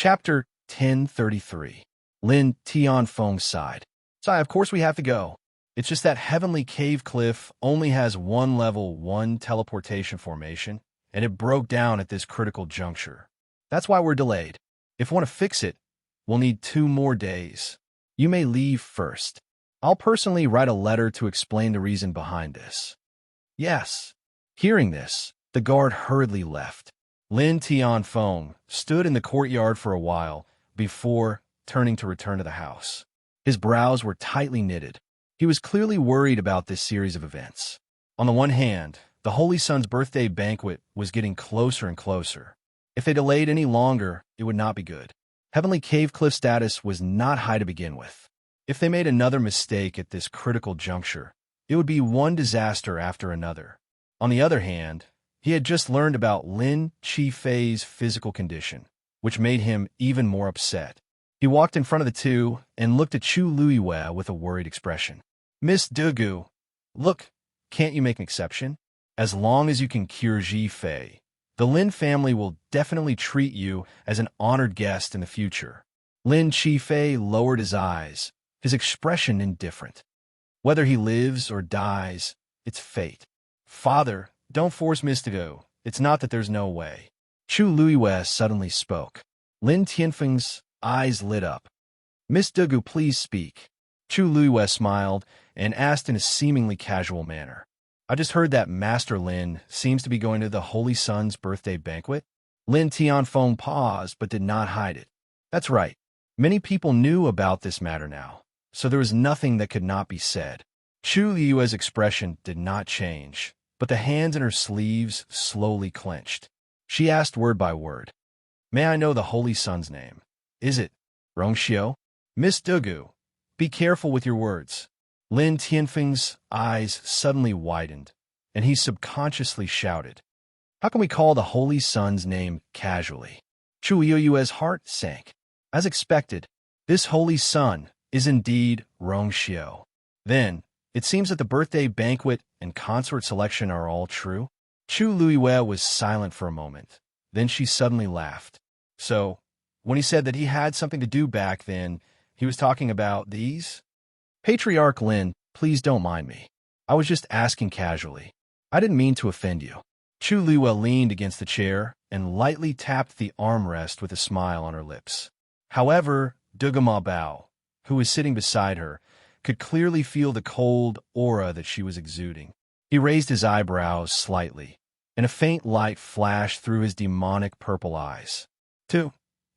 Chapter 1033. Lin Tianfeng sighed. Sigh, of course we have to go. It's just that Heavenly Cave Cliff only has one level 1 teleportation formation, and it broke down at this critical juncture. That's why we're delayed. If we want to fix it, we'll need 2 more days. You may leave first. I'll personally write a letter to explain the reason behind this. Yes. Hearing this, the guard hurriedly left. Lin Tianfeng stood in the courtyard for a while before turning to return to the house. His brows were tightly knitted. He was clearly worried about this series of events. On the one hand, the Holy Sun's birthday banquet was getting closer and closer. If they delayed any longer, it would not be good. Heavenly Cave Cliff status was not high to begin with. If they made another mistake at this critical juncture, it would be one disaster after another. On the other hand, he had just learned about Lin Qifei's physical condition, which made him even more upset. He walked in front of the two and looked at Chu Luiyue with a worried expression. Miss Dugu, look, can't you make an exception? As long as you can cure Ji Fei, the Lin family will definitely treat you as an honored guest in the future. Lin Qifei lowered his eyes, his expression indifferent. Whether he lives or dies, it's fate. Father, don't force Miss Dugu. It's not that there's no way. Chu Luiyue suddenly spoke. Lin Tianfeng's eyes lit up. Miss Dugu, please speak. Chu Luiyue smiled and asked in a seemingly casual manner. I just heard that Master Lin seems to be going to the Holy Sun's birthday banquet. Lin Tianfeng paused but did not hide it. That's right. Many people knew about this matter now, so there was nothing that could not be said. Chu Luiyue's expression did not change, but the hands in her sleeves slowly clenched. She asked word by word. May I know the Holy Sun's name? Is it Rongxiu? Miss Dugu, be careful with your words. Lin Tianfeng's eyes suddenly widened, and he subconsciously shouted. How can we call the Holy Sun's name casually? Chu Luiyue's heart sank. As expected, this Holy Sun is indeed Rongxiu. Then, it seems that the birthday banquet and consort selection are all true. Chu Luiyue was silent for a moment. Then she suddenly laughed. So, when he said that he had something to do back then, he was talking about these? Patriarch Lin, please don't mind me. I was just asking casually. I didn't mean to offend you. Chu Luiyue leaned against the chair and lightly tapped the armrest with a smile on her lips. However, Dugu Bao, who was sitting beside her, could clearly feel the cold aura that she was exuding. He raised his eyebrows slightly, and a faint light flashed through his demonic purple eyes.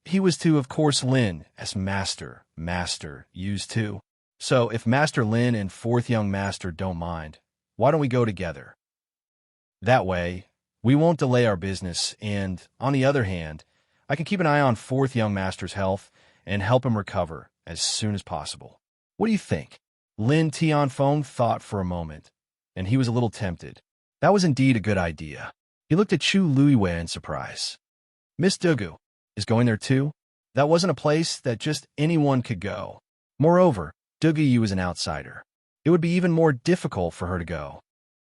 He was to, of course, Lin as master, used to. So, if Master Lin and 4th Young Master don't mind, why don't we go together? That way, we won't delay our business, and, on the other hand, I can keep an eye on 4th Young Master's health and help him recover as soon as possible. What do you think? Lin Tianfeng thought for a moment, and he was a little tempted. That was indeed a good idea. He looked at Chu Luiyue in surprise. Miss Dugu is going there too? That wasn't a place that just anyone could go. Moreover, Dugu is an outsider. It would be even more difficult for her to go.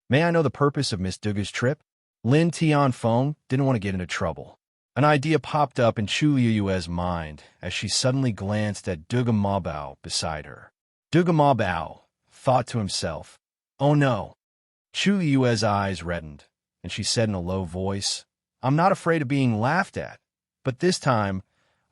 May I know the purpose of Miss Dugu's trip? Lin Tianfeng didn't want to get into trouble. An idea popped up in Chu Luiyue's mind as she suddenly glanced at Dugu Bao beside her. Dugu Bao thought to himself, oh no. Chu Luiyue's eyes reddened, and she said in a low voice, I'm not afraid of being laughed at, but this time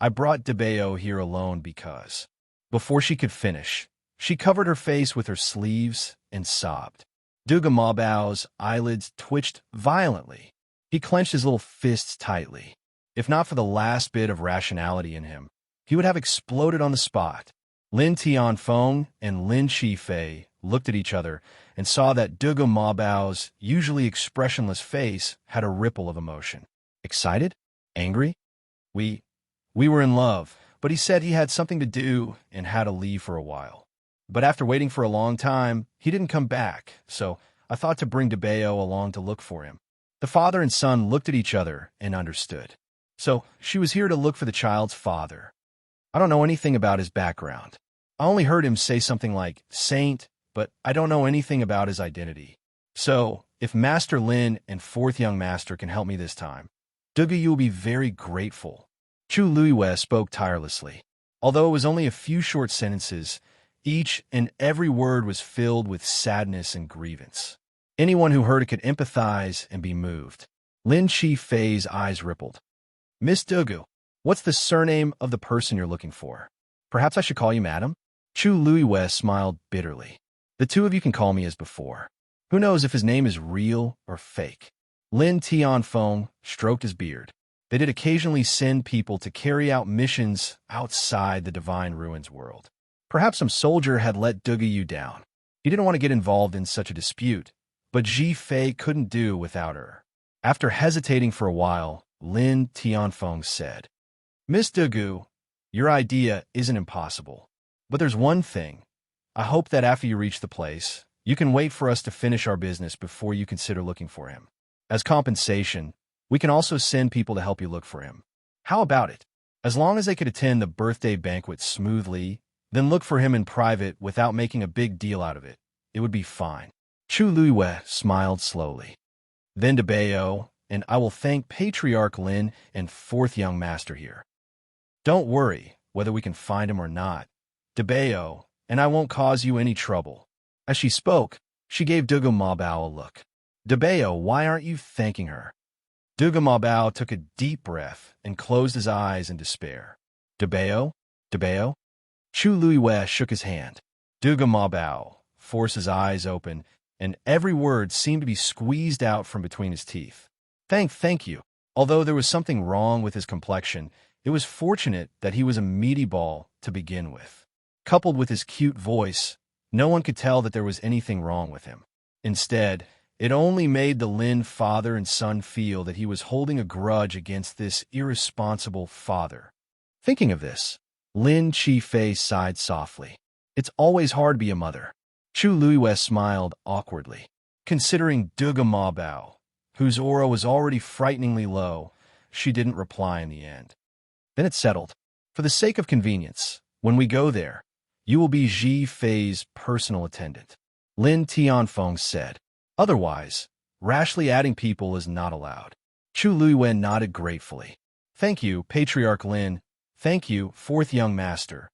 I brought Debeo here alone because... Before she could finish, she covered her face with her sleeves and sobbed. Dugu Bao's eyelids twitched violently. He clenched his little fists tightly. If not for the last bit of rationality in him, he would have exploded on the spot. Lin Tianfeng and Lin Qifei looked at each other and saw that Dugu Bao's usually expressionless face had a ripple of emotion. Excited? Angry? We were in love, but he said he had something to do and had to leave for a while. But after waiting for a long time, he didn't come back, so I thought to bring Debeo along to look for him. The father and son looked at each other and understood. So she was here to look for the child's father. I don't know anything about his background. I only heard him say something like saint, but I don't know anything about his identity. So, if Master Lin and 4th Young Master can help me this time, Dugu will be very grateful. Chu Luiwe spoke tirelessly. Although it was only a few short sentences, each and every word was filled with sadness and grievance. Anyone who heard it could empathize and be moved. Lin Chi-Fei's eyes rippled. Miss Dugu, what's the surname of the person you're looking for? Perhaps I should call you Madam? Chu Luiwe smiled bitterly. The two of you can call me as before. Who knows if his name is real or fake? Lin Tianfeng stroked his beard. They did occasionally send people to carry out missions outside the Divine Ruins world. Perhaps some soldier had let Dugu you down. He didn't want to get involved in such a dispute, but Ji Fei couldn't do without her. After hesitating for a while, Lin Tianfeng said, Miss Dugu, your idea isn't impossible. But there's one thing. I hope that after you reach the place, you can wait for us to finish our business before you consider looking for him. As compensation, we can also send people to help you look for him. How about it? As long as they could attend the birthday banquet smoothly, then look for him in private without making a big deal out of it, it would be fine. Chu Luiwe smiled slowly. Then to Bayo, and I will thank Patriarch Lin and fourth young master here. Don't worry whether we can find him or not. Debeo, and I won't cause you any trouble. As she spoke, she gave Dugu Mabao a look. Debeo, why aren't you thanking her? Dugu Mabao took a deep breath and closed his eyes in despair. Debeo? Debeo? Chu Luiwe shook his hand. Dugu Mabao forced his eyes open, and every word seemed to be squeezed out from between his teeth. Thank you. Although there was something wrong with his complexion, it was fortunate that he was a meaty ball to begin with. Coupled with his cute voice, no one could tell that there was anything wrong with him. Instead, it only made the Lin father and son feel that he was holding a grudge against this irresponsible father. Thinking of this, Lin Chi-Fei sighed softly. It's always hard to be a mother. Chu Luiwe smiled awkwardly. Considering Dugu Mabao, whose aura was already frighteningly low, she didn't reply in the end. Then it settled. For the sake of convenience, when we go there, you will be Ji Fei's personal attendant. Lin Tianfeng said. Otherwise, rashly adding people is not allowed. Chu Luiwe nodded gratefully. Thank you, Patriarch Lin. Thank you, fourth young master.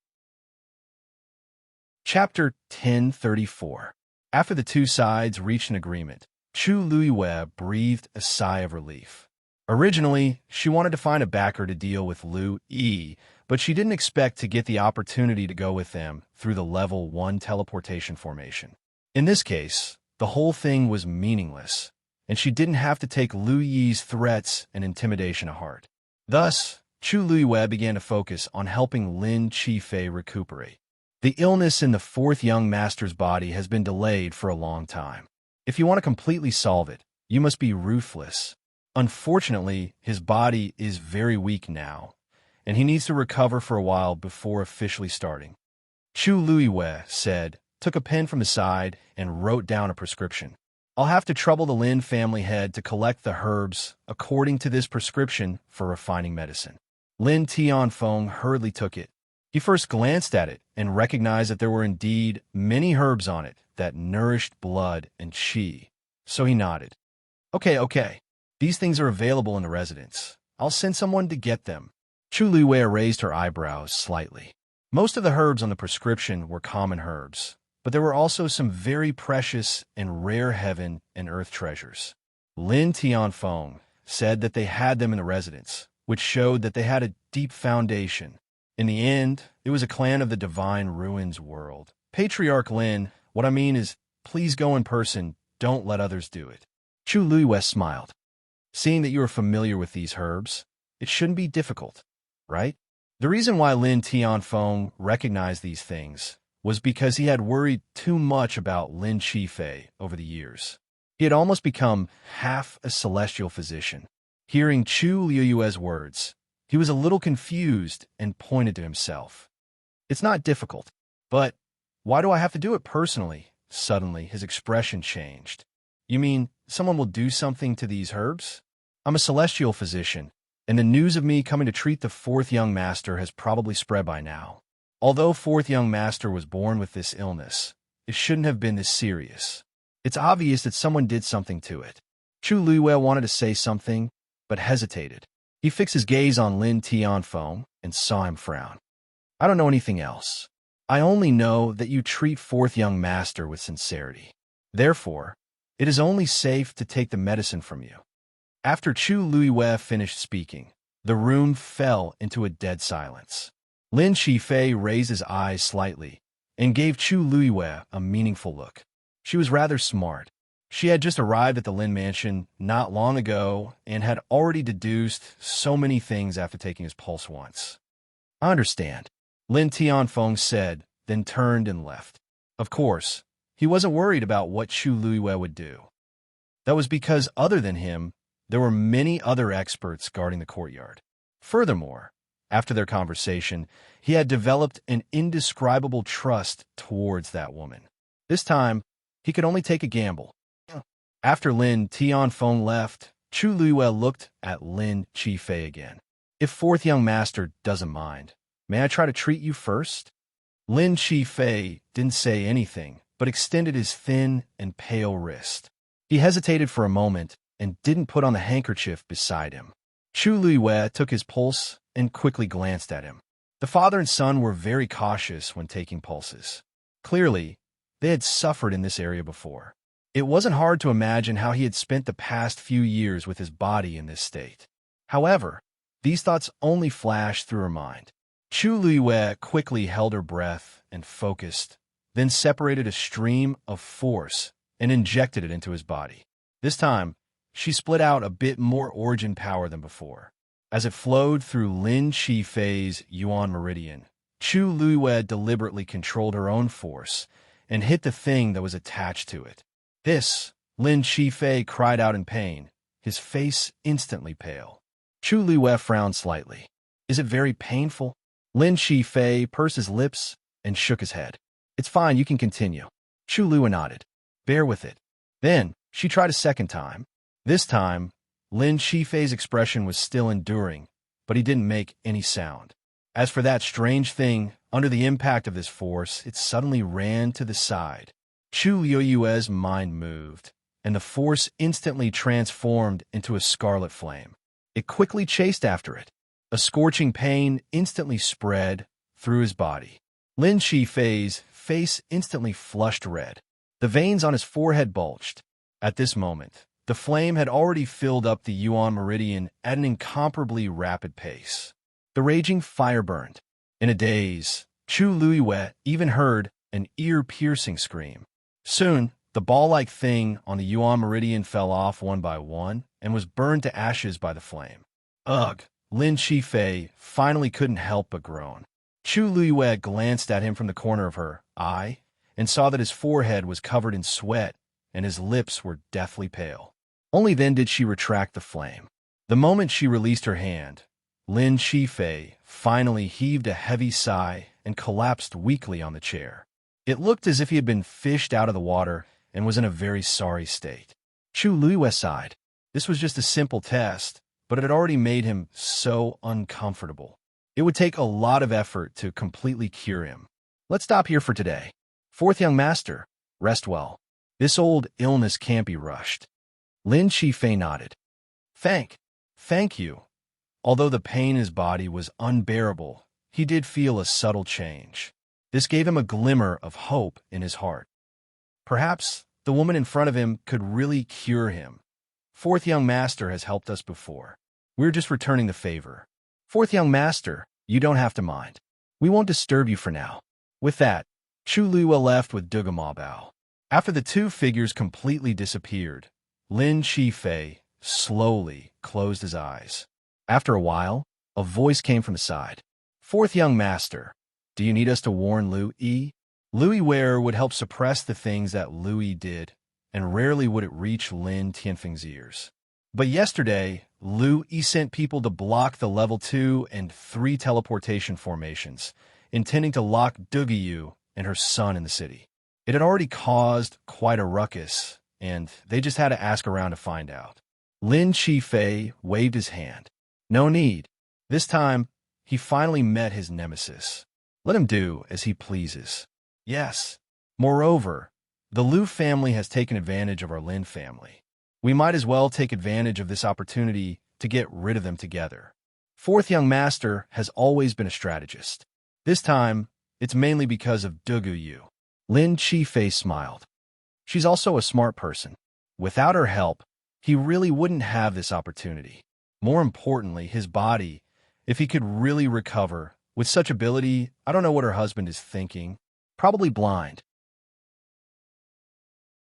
Chapter 1034. After the two sides reached an agreement, Chu Luiwe breathed a sigh of relief. Originally, she wanted to find a backer to deal with Lu Yi, but she didn't expect to get the opportunity to go with them through the Level 1 teleportation formation. In this case, the whole thing was meaningless, and she didn't have to take Lu Yi's threats and intimidation to heart. Thus, Chu Luiwe began to focus on helping Lin Chi-Fei recuperate. The illness in the fourth young master's body has been delayed for a long time. If you want to completely solve it, you must be ruthless. Unfortunately, his body is very weak now, and he needs to recover for a while before officially starting. Chu Luiwe said, took a pen from the side, and wrote down a prescription. I'll have to trouble the Lin family head to collect the herbs according to this prescription for refining medicine. Lin Tianfeng hurriedly took it. He first glanced at it and recognized that there were indeed many herbs on it that nourished blood and qi. So he nodded. Okay. These things are available in the residence. I'll send someone to get them. Chu Luiwe raised her eyebrows slightly. Most of the herbs on the prescription were common herbs, but there were also some very precious and rare heaven and earth treasures. Lin Tianfeng said that they had them in the residence, which showed that they had a deep foundation. In the end, it was a clan of the Divine Ruins world. Patriarch Lin, what I mean is, please go in person, don't let others do it. Chu Luiwe smiled. Seeing that you are familiar with these herbs, it shouldn't be difficult, right? The reason why Lin Tianfeng recognized these things was because he had worried too much about Lin Chi-Fei over the years. He had almost become half a celestial physician. Hearing Chu Luiwe's words, he was a little confused and pointed to himself. It's not difficult, but why do I have to do it personally? Suddenly, his expression changed. You mean someone will do something to these herbs? I'm a celestial physician, and the news of me coming to treat the fourth young master has probably spread by now. Although fourth young master was born with this illness, it shouldn't have been this serious. It's obvious that someone did something to it. Chu Luiwe wanted to say something, but hesitated. He fixed his gaze on Lin Tianfeng and saw him frown. I don't know anything else. I only know that you treat fourth young master with sincerity. Therefore, it is only safe to take the medicine from you. After Chu Luiwei finished speaking, the room fell into a dead silence. Lin Qifei raised his eyes slightly and gave Chu Luiwei a meaningful look. She was rather smart. She had just arrived at the Lin mansion not long ago and had already deduced so many things after taking his pulse once. I understand, Lin Tianfeng said, then turned and left. Of course, he wasn't worried about what Chu Luiwei would do. That was because other than him, there were many other experts guarding the courtyard. Furthermore, after their conversation, he had developed an indescribable trust towards that woman. This time, he could only take a gamble. After Lin Tianfeng left, Chu Luiwei looked at Lin Qifei again. If fourth young master doesn't mind, may I try to treat you first? Lin Qifei didn't say anything, but extended his thin and pale wrist. He hesitated for a moment and didn't put on the handkerchief beside him. Chu Luiwei took his pulse and quickly glanced at him. The father and son were very cautious when taking pulses. Clearly, they had suffered in this area before. It wasn't hard to imagine how he had spent the past few years with his body in this state. However, these thoughts only flashed through her mind. Chu Luiwei quickly held her breath and focused, then separated a stream of force and injected it into his body. This time, she split out a bit more origin power than before. As it flowed through Lin Qifei's Yuan meridian, Chu Luiwei deliberately controlled her own force and hit the thing that was attached to it. This, Lin Qifei cried out in pain, his face instantly pale. Chu Luiwei frowned slightly. Is it very painful? Lin Qifei pursed his lips and shook his head. It's fine, you can continue. Chu Luiwei nodded. Bear with it. Then, she tried a second time. This time, Lin Qifei's expression was still enduring, but he didn't make any sound. As for that strange thing, under the impact of this force, it suddenly ran to the side. Chu Luiwei's mind moved, and the force instantly transformed into a scarlet flame. It quickly chased after it. A scorching pain instantly spread through his body. Lin Qifei's face instantly flushed red. The veins on his forehead bulged. At this moment, the flame had already filled up the Yuan meridian at an incomparably rapid pace. The raging fire burned. In a daze, Chu Luiwei even heard an ear-piercing scream. Soon, the ball-like thing on the Yuan meridian fell off one by one and was burned to ashes by the flame. Ugh! Lin Qifei finally couldn't help but groan. Chu Luiwei glanced at him from the corner of her eye and saw that his forehead was covered in sweat and his lips were deathly pale. Only then did she retract the flame. The moment she released her hand, Lin Qifei finally heaved a heavy sigh and collapsed weakly on the chair. It looked as if he had been fished out of the water and was in a very sorry state. Chu Luiwei sighed. This was just a simple test, but it had already made him so uncomfortable. It would take a lot of effort to completely cure him. Let's stop here for today. Fourth young master, rest well. This old illness can't be rushed. Lin Qifei nodded. Thank you. Although the pain in his body was unbearable, he did feel a subtle change. This gave him a glimmer of hope in his heart. Perhaps the woman in front of him could really cure him. Fourth young master has helped us before. We're just returning the favor. Fourth young master, you don't have to mind. We won't disturb you for now. With that, Chu Luiwei left with Dugama Bao. After the two figures completely disappeared, Lin Qifei slowly closed his eyes. After a while, a voice came from the side. Fourth young master, do you need us to warn Lu Yi? Lu Yi would help suppress the things that Lu Yi did, and rarely would it reach Lin Tianfeng's ears. But yesterday, Lu Yi sent people to block the level 2 and 3 teleportation formations, intending to lock Dugiyu and her son in the city. It had already caused quite a ruckus, and they just had to ask around to find out. Lin Qifei waved his hand. No need. This time, he finally met his nemesis. Let him do as he pleases. Yes. Moreover, the Lu family has taken advantage of our Lin family. We might as well take advantage of this opportunity to get rid of them together. Fourth young master has always been a strategist. This time, it's mainly because of Dugu Yu. Lin Chi-Fei smiled. She's also a smart person. Without her help, he really wouldn't have this opportunity. More importantly, his body, if he could really recover. With such ability, I don't know what her husband is thinking. Probably blind.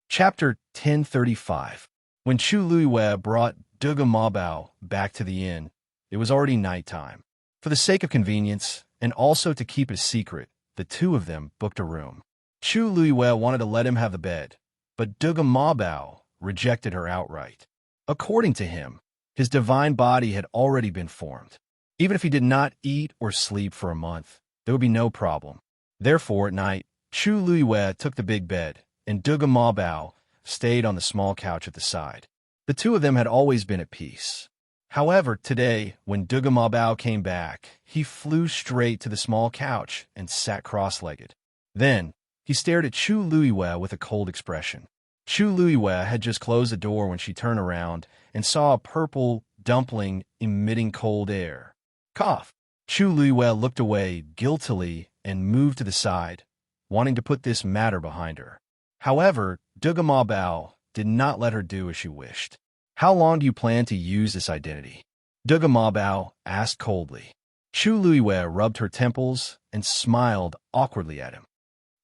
Chapter 1035. When Chu Luiwei brought Duga Mabao back to the inn, it was already nighttime. For the sake of convenience, and also to keep his secret, the two of them booked a room. Chu Luiwei wanted to let him have the bed, but Duga Mabao rejected her outright. According to him, his divine body had already been formed. Even if he did not eat or sleep for a month, there would be no problem. Therefore, at night, Chu Luiwei took the big bed, and Duga Mabao stayed on the small couch at the side. The two of them had always been at peace. However, today, when Duga Mabao came back, he flew straight to the small couch and sat cross-legged. Then, he stared at Chu Luiwei with a cold expression. Chu Luiwei had just closed the door when she turned around and saw a purple dumpling emitting cold air. Cough! Chu Luiwei looked away guiltily and moved to the side, wanting to put this matter behind her. However, Duga Mabao did not let her do as she wished. How long do you plan to use this identity? Duga Mabao asked coldly. Chu Luiwei rubbed her temples and smiled awkwardly at him.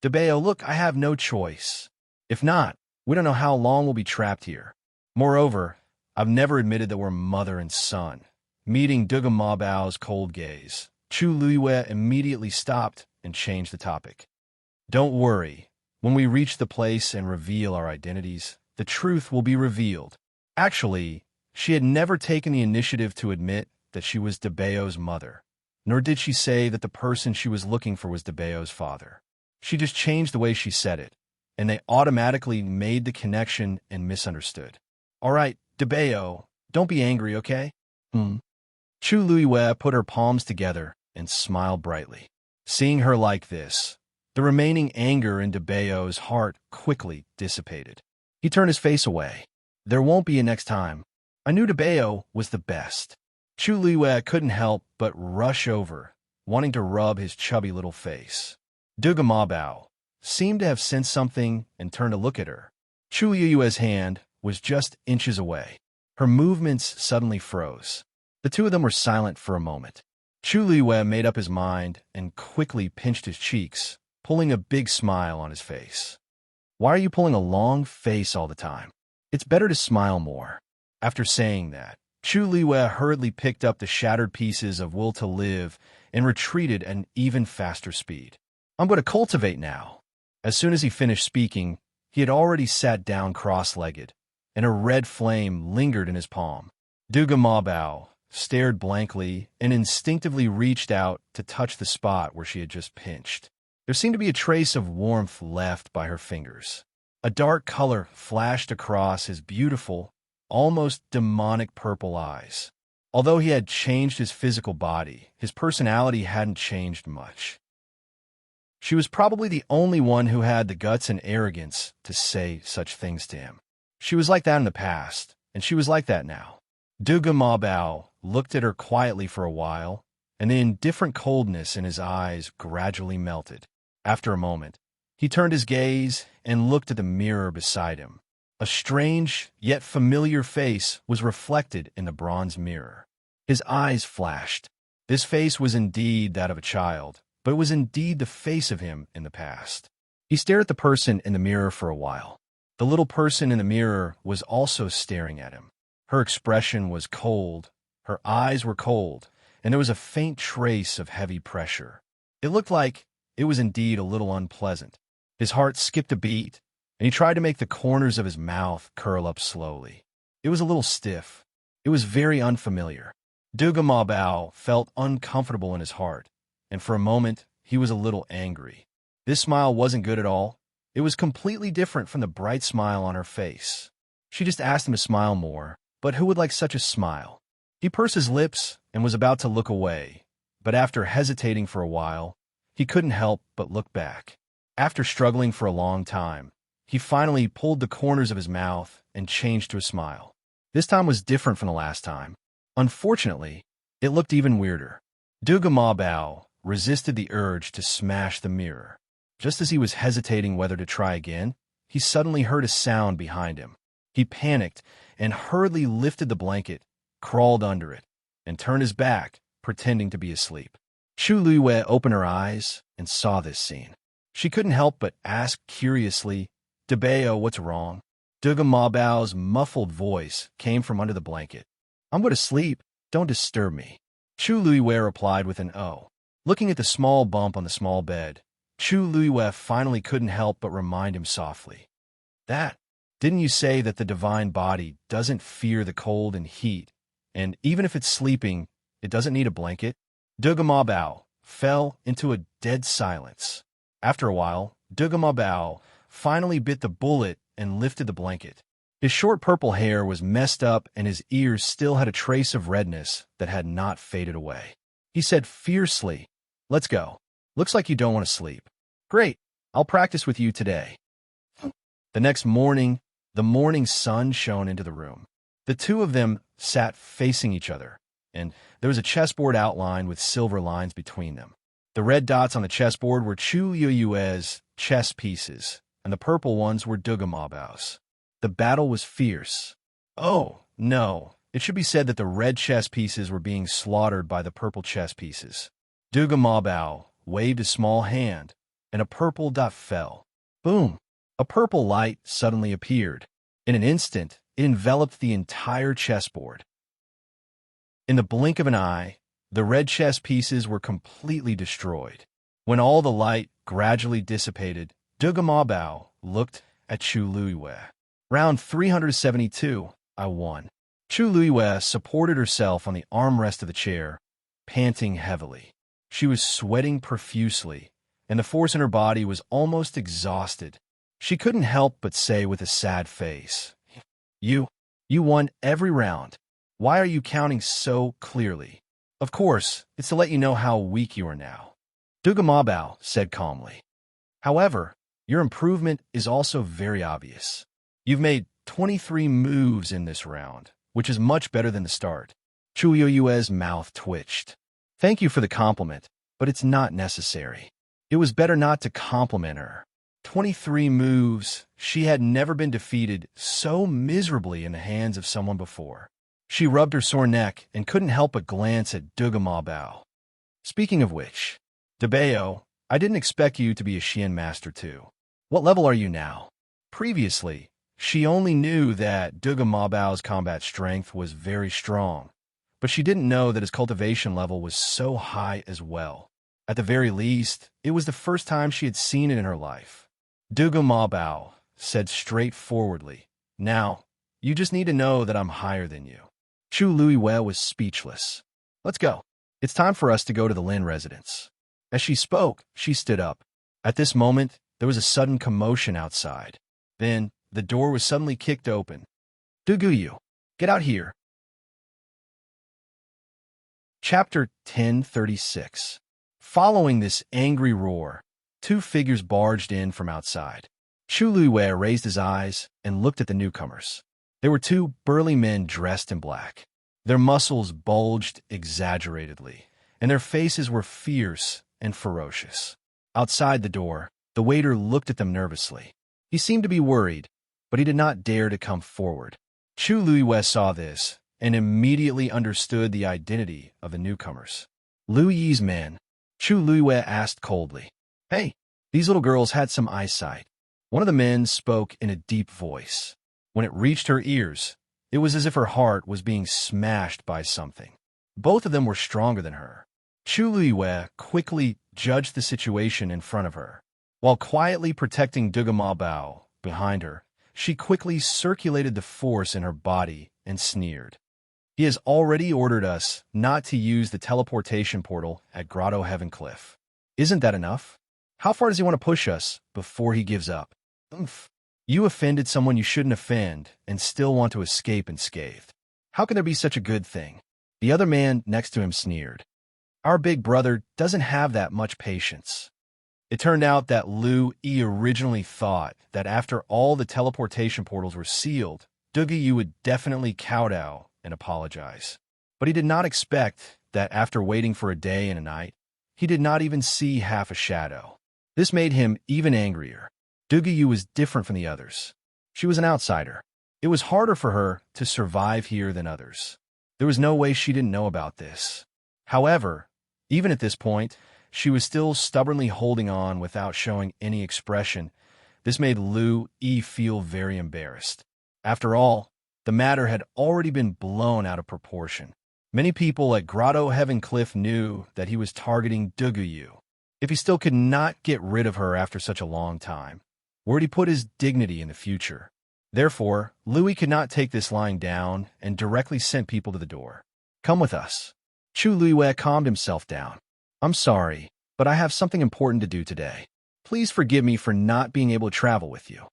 Debeo, look, I have no choice. If not, we don't know how long we'll be trapped here. Moreover, I've never admitted that we're mother and son. Meeting Duga Mabao's cold gaze, Chu Luiwei immediately stopped and changed the topic. Don't worry. When we reach the place and reveal our identities, the truth will be revealed. Actually, she had never taken the initiative to admit that she was Debeo's mother, nor did she say that the person she was looking for was Debeo's father. She just changed the way she said it, and they automatically made the connection and misunderstood. All right, Debeo, don't be angry, okay? Chu Luiwei put her palms together and smiled brightly. Seeing her like this, the remaining anger in Debeo's heart quickly dissipated. He turned his face away. There won't be a next time. I knew Debeo was the best. Chu Luiwei couldn't help but rush over, wanting to rub his chubby little face. Duga Mabao seemed to have sensed something and turned to look at her. Chu Luiwei's hand was just inches away. Her movements suddenly froze. The two of them were silent for a moment. Chu Luiwei made up his mind and quickly pinched his cheeks, pulling a big smile on his face. Why are you pulling a long face all the time? It's better to smile more. After saying that, Chu Luiwei hurriedly picked up the shattered pieces of will to live and retreated at an even faster speed. I'm going to cultivate now. As soon as he finished speaking, he had already sat down cross-legged, and a red flame lingered in his palm. Duga Mabao stared blankly and instinctively reached out to touch the spot where she had just pinched. There seemed to be a trace of warmth left by her fingers. A dark color flashed across his beautiful, almost demonic purple eyes. Although he had changed his physical body, his personality hadn't changed much. She was probably the only one who had the guts and arrogance to say such things to him. She was like that in the past, and she was like that now. Duga Mabao looked at her quietly for a while, and the indifferent coldness in his eyes gradually melted. After a moment, he turned his gaze and looked at the mirror beside him. A strange, yet familiar face was reflected in the bronze mirror. His eyes flashed. This face was indeed that of a child, but it was indeed the face of him in the past. He stared at the person in the mirror for a while. The little person in the mirror was also staring at him. Her expression was cold, her eyes were cold, and there was a faint trace of heavy pressure. It looked like it was indeed a little unpleasant. His heart skipped a beat, and he tried to make the corners of his mouth curl up slowly. It was a little stiff. It was very unfamiliar. Duga Mabao felt uncomfortable in his heart, and for a moment he was a little angry. This smile wasn't good at all. It was completely different from the bright smile on her face. She just asked him to smile more, but who would like such a smile? He pursed his lips and was about to look away, but after hesitating for a while, he couldn't help but look back. After struggling for a long time, he finally pulled the corners of his mouth and changed to a smile. This time was different from the last time. Unfortunately, it looked even weirder. Duga Ma Bao resisted the urge to smash the mirror. Just as he was hesitating whether to try again, he suddenly heard a sound behind him. He panicked and hurriedly lifted the blanket, crawled under it, and turned his back, pretending to be asleep. Chu Luiwei opened her eyes and saw this scene. She couldn't help but ask curiously, "Debeo, what's wrong?" Duga Ma Bao's muffled voice came from under the blanket. "I'm going to sleep. Don't disturb me." Chu Luiwei replied with an "oh." Looking at the small bump on the small bed, Chu Luiwei finally couldn't help but remind him softly. Didn't you say that the divine body doesn't fear the cold and heat, and even if it's sleeping, it doesn't need a blanket?" Duga Ma Bao fell into a dead silence. After a while, Duga Ma Bao finally bit the bullet and lifted the blanket. His short purple hair was messed up and his ears still had a trace of redness that had not faded away. He said fiercely, "Let's go. Looks like you don't want to sleep. Great, I'll practice with you today." The next morning, the morning sun shone into the room. The two of them sat facing each other, and there was a chessboard outlined with silver lines between them. The red dots on the chessboard were Chu Yue's chess pieces, and the purple ones were Duga Ma Bao's. The battle was fierce. Oh, no, it should be said that the red chess pieces were being slaughtered by the purple chess pieces. Duga Ma Bao waved a small hand, and a purple dot fell. Boom! A purple light suddenly appeared. In an instant, it enveloped the entire chessboard. In the blink of an eye, the red chess pieces were completely destroyed. When all the light gradually dissipated, Duga Ma Bao looked at Chu Luiwei. Round 372, I won. Chu Luiwei supported herself on the armrest of the chair, panting heavily. She was sweating profusely, and the force in her body was almost exhausted. She couldn't help but say with a sad face, You won every round. Why are you counting so clearly?" "Of course, it's to let you know how weak you are now," Duga Ma Bao said calmly. "However, your improvement is also very obvious. You've made 23 moves in this round, which is much better than the start." Chu Yue's mouth twitched. "Thank you for the compliment, but it's not necessary." It was better not to compliment her. 23 moves. She had never been defeated so miserably in the hands of someone before. She rubbed her sore neck and couldn't help but glance at Duga Ma Bao. "Speaking of which, Debeo, I didn't expect you to be a Xian master too. What level are you now?" Previously, she only knew that Duga Ma Bao's combat strength was very strong, but she didn't know that his cultivation level was so high as well. At the very least, it was the first time she had seen it in her life. Duga Ma Bao said straightforwardly, "Now, you just need to know that I'm higher than you." Chu Luiwei was speechless. "Let's go. It's time for us to go to the Lin residence." As she spoke, she stood up. At this moment, there was a sudden commotion outside. Then, the door was suddenly kicked open. "Duguyu, get out here." Chapter 1036. Following this angry roar, two figures barged in from outside. Chu Luiwei raised his eyes and looked at the newcomers. There were two burly men dressed in black. Their muscles bulged exaggeratedly, and their faces were fierce and ferocious. Outside the door, the waiter looked at them nervously. He seemed to be worried, but he did not dare to come forward. Chu Luiwei saw this and immediately understood the identity of the newcomers. Lu Yi's men. Chu Luiwei asked coldly, "Hey, these little girls had some eyesight." One of the men spoke in a deep voice. When it reached her ears, it was as if her heart was being smashed by something. Both of them were stronger than her. Chu Luiwei quickly judged the situation in front of her. While quietly protecting Duga Ma Bao behind her, she quickly circulated the force in her body and sneered. "He has already ordered us not to use the teleportation portal at Grotto Heaven Cliff. Isn't that enough? How far does he want to push us before he gives up?" "Oomph. You offended someone you shouldn't offend and still want to escape unscathed. How can there be such a good thing?" The other man next to him sneered. "Our big brother doesn't have that much patience." It turned out that Lu Yi originally thought that after all the teleportation portals were sealed, Duga Yu would definitely kowtow and apologize. But he did not expect that after waiting for a day and a night, he did not even see half a shadow. This made him even angrier. Duguyu was different from the others. She was an outsider. It was harder for her to survive here than others. There was no way she didn't know about this. However, even at this point, she was still stubbornly holding on without showing any expression. This made Lu Yi feel very embarrassed. After all, the matter had already been blown out of proportion. Many people at Grotto Heaven Cliff knew that he was targeting Duguyu. If he still could not get rid of her after such a long time, where'd he put his dignity in the future? Therefore, Louis could not take this lying down and directly sent people to the door. Come with us. Chu Luiwei calmed himself down. I'm sorry, but I have something important to do today. Please forgive me for not being able to travel with you.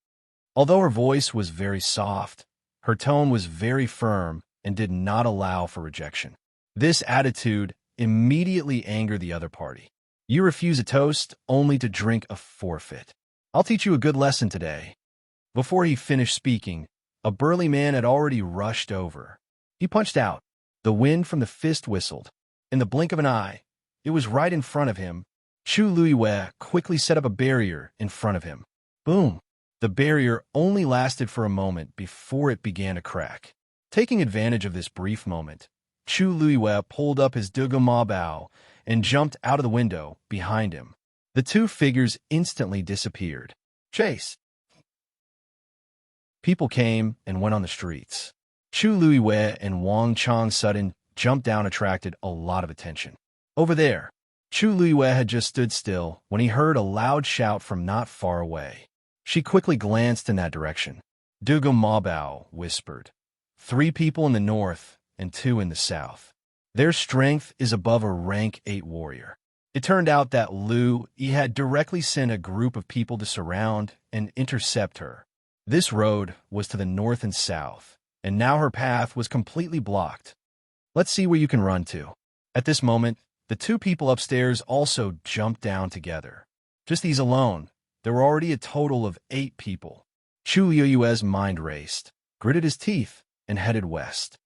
Although her voice was very soft, her tone was very firm and did not allow for rejection. This attitude immediately angered the other party. You refuse a toast only to drink a forfeit. I'll teach you a good lesson today. Before he finished speaking, a burly man had already rushed over. He punched out. The wind from the fist whistled. In the blink of an eye, it was right in front of him. Chu Luiwei quickly set up a barrier in front of him. Boom! The barrier only lasted for a moment before it began to crack. Taking advantage of this brief moment, Chu Luiwei pulled up his Dugu Ma Bao and jumped out of the window behind him. The two figures instantly disappeared. Chase! People came and went on the streets. Chu Luiwei and Wang Chang's sudden jump down attracted a lot of attention. Over there, Chu Luiwei had just stood still when he heard a loud shout from not far away. She quickly glanced in that direction. Dugu Ma Bao whispered. 3 people in the north and 2 in the south. Their strength is above a rank 8 warrior. It turned out that Lu Yi had directly sent a group of people to surround and intercept her. This road was to the north and south, and now her path was completely blocked. Let's see where you can run to. At this moment, the 2 people upstairs also jumped down together. Just these alone, there were already a total of 8 people. Chu Luiwei's mind raced, gritted his teeth, and headed west.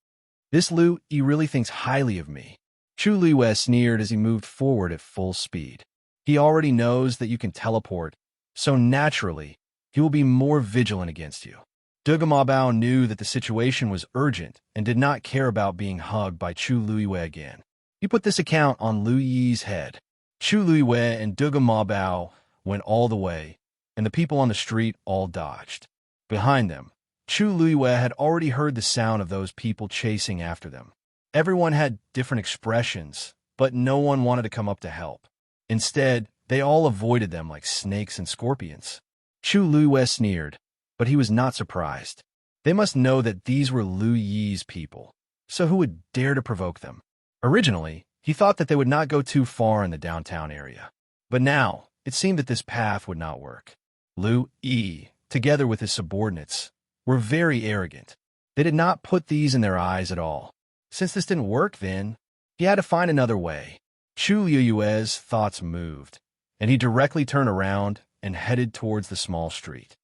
This Lu Yi really thinks highly of me. Chu Luiwei sneered as he moved forward at full speed. He already knows that you can teleport, so naturally, he will be more vigilant against you. Dugu Ma Bao knew that the situation was urgent and did not care about being hugged by Chu Luiwei again. He put this account on Lu Yi's head. Chu Luiwei and Dugu Ma Bao went all the way, and the people on the street all dodged. Behind them, Chu Luiwei had already heard the sound of those people chasing after them. Everyone had different expressions, but no one wanted to come up to help. Instead, they all avoided them like snakes and scorpions. Chu Luiwei sneered, but he was not surprised. They must know that these were Lu Yi's people, so who would dare to provoke them? Originally, he thought that they would not go too far in the downtown area. But now, it seemed that this path would not work. Lu Yi, together with his subordinates, were very arrogant. They did not put these in their eyes at all. Since this didn't work then, he had to find another way. Chu Luiwei's thoughts moved, and he directly turned around and headed towards the small street.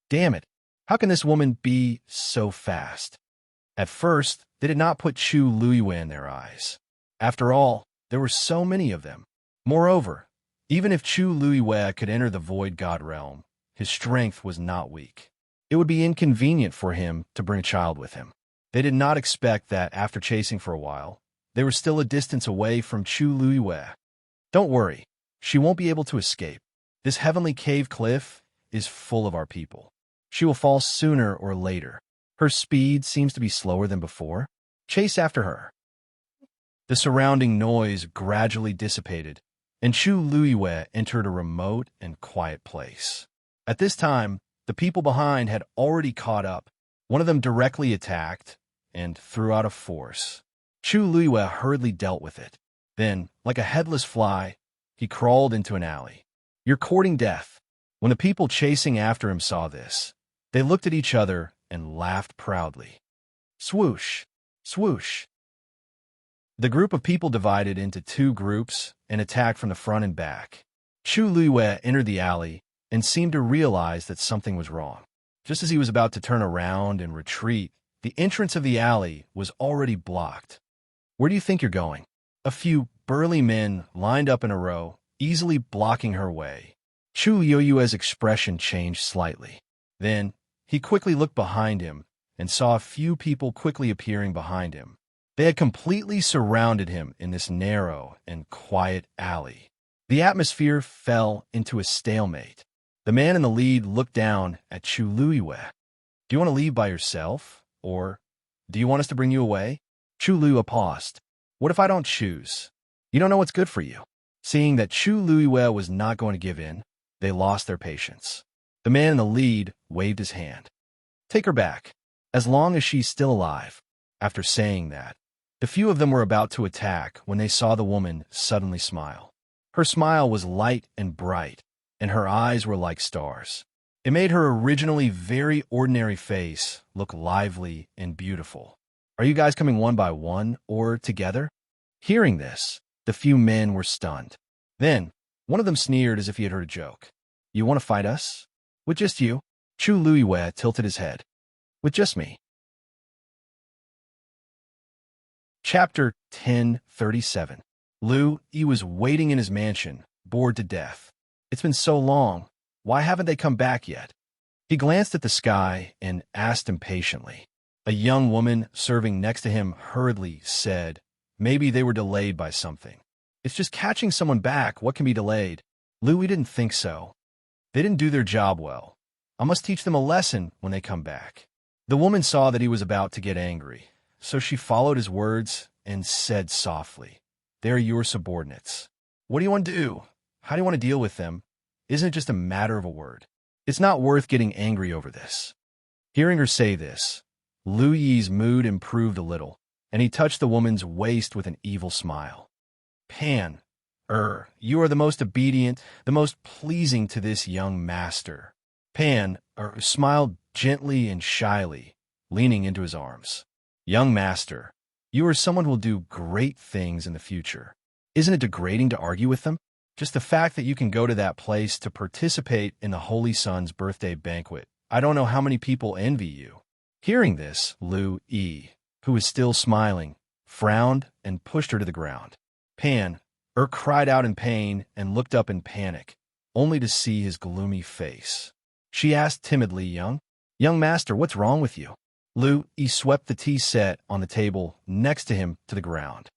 Damn it, how can this woman be so fast? At first, they did not put Chu Luiwei in their eyes. After all, there were so many of them. Moreover, even if Chu Luiwei could enter the Void God realm, his strength was not weak. It would be inconvenient for him to bring a child with him. They did not expect that after chasing for a while, they were still a distance away from Chu Luiwei. Don't worry, she won't be able to escape. This heavenly cave cliff is full of our people. She will fall sooner or later. Her speed seems to be slower than before. Chase after her. The surrounding noise gradually dissipated, and Chu Luiwei entered a remote and quiet place. At this time, the people behind had already caught up. One of them directly attacked and threw out a force. Chu Luiwei hurriedly dealt with it. Then, like a headless fly, he crawled into an alley. You're courting death. When the people chasing after him saw this, they looked at each other and laughed proudly. Swoosh! Swoosh! The group of people divided into 2 groups and attacked from the front and back. Chu Luiwei entered the alley and seemed to realize that something was wrong. Just as he was about to turn around and retreat, the entrance of the alley was already blocked. Where do you think you're going? A few burly men lined up in a row, easily blocking her way. Chu Yoyue's expression changed slightly. Then, he quickly looked behind him and saw a few people quickly appearing behind him. They had completely surrounded him in this narrow and quiet alley. The atmosphere fell into a stalemate. The man in the lead looked down at Chu Luiyue. Do you want to leave by yourself? Or do you want us to bring you away? Chu Luiyue paused. What if I don't choose? You don't know what's good for you. Seeing that Chu Luiyue was not going to give in, they lost their patience. The man in the lead waved his hand. Take her back, as long as she's still alive. After saying that, the few of them were about to attack when they saw the woman suddenly smile. Her smile was light and bright, and her eyes were like stars. It made her originally very ordinary face look lively and beautiful. Are you guys coming one by one or together? Hearing this, the few men were stunned. Then, one of them sneered as if he had heard a joke. You want to fight us? With just you? Chu Luiyue tilted his head. With just me. Chapter 1037. Lu Yi was waiting in his mansion, bored to death. It's been so long. Why haven't they come back yet? He glanced at the sky and asked impatiently. A young woman serving next to him hurriedly said, maybe they were delayed by something. It's just catching someone back. What can be delayed? Louis didn't think so. They didn't do their job well. I must teach them a lesson when they come back. The woman saw that he was about to get angry, so she followed his words and said softly, they're your subordinates. What do you want to do? How do you want to deal with them? Isn't it just a matter of a word? It's not worth getting angry over this. Hearing her say this, Lu Yi's mood improved a little, and he touched the woman's waist with an evil smile. Pan, you are the most obedient, the most pleasing to this young master. Pan, smiled gently and shyly, leaning into his arms. Young master, you are someone who will do great things in the future. Isn't it degrading to argue with them? Just the fact that you can go to that place to participate in the Holy Son's birthday banquet. I don't know how many people envy you. Hearing this, Lu Yi, who was still smiling, frowned and pushed her to the ground. Pan, cried out in pain and looked up in panic, only to see his gloomy face. She asked timidly, Young master, what's wrong with you? Lu Yi swept the tea set on the table next to him to the ground.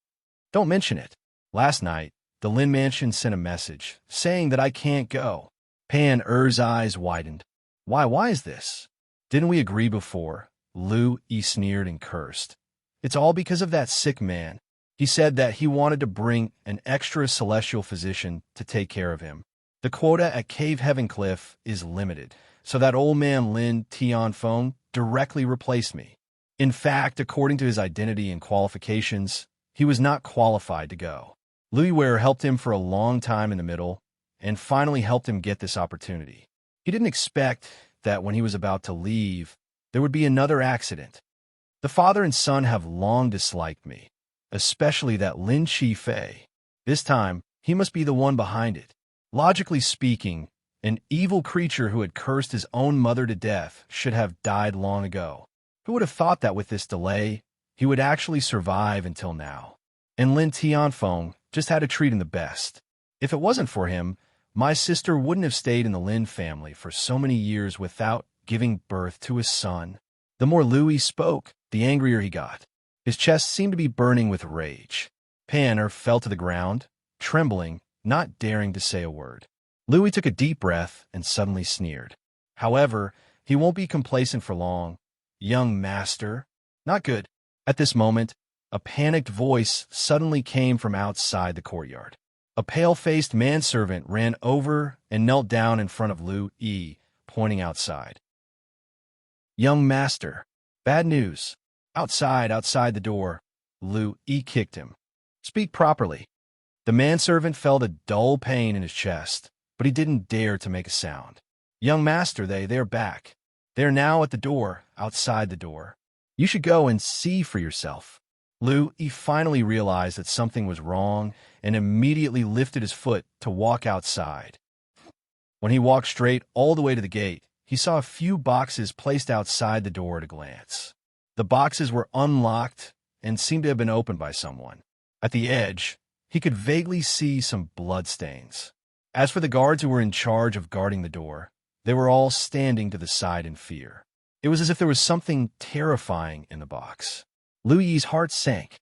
Don't mention it. Last night, the Lin Mansion sent a message saying that I can't go. Pan-er's eyes widened. Why is this? Didn't we agree before? Lu Yi sneered and cursed. It's all because of that sick man. He said that he wanted to bring an extra celestial physician to take care of him. The quota at Cave Heaven Cliff is limited, so that old man Lin Tianfeng directly replaced me. In fact, according to his identity and qualifications, he was not qualified to go. Louis Ware helped him for a long time in the middle, and finally helped him get this opportunity. He didn't expect that when he was about to leave, there would be another accident. The father and son have long disliked me, especially that Lin Qifei. This time, he must be the one behind it. Logically speaking, an evil creature who had cursed his own mother to death should have died long ago. Who would have thought that with this delay, he would actually survive until now? And Lin Tianfeng just had to treat him the best. If it wasn't for him, my sister wouldn't have stayed in the Lin family for so many years without giving birth to his son. The more Louis spoke, the angrier he got. His chest seemed to be burning with rage. Panner fell to the ground, trembling, not daring to say a word. Louis took a deep breath and suddenly sneered. However, he won't be complacent for long. Young master. Not good. At this moment, a panicked voice suddenly came from outside the courtyard. A pale-faced manservant ran over and knelt down in front of Lu Yi, pointing outside. Young master. Bad news. Outside the door. Lu Yi kicked him. Speak properly. The manservant felt a dull pain in his chest, but he didn't dare to make a sound. Young master, they're back. They're now at the door, outside the door. You should go and see for yourself. Lu Yi finally realized that something was wrong and immediately lifted his foot to walk outside. When he walked straight all the way to the gate, he saw a few boxes placed outside the door at a glance. The boxes were unlocked, and seemed to have been opened by someone. At the edge, he could vaguely see some bloodstains. As for the guards who were in charge of guarding the door, they were all standing to the side in fear. It was as if there was something terrifying in the box. Liu Yi's heart sank.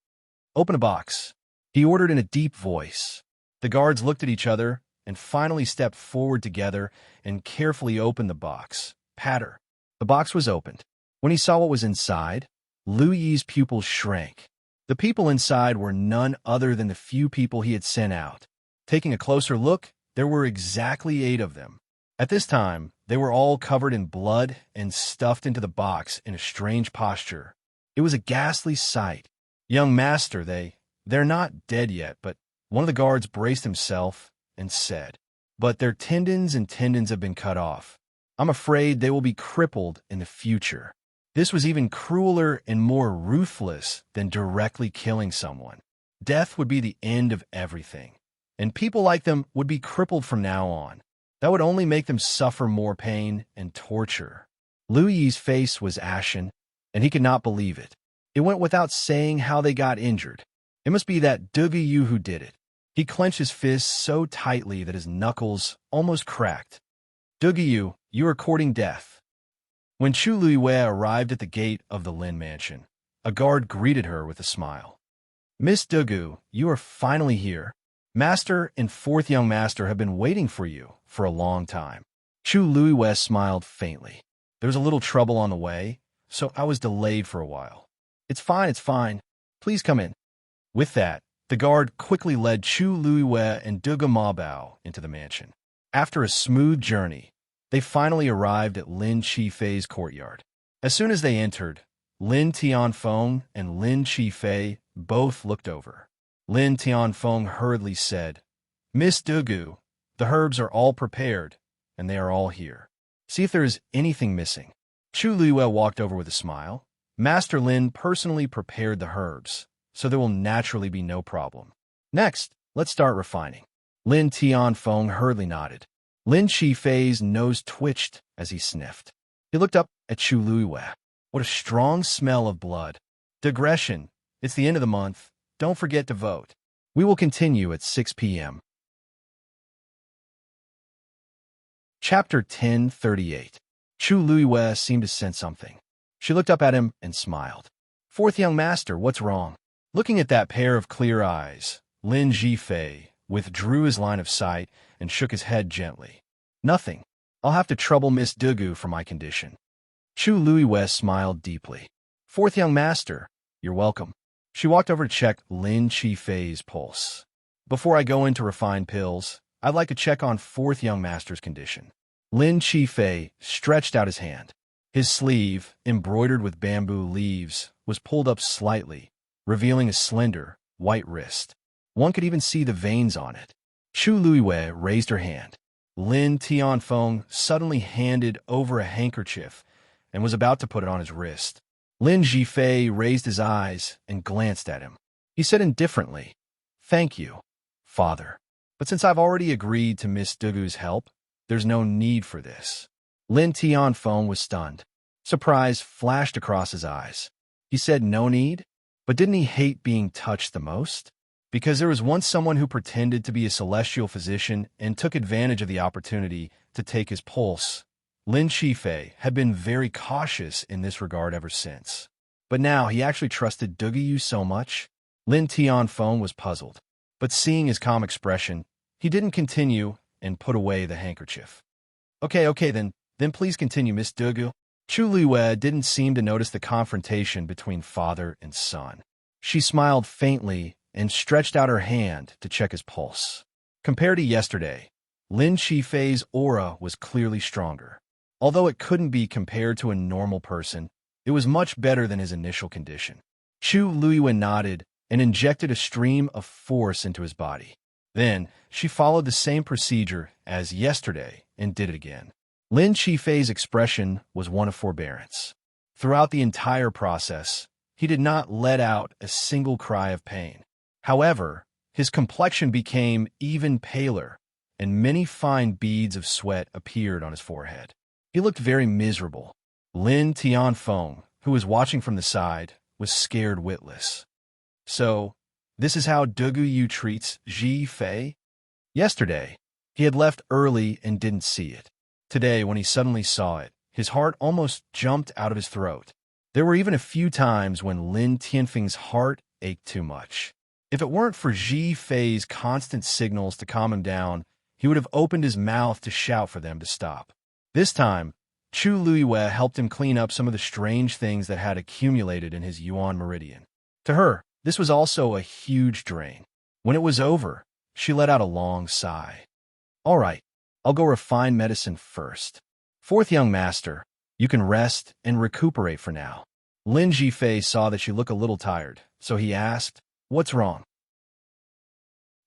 "Open a box," he ordered in a deep voice. The guards looked at each other and finally stepped forward together and carefully opened the box. Patter. The box was opened. When he saw what was inside, Liu Yi's pupils shrank. The people inside were none other than the few people he had sent out. Taking a closer look, there were exactly 8 of them. At this time, they were all covered in blood and stuffed into the box in a strange posture. It was a ghastly sight. "Young master, they're not dead yet," but one of the guards braced himself and said, "But their tendons have been cut off. I'm afraid they will be crippled in the future." This was even crueler and more ruthless than directly killing someone. Death would be the end of everything, and people like them would be crippled from now on. That would only make them suffer more pain and torture. Liu Yi's face was ashen, and he could not believe it. It went without saying how they got injured. It must be that Yu who did it. He clenched his fists so tightly that his knuckles almost cracked. "Yu, you are courting death." When Chu Luiwei arrived at the gate of the Lin mansion, a guard greeted her with a smile. "Miss Dugu, you are finally here. Master and 4th young master have been waiting for you for a long time." Chu Luiwei smiled faintly. "There was a little trouble on the way, so I was delayed for a while." It's fine. Please come in." With that, the guard quickly led Chu Luiwei and Dugu Mabao into the mansion. After a smooth journey, they finally arrived at Lin Qifei's courtyard. As soon as they entered, Lin Tianfeng and Lin Qifei both looked over. Lin Tianfeng hurriedly said, "Miss Dugu, the herbs are all prepared, and they are all here. See if there is anything missing." Chu Luiwei walked over with a smile. "Master Lin personally prepared the herbs, so there will naturally be no problem. Next, let's start refining." Lin Tianfeng hurriedly nodded. Lin Qifei's nose twitched as he sniffed. He looked up at Chu Luiwei. "What a strong smell of blood. Digression. It's the end of the month. Don't forget to vote. We will continue at 6 p.m. Chapter 1038. Chu Luiwei seemed to sense something. She looked up at him and smiled. "4th young master, what's wrong?" Looking at that pair of clear eyes, Lin Qifei withdrew his line of sight and shook his head gently. "Nothing. I'll have to trouble Miss Dugu for my condition." Chu Luiwei smiled deeply. "4th young master, you're welcome." She walked over to check Lin Qifei's pulse. "Before I go into refined pills, I'd like to check on 4th young master's condition." Lin Qifei stretched out his hand. His sleeve, embroidered with bamboo leaves, was pulled up slightly, revealing a slender, white wrist. One could even see the veins on it. Chu Luiwei raised her hand. Lin Tianfeng suddenly handed over a handkerchief and was about to put it on his wrist. Lin Qifei raised his eyes and glanced at him. He said indifferently, "Thank you, father. But since I've already agreed to Miss Dugu's help, there's no need for this." Lin Tianfeng was stunned. Surprise flashed across his eyes. He said no need? But didn't he hate being touched the most? Because there was once someone who pretended to be a celestial physician and took advantage of the opportunity to take his pulse. Lin Qifei had been very cautious in this regard ever since. But now he actually trusted Dugu so much? Lin Tianfeng was puzzled. But seeing his calm expression, he didn't continue and put away the handkerchief. Okay, then please continue, Miss Dugu." Chu Luiwei didn't seem to notice the confrontation between father and son. She smiled faintly and stretched out her hand to check his pulse. Compared to yesterday, Lin Qifei's aura was clearly stronger. Although it couldn't be compared to a normal person, it was much better than his initial condition. Chu Luiwei nodded and injected a stream of force into his body. Then, she followed the same procedure as yesterday and did it again. Lin Qifei's expression was one of forbearance. Throughout the entire process, he did not let out a single cry of pain. However, his complexion became even paler, and many fine beads of sweat appeared on his forehead. He looked very miserable. Lin Tianfeng, who was watching from the side, was scared witless. So, this is how Dugu Yu treats Ji Fei? Yesterday, he had left early and didn't see it. Today, when he suddenly saw it, his heart almost jumped out of his throat. There were even a few times when Lin Tianfeng's heart ached too much. If it weren't for Ji Fei's constant signals to calm him down, he would have opened his mouth to shout for them to stop. This time, Chu Luiyue helped him clean up some of the strange things that had accumulated in his Yuan meridian. To her, this was also a huge drain. When it was over, she let out a long sigh. All right, I'll go refine medicine first. Fourth young master, you can rest and recuperate for now. Lin Jifei saw that she looked a little tired, so he asked, what's wrong?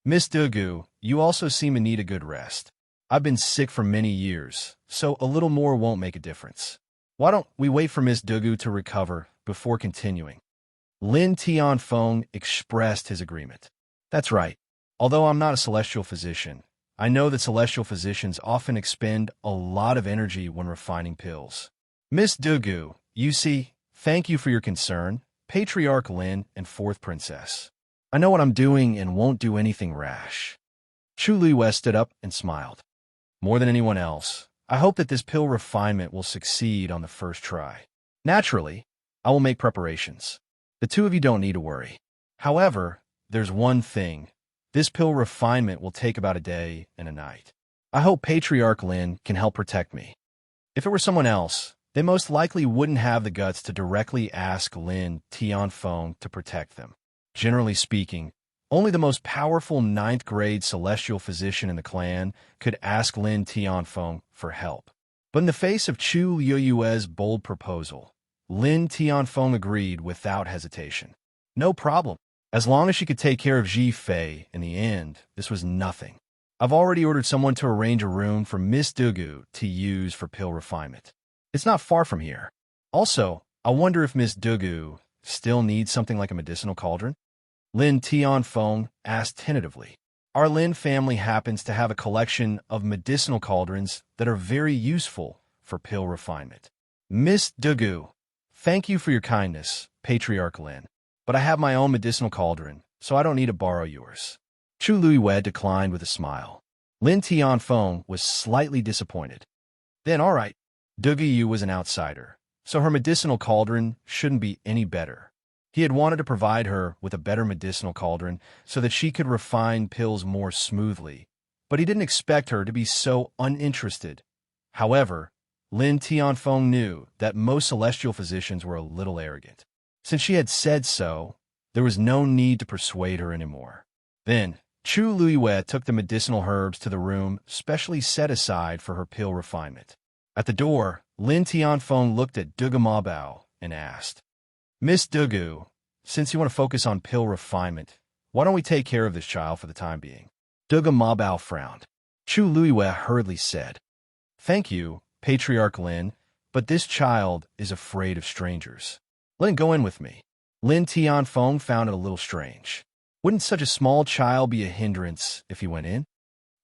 Miss Dugu, you also seem to need a good rest. I've been sick for many years, so a little more won't make a difference. Why don't we wait for Miss Dugu to recover before continuing? Lin Tianfeng expressed his agreement. That's right. Although I'm not a celestial physician, I know that celestial physicians often expend a lot of energy when refining pills. Miss Dugu, you see, thank you for your concern, Patriarch Lin and Fourth Princess. I know what I'm doing and won't do anything rash. Chu Luiyue stood up and smiled. More than anyone else, I hope that this pill refinement will succeed on the first try. Naturally, I will make preparations. The two of you don't need to worry. However, there's one thing. This pill refinement will take about a day and a night. I hope Patriarch Lin can help protect me. If it were someone else, they most likely wouldn't have the guts to directly ask Lin Tianfeng to protect them. Generally speaking, only the most powerful 9th-grade celestial physician in the clan could ask Lin Tianfeng for help. But in the face of Chu Luiyue's bold proposal, Lin Tianfeng agreed without hesitation. No problem. As long as she could take care of Ji Fei in the end, this was nothing. I've already ordered someone to arrange a room for Miss Dugu to use for pill refinement. It's not far from here. Also, I wonder if Miss Dugu still needs something like a medicinal cauldron? Lin Tianfeng asked tentatively. Our Lin family happens to have a collection of medicinal cauldrons that are very useful for pill refinement. Miss Dugu, thank you for your kindness, Patriarch Lin. But I have my own medicinal cauldron, so I don't need to borrow yours. Chu Luiyue declined with a smile. Lin Tianfeng was slightly disappointed. Then all right, Dugu Yu was an outsider, so her medicinal cauldron shouldn't be any better. He had wanted to provide her with a better medicinal cauldron so that she could refine pills more smoothly, but he didn't expect her to be so uninterested. However, Lin Tianfeng knew that most celestial physicians were a little arrogant. Since she had said so, there was no need to persuade her anymore. Then, Chu Luiyue took the medicinal herbs to the room specially set aside for her pill refinement. At the door, Lin Tianfeng looked at Dugu Mabao and asked, Miss Dugu, since you want to focus on pill refinement, why don't we take care of this child for the time being? Dugu Mabao frowned. Chu Luiyue hurriedly said, Thank you, Patriarch Lin, but this child is afraid of strangers. Let him go in with me. Lin Tianfeng found it a little strange. Wouldn't such a small child be a hindrance if he went in?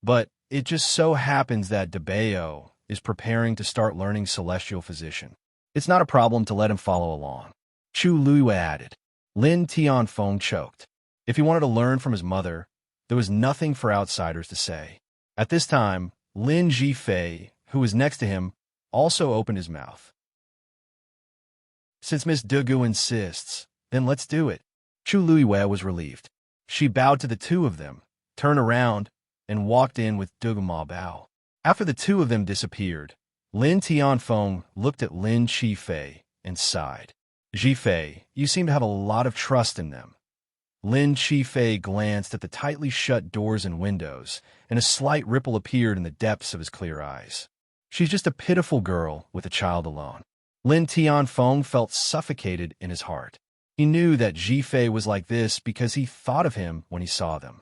But it just so happens that Debeo is preparing to start learning celestial physician. It's not a problem to let him follow along. Chu Luiyue added. Lin Tianfeng choked. If he wanted to learn from his mother, there was nothing for outsiders to say. At this time, Lin Jifei, who was next to him, also opened his mouth. Since Miss Dugu insists, then let's do it. Chu Luiyue was relieved. She bowed to the two of them, turned around, and walked in with Dugu Mabao. After the two of them disappeared, Lin Tianfeng looked at Lin Jifei and sighed. Jifei, you seem to have a lot of trust in them. Lin Jifei glanced at the tightly shut doors and windows, and a slight ripple appeared in the depths of his clear eyes. She's just a pitiful girl with a child alone. Lin Tianfeng felt suffocated in his heart. He knew that Jifei was like this because he thought of him when he saw them.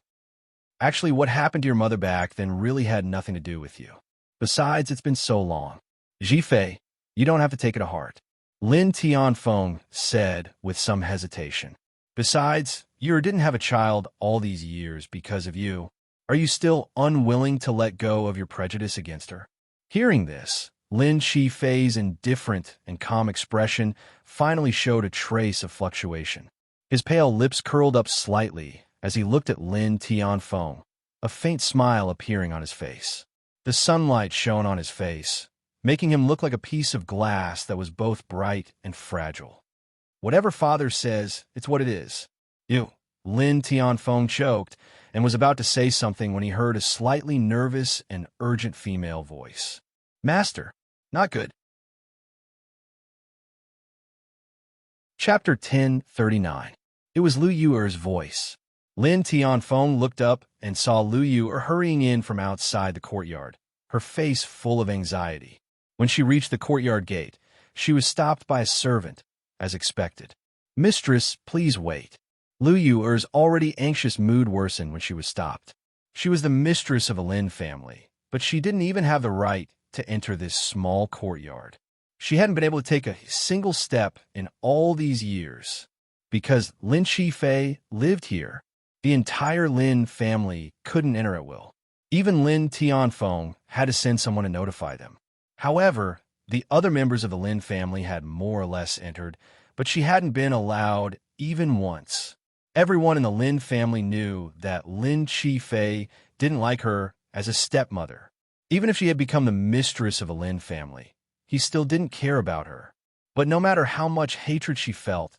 Actually, what happened to your mother back then really had nothing to do with you. Besides, it's been so long. Jifei, you don't have to take it to heart. Lin Tianfeng said with some hesitation. Besides, you didn't have a child all these years because of you. Are you still unwilling to let go of your prejudice against her? Hearing this, Lin Jifei's indifferent and calm expression finally showed a trace of fluctuation. His pale lips curled up slightly as he looked at Lin Tianfeng, a faint smile appearing on his face. The sunlight shone on his face, making him look like a piece of glass that was both bright and fragile. Whatever father says, it's what it is. You. Lin Tianfeng choked and was about to say something when he heard a slightly nervous and urgent female voice. Master, not good. Chapter 1039. It was Lu Yuer's voice. Lin Tianfeng looked up and saw Lu Yuer hurrying in from outside the courtyard, her face full of anxiety. When she reached the courtyard gate, she was stopped by a servant, as expected. Mistress, please wait. Lu Yuer's already anxious mood worsened when she was stopped. She was the mistress of a Lin family, but she didn't even have the right to enter this small courtyard. She hadn't been able to take a single step in all these years. Because Lin Qifei lived here, the entire Lin family couldn't enter at will. Even Lin Tianfeng had to send someone to notify them. However, the other members of the Lin family had more or less entered, but she hadn't been allowed even once. Everyone in the Lin family knew that Lin Qifei didn't like her as a stepmother. Even if she had become the mistress of a Lin family, he still didn't care about her. But no matter how much hatred she felt,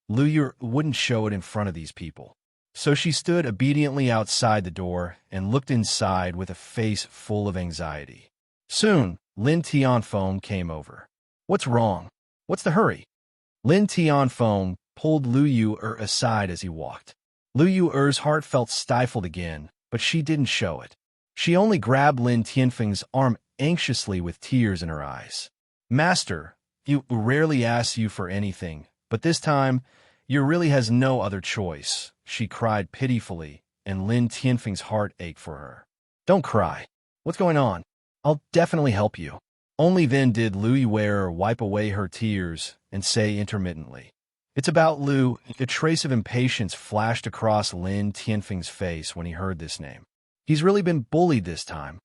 Lu Yuer wouldn't show it in front of these people. So she stood obediently outside the door and looked inside with a face full of anxiety. Soon, Lin Tianfeng came over. What's wrong? What's the hurry? Lin Tianfeng pulled Lu Yuer aside as he walked. Lu Yuer's heart felt stifled again, but she didn't show it. She only grabbed Lin Tianfeng's arm anxiously with tears in her eyes. Master, you rarely asks you for anything, but this time, you really has no other choice, she cried pitifully, and Lin Tianfeng's heart ached for her. Don't cry. What's going on? I'll definitely help you. Only then did Lu Yuer wipe away her tears and say intermittently, It's about Lu. A trace of impatience flashed across Lin Tianfeng's face when he heard this name. He's really been bullied this time.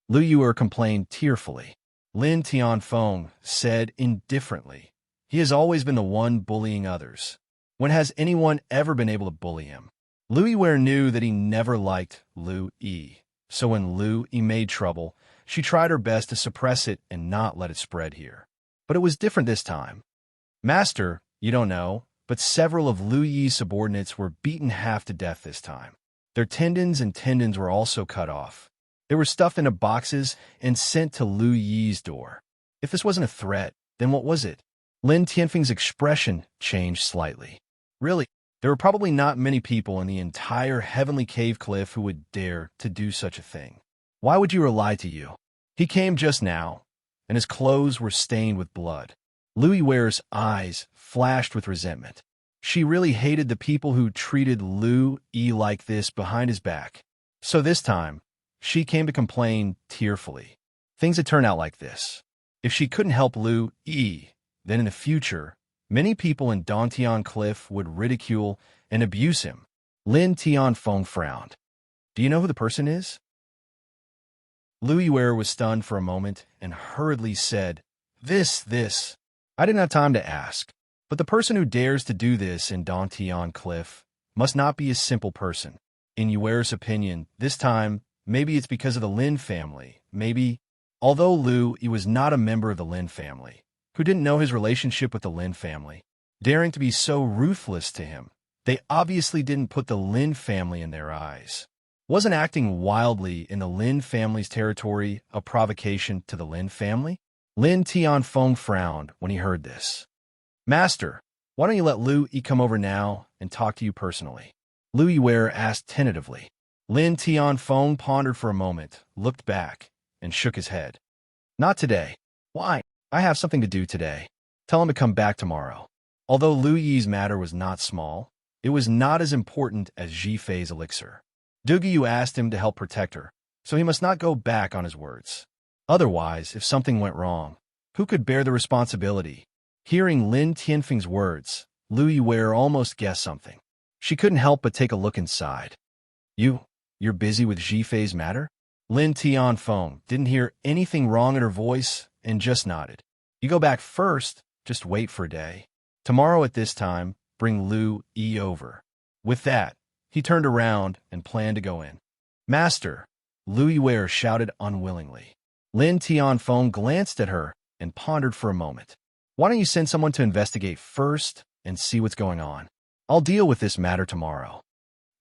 Lu Yuer complained tearfully. Lin Tianfeng said indifferently, He has always been the one bullying others. When has anyone ever been able to bully him? Lu Yuer knew that he never liked Lu Yi, so when Lu Yi made trouble, she tried her best to suppress it and not let it spread here. But it was different this time. Master, you don't know, but several of Lu Yi's subordinates were beaten half to death this time. Their tendons were also cut off. They were stuffed into boxes and sent to Lu Yi's door. If this wasn't a threat, then what was it? Lin Tianfeng's expression changed slightly. Really, there were probably not many people in the entire Heavenly Cave Cliff who would dare to do such a thing. Why would you lie to you? He came just now, and his clothes were stained with blood. Lu Yuer's eyes flashed with resentment. She really hated the people who treated Lu Yi like this behind his back. So this time, she came to complain tearfully. Things had turned out like this. If she couldn't help Lu Yi, then in the future, many people in Dantian Cliff would ridicule and abuse him. Lin Tianfeng frowned. Do you know who the person is? Lu Yuer was stunned for a moment and hurriedly said, This. I didn't have time to ask. But the person who dares to do this in Dantian Cliff must not be a simple person. In Yuer's opinion, this time, maybe it's because of the Lin family. Maybe, although Lu Yi was not a member of the Lin family, who didn't know his relationship with the Lin family, daring to be so ruthless to him, they obviously didn't put the Lin family in their eyes. Wasn't acting wildly in the Lin family's territory a provocation to the Lin family? Lin Tianfeng frowned when he heard this. Master, why don't you let Lu Yi come over now and talk to you personally? Lu Yuer asked tentatively. Lin Tianfeng pondered for a moment, looked back, and shook his head. Not today. Why? I have something to do today. Tell him to come back tomorrow. Although Lu Yi's matter was not small, it was not as important as Zhifei's elixir. Dugu asked him to help protect her, so he must not go back on his words. Otherwise, if something went wrong, who could bear the responsibility? Hearing Lin Tianfeng's words, Lu Yuer almost guessed something. She couldn't help but take a look inside. You're busy with Zhifei's matter? Lin Tianfeng didn't hear anything wrong in her voice and just nodded. You go back first, just wait for a day. Tomorrow at this time, bring Lu Yi over. With that, he turned around and planned to go in. Master, Lu Yi shouted unwillingly. Lin Tianfeng glanced at her and pondered for a moment. Why don't you send someone to investigate first and see what's going on? I'll deal with this matter tomorrow.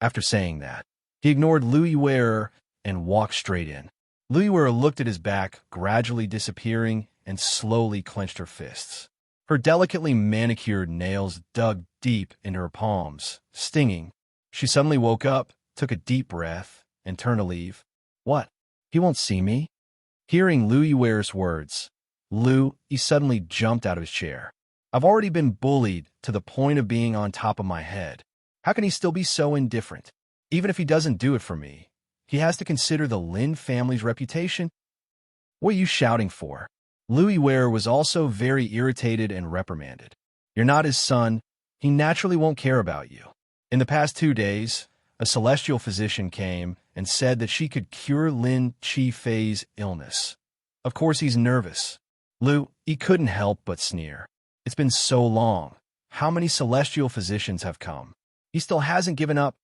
After saying that, he ignored Lu Yi and walked straight in. Lu Yi looked at his back, gradually disappearing, and slowly clenched her fists. Her delicately manicured nails dug deep into her palms, stinging. She suddenly woke up, took a deep breath, and turned to leave. What? He won't see me? Hearing Lu Yi's words, he suddenly jumped out of his chair. I've already been bullied to the point of being on top of my head. How can he still be so indifferent? Even if he doesn't do it for me, he has to consider the Lin family's reputation. What are you shouting for? Lu Yi was also very irritated and reprimanded. You're not his son. He naturally won't care about you. In the past 2 days, a celestial physician came and said that she could cure Lin Qifei's illness. Of course he's nervous. He couldn't help but sneer. It's been so long. How many celestial physicians have come? He still hasn't given up.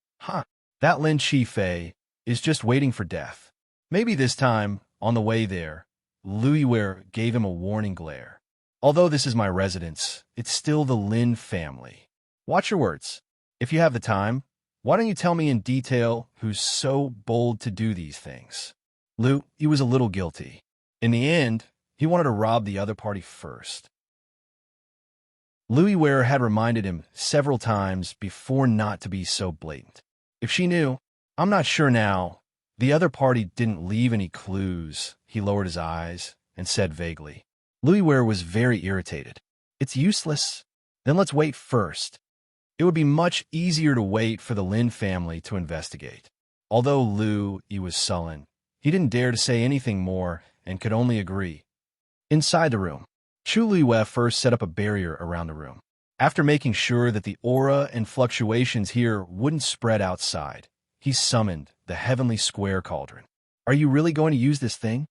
That Lin Qifei is just waiting for death. Maybe this time, on the way there, Lu Yi gave him a warning glare. Although this is my residence, it's still the Lin family. Watch your words. If you have the time, why don't you tell me in detail who's so bold to do these things? He was a little guilty. In the end, he wanted to rob the other party first. Lu Yi had reminded him several times before not to be so blatant. If she knew, I'm not sure now. The other party didn't leave any clues. He lowered his eyes and said vaguely. Lu Yi was very irritated. It's useless. Then let's wait first. It would be much easier to wait for the Lin family to investigate. Although Lu Yi was sullen, he didn't dare to say anything more and could only agree. Inside the room, Chu Liyue first set up a barrier around the room. After making sure that the aura and fluctuations here wouldn't spread outside, he summoned the heavenly square cauldron. Are you really going to use this thing?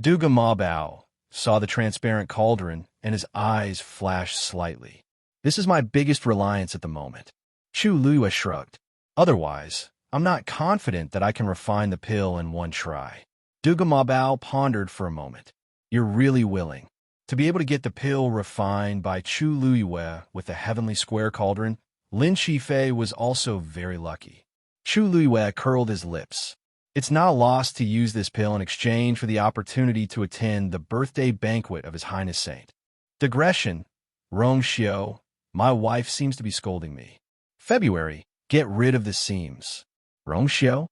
Duga Mabao saw the transparent cauldron and his eyes flashed slightly. This is my biggest reliance at the moment. Chu Liyue shrugged. Otherwise, I'm not confident that I can refine the pill in one try. Duga Mabao pondered for a moment. You're really willing to be able to get the pill refined by Chu Liyue with the heavenly square cauldron? Lin Qifei was also very lucky. Chu Liyue curled his lips. It's not a loss to use this pill in exchange for the opportunity to attend the birthday banquet of His Highness Saint. Digression. Rong Xiao, my wife seems to be scolding me. February, get rid of the seams. Rong Xiao?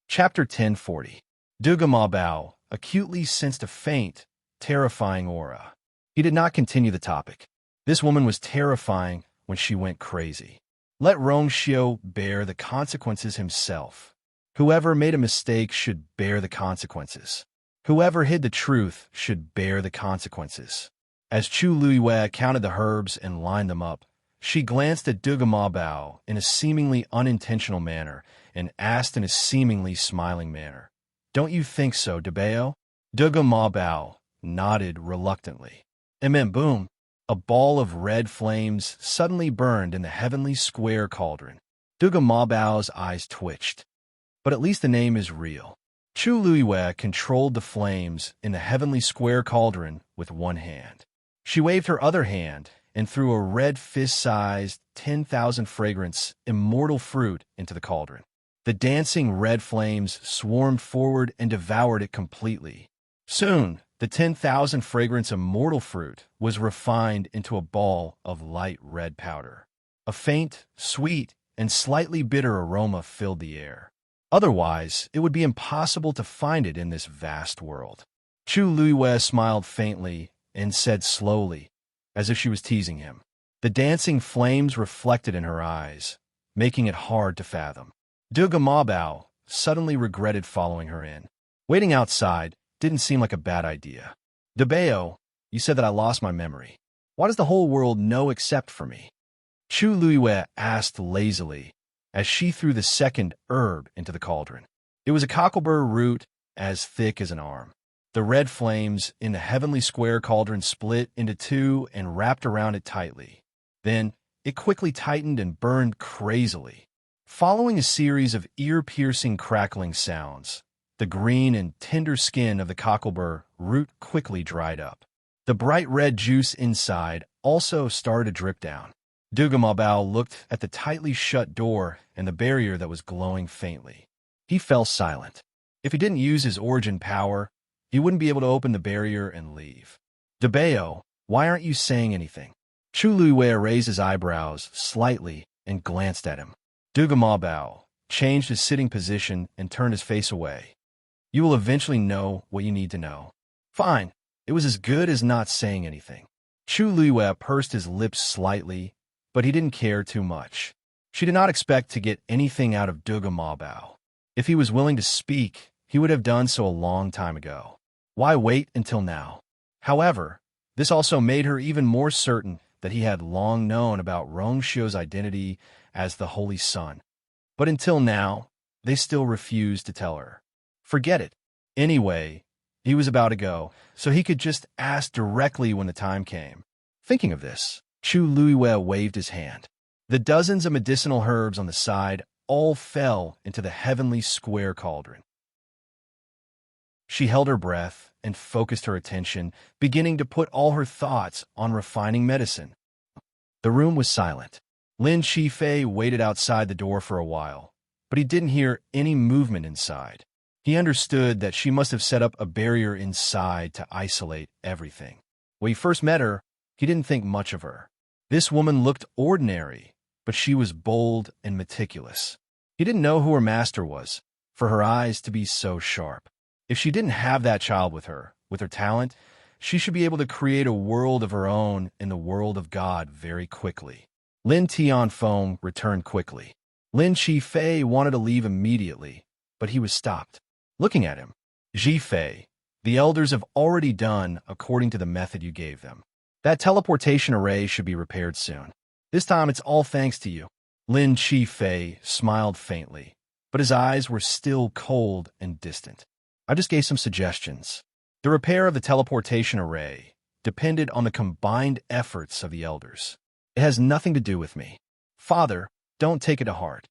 Chapter 1040. Duga Mabao acutely sensed a faint, terrifying aura. He did not continue the topic. This woman was terrifying when she went crazy. Let Rong Xiao bear the consequences himself. Whoever made a mistake should bear the consequences. Whoever hid the truth should bear the consequences. As Chu Liyue counted the herbs and lined them up, she glanced at Duga Mabao in a seemingly unintentional manner and asked in a seemingly smiling manner, Don't you think so, Debao? Duga Mabao nodded reluctantly. And then boom, a ball of red flames suddenly burned in the heavenly square cauldron. Duga Mabao's eyes twitched. But at least the name is real. Chu Liyue controlled the flames in the heavenly square cauldron with one hand. She waved her other hand and threw a red fist-sized 10,000 fragrance immortal fruit into the cauldron. The dancing red flames swarmed forward and devoured it completely. Soon, the 10,000 fragrance immortal fruit was refined into a ball of light red powder. A faint, sweet, and slightly bitter aroma filled the air. Otherwise, it would be impossible to find it in this vast world. Chu Liyue smiled faintly and said slowly, as if she was teasing him. The dancing flames reflected in her eyes, making it hard to fathom. Duga Mabao suddenly regretted following her in. Waiting outside didn't seem like a bad idea. Debao, you said that I lost my memory. Why does the whole world know except for me? Chu Liyue asked lazily, as she threw the second herb into the cauldron. It was a cocklebur root as thick as an arm. The red flames in the heavenly square cauldron split into two and wrapped around it tightly. Then, it quickly tightened and burned crazily. Following a series of ear-piercing crackling sounds, the green and tender skin of the cocklebur root quickly dried up. The bright red juice inside also started to drip down. Dugamabao looked at the tightly shut door and the barrier that was glowing faintly. He fell silent. If he didn't use his origin power, he wouldn't be able to open the barrier and leave. Dabeo, why aren't you saying anything? Chu Luiwei raised his eyebrows slightly and glanced at him. Dugamabao changed his sitting position and turned his face away. You will eventually know what you need to know. Fine. It was as good as not saying anything. Chu Luiwei pursed his lips slightly, but he didn't care too much. She did not expect to get anything out of Dugamabao. If he was willing to speak, he would have done so a long time ago. Why wait until now? However, this also made her even more certain that he had long known about Rongshio's identity as the Holy Sun. But until now, they still refused to tell her. Forget it. Anyway, he was about to go, so he could just ask directly when the time came. Thinking of this, Chu Luiwei waved his hand. The dozens of medicinal herbs on the side all fell into the heavenly square cauldron. She held her breath and focused her attention, beginning to put all her thoughts on refining medicine. The room was silent. Lin Qifei waited outside the door for a while, but he didn't hear any movement inside. He understood that she must have set up a barrier inside to isolate everything. When he first met her, he didn't think much of her. This woman looked ordinary, but she was bold and meticulous. He didn't know who her master was, for her eyes to be so sharp. If she didn't have that child with her talent, she should be able to create a world of her own in the world of God very quickly. Lin Tianfeng returned quickly. Lin Qifei wanted to leave immediately, but he was stopped. Looking at him, Qifei, the elders have already done according to the method you gave them. That teleportation array should be repaired soon. This time it's all thanks to you. Lin Qifei smiled faintly, but his eyes were still cold and distant. I just gave some suggestions. The repair of the teleportation array depended on the combined efforts of the elders. It has nothing to do with me. Father, don't take it to heart.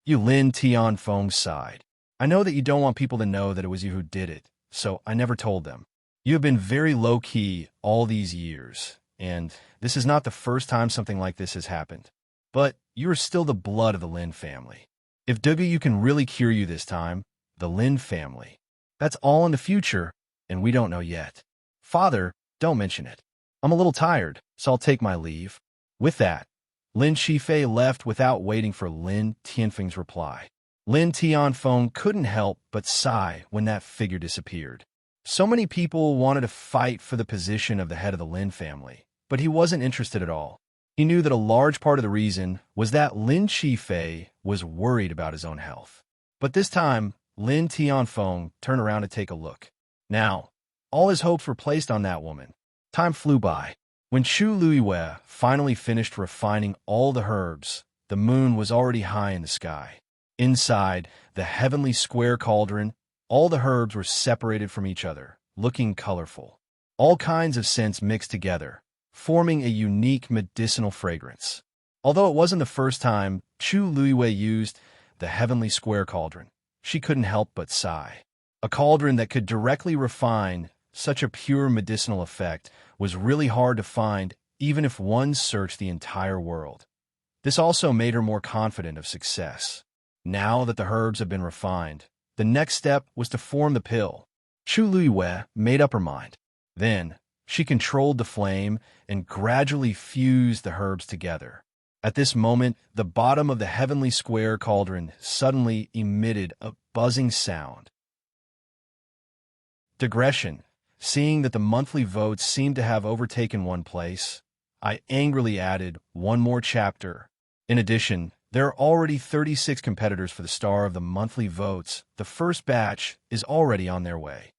You Lin Tianfeng sighed. I know that you don't want people to know that it was you who did it, so I never told them. You have been very low-key all these years, and this is not the first time something like this has happened. But you are still the blood of the Lin family. If Dugu can really cure you this time, the Lin family. That's all in the future, and we don't know yet. Father, don't mention it. I'm a little tired, so I'll take my leave. With that, Lin Qifei left without waiting for Lin Tianfeng's reply. Lin Tianfeng couldn't help but sigh when that figure disappeared. So many people wanted to fight for the position of the head of the Lin family, but he wasn't interested at all. He knew that a large part of the reason was that Lin Qifei was worried about his own health. But this time, Lin Tianfeng turned around to take a look. Now, all his hopes were placed on that woman. Time flew by. When Chu Luiwei finally finished refining all the herbs, the moon was already high in the sky. Inside the heavenly square cauldron, all the herbs were separated from each other, looking colorful. All kinds of scents mixed together, forming a unique medicinal fragrance. Although it wasn't the first time Chu Luiwei used the heavenly square cauldron, she couldn't help but sigh. A cauldron that could directly refine such a pure medicinal effect was really hard to find, even if one searched the entire world. This also made her more confident of success. Now that the herbs had been refined, the next step was to form the pill. Chu Luiwei made up her mind. Then, she controlled the flame and gradually fused the herbs together. At this moment, the bottom of the heavenly square cauldron suddenly emitted a buzzing sound. Digression. Seeing that the monthly votes seemed to have overtaken one place, I angrily added one more chapter. In addition, there are already 36 competitors for the star of the monthly votes. The first batch is already on their way.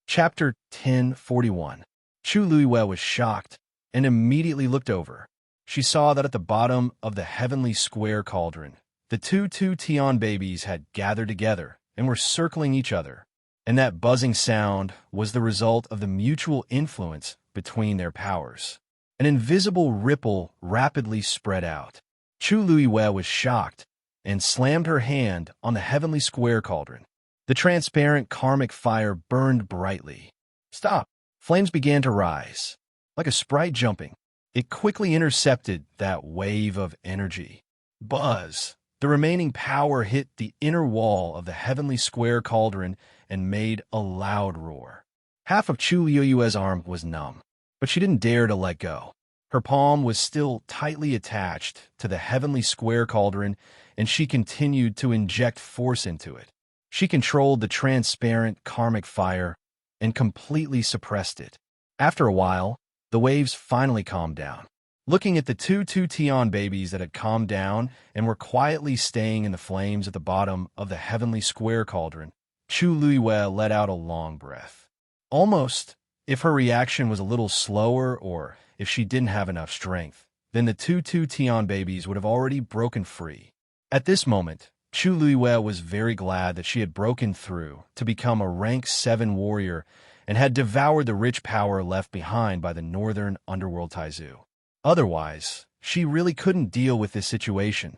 Chapter 1041. Chu Luiwei was shocked and immediately looked over. She saw that at the bottom of the heavenly square cauldron, the two Tian babies had gathered together and were circling each other. And that buzzing sound was the result of the mutual influence between their powers. An invisible ripple rapidly spread out. Chu Luiwe was shocked and slammed her hand on the heavenly square cauldron. The transparent karmic fire burned brightly. Stop! Flames began to rise. Like a sprite jumping, it quickly intercepted that wave of energy. Buzz! The remaining power hit the inner wall of the heavenly square cauldron and made a loud roar. Half of Chu Luiwe's arm was numb, but she didn't dare to let go. Her palm was still tightly attached to the heavenly square cauldron, and she continued to inject force into it. She controlled the transparent karmic fire and completely suppressed it. After a while, the waves finally calmed down. Looking at the two Tian babies that had calmed down and were quietly staying in the flames at the bottom of the heavenly square cauldron, Chu Luiwe let out a long breath. Almost if her reaction was a little slower or if she didn't have enough strength, then the two Tian babies would have already broken free. At this moment, Chu Luiwe was very glad that she had broken through to become a rank 7 warrior and had devoured the rich power left behind by the northern underworld Taizu. Otherwise, she really couldn't deal with this situation.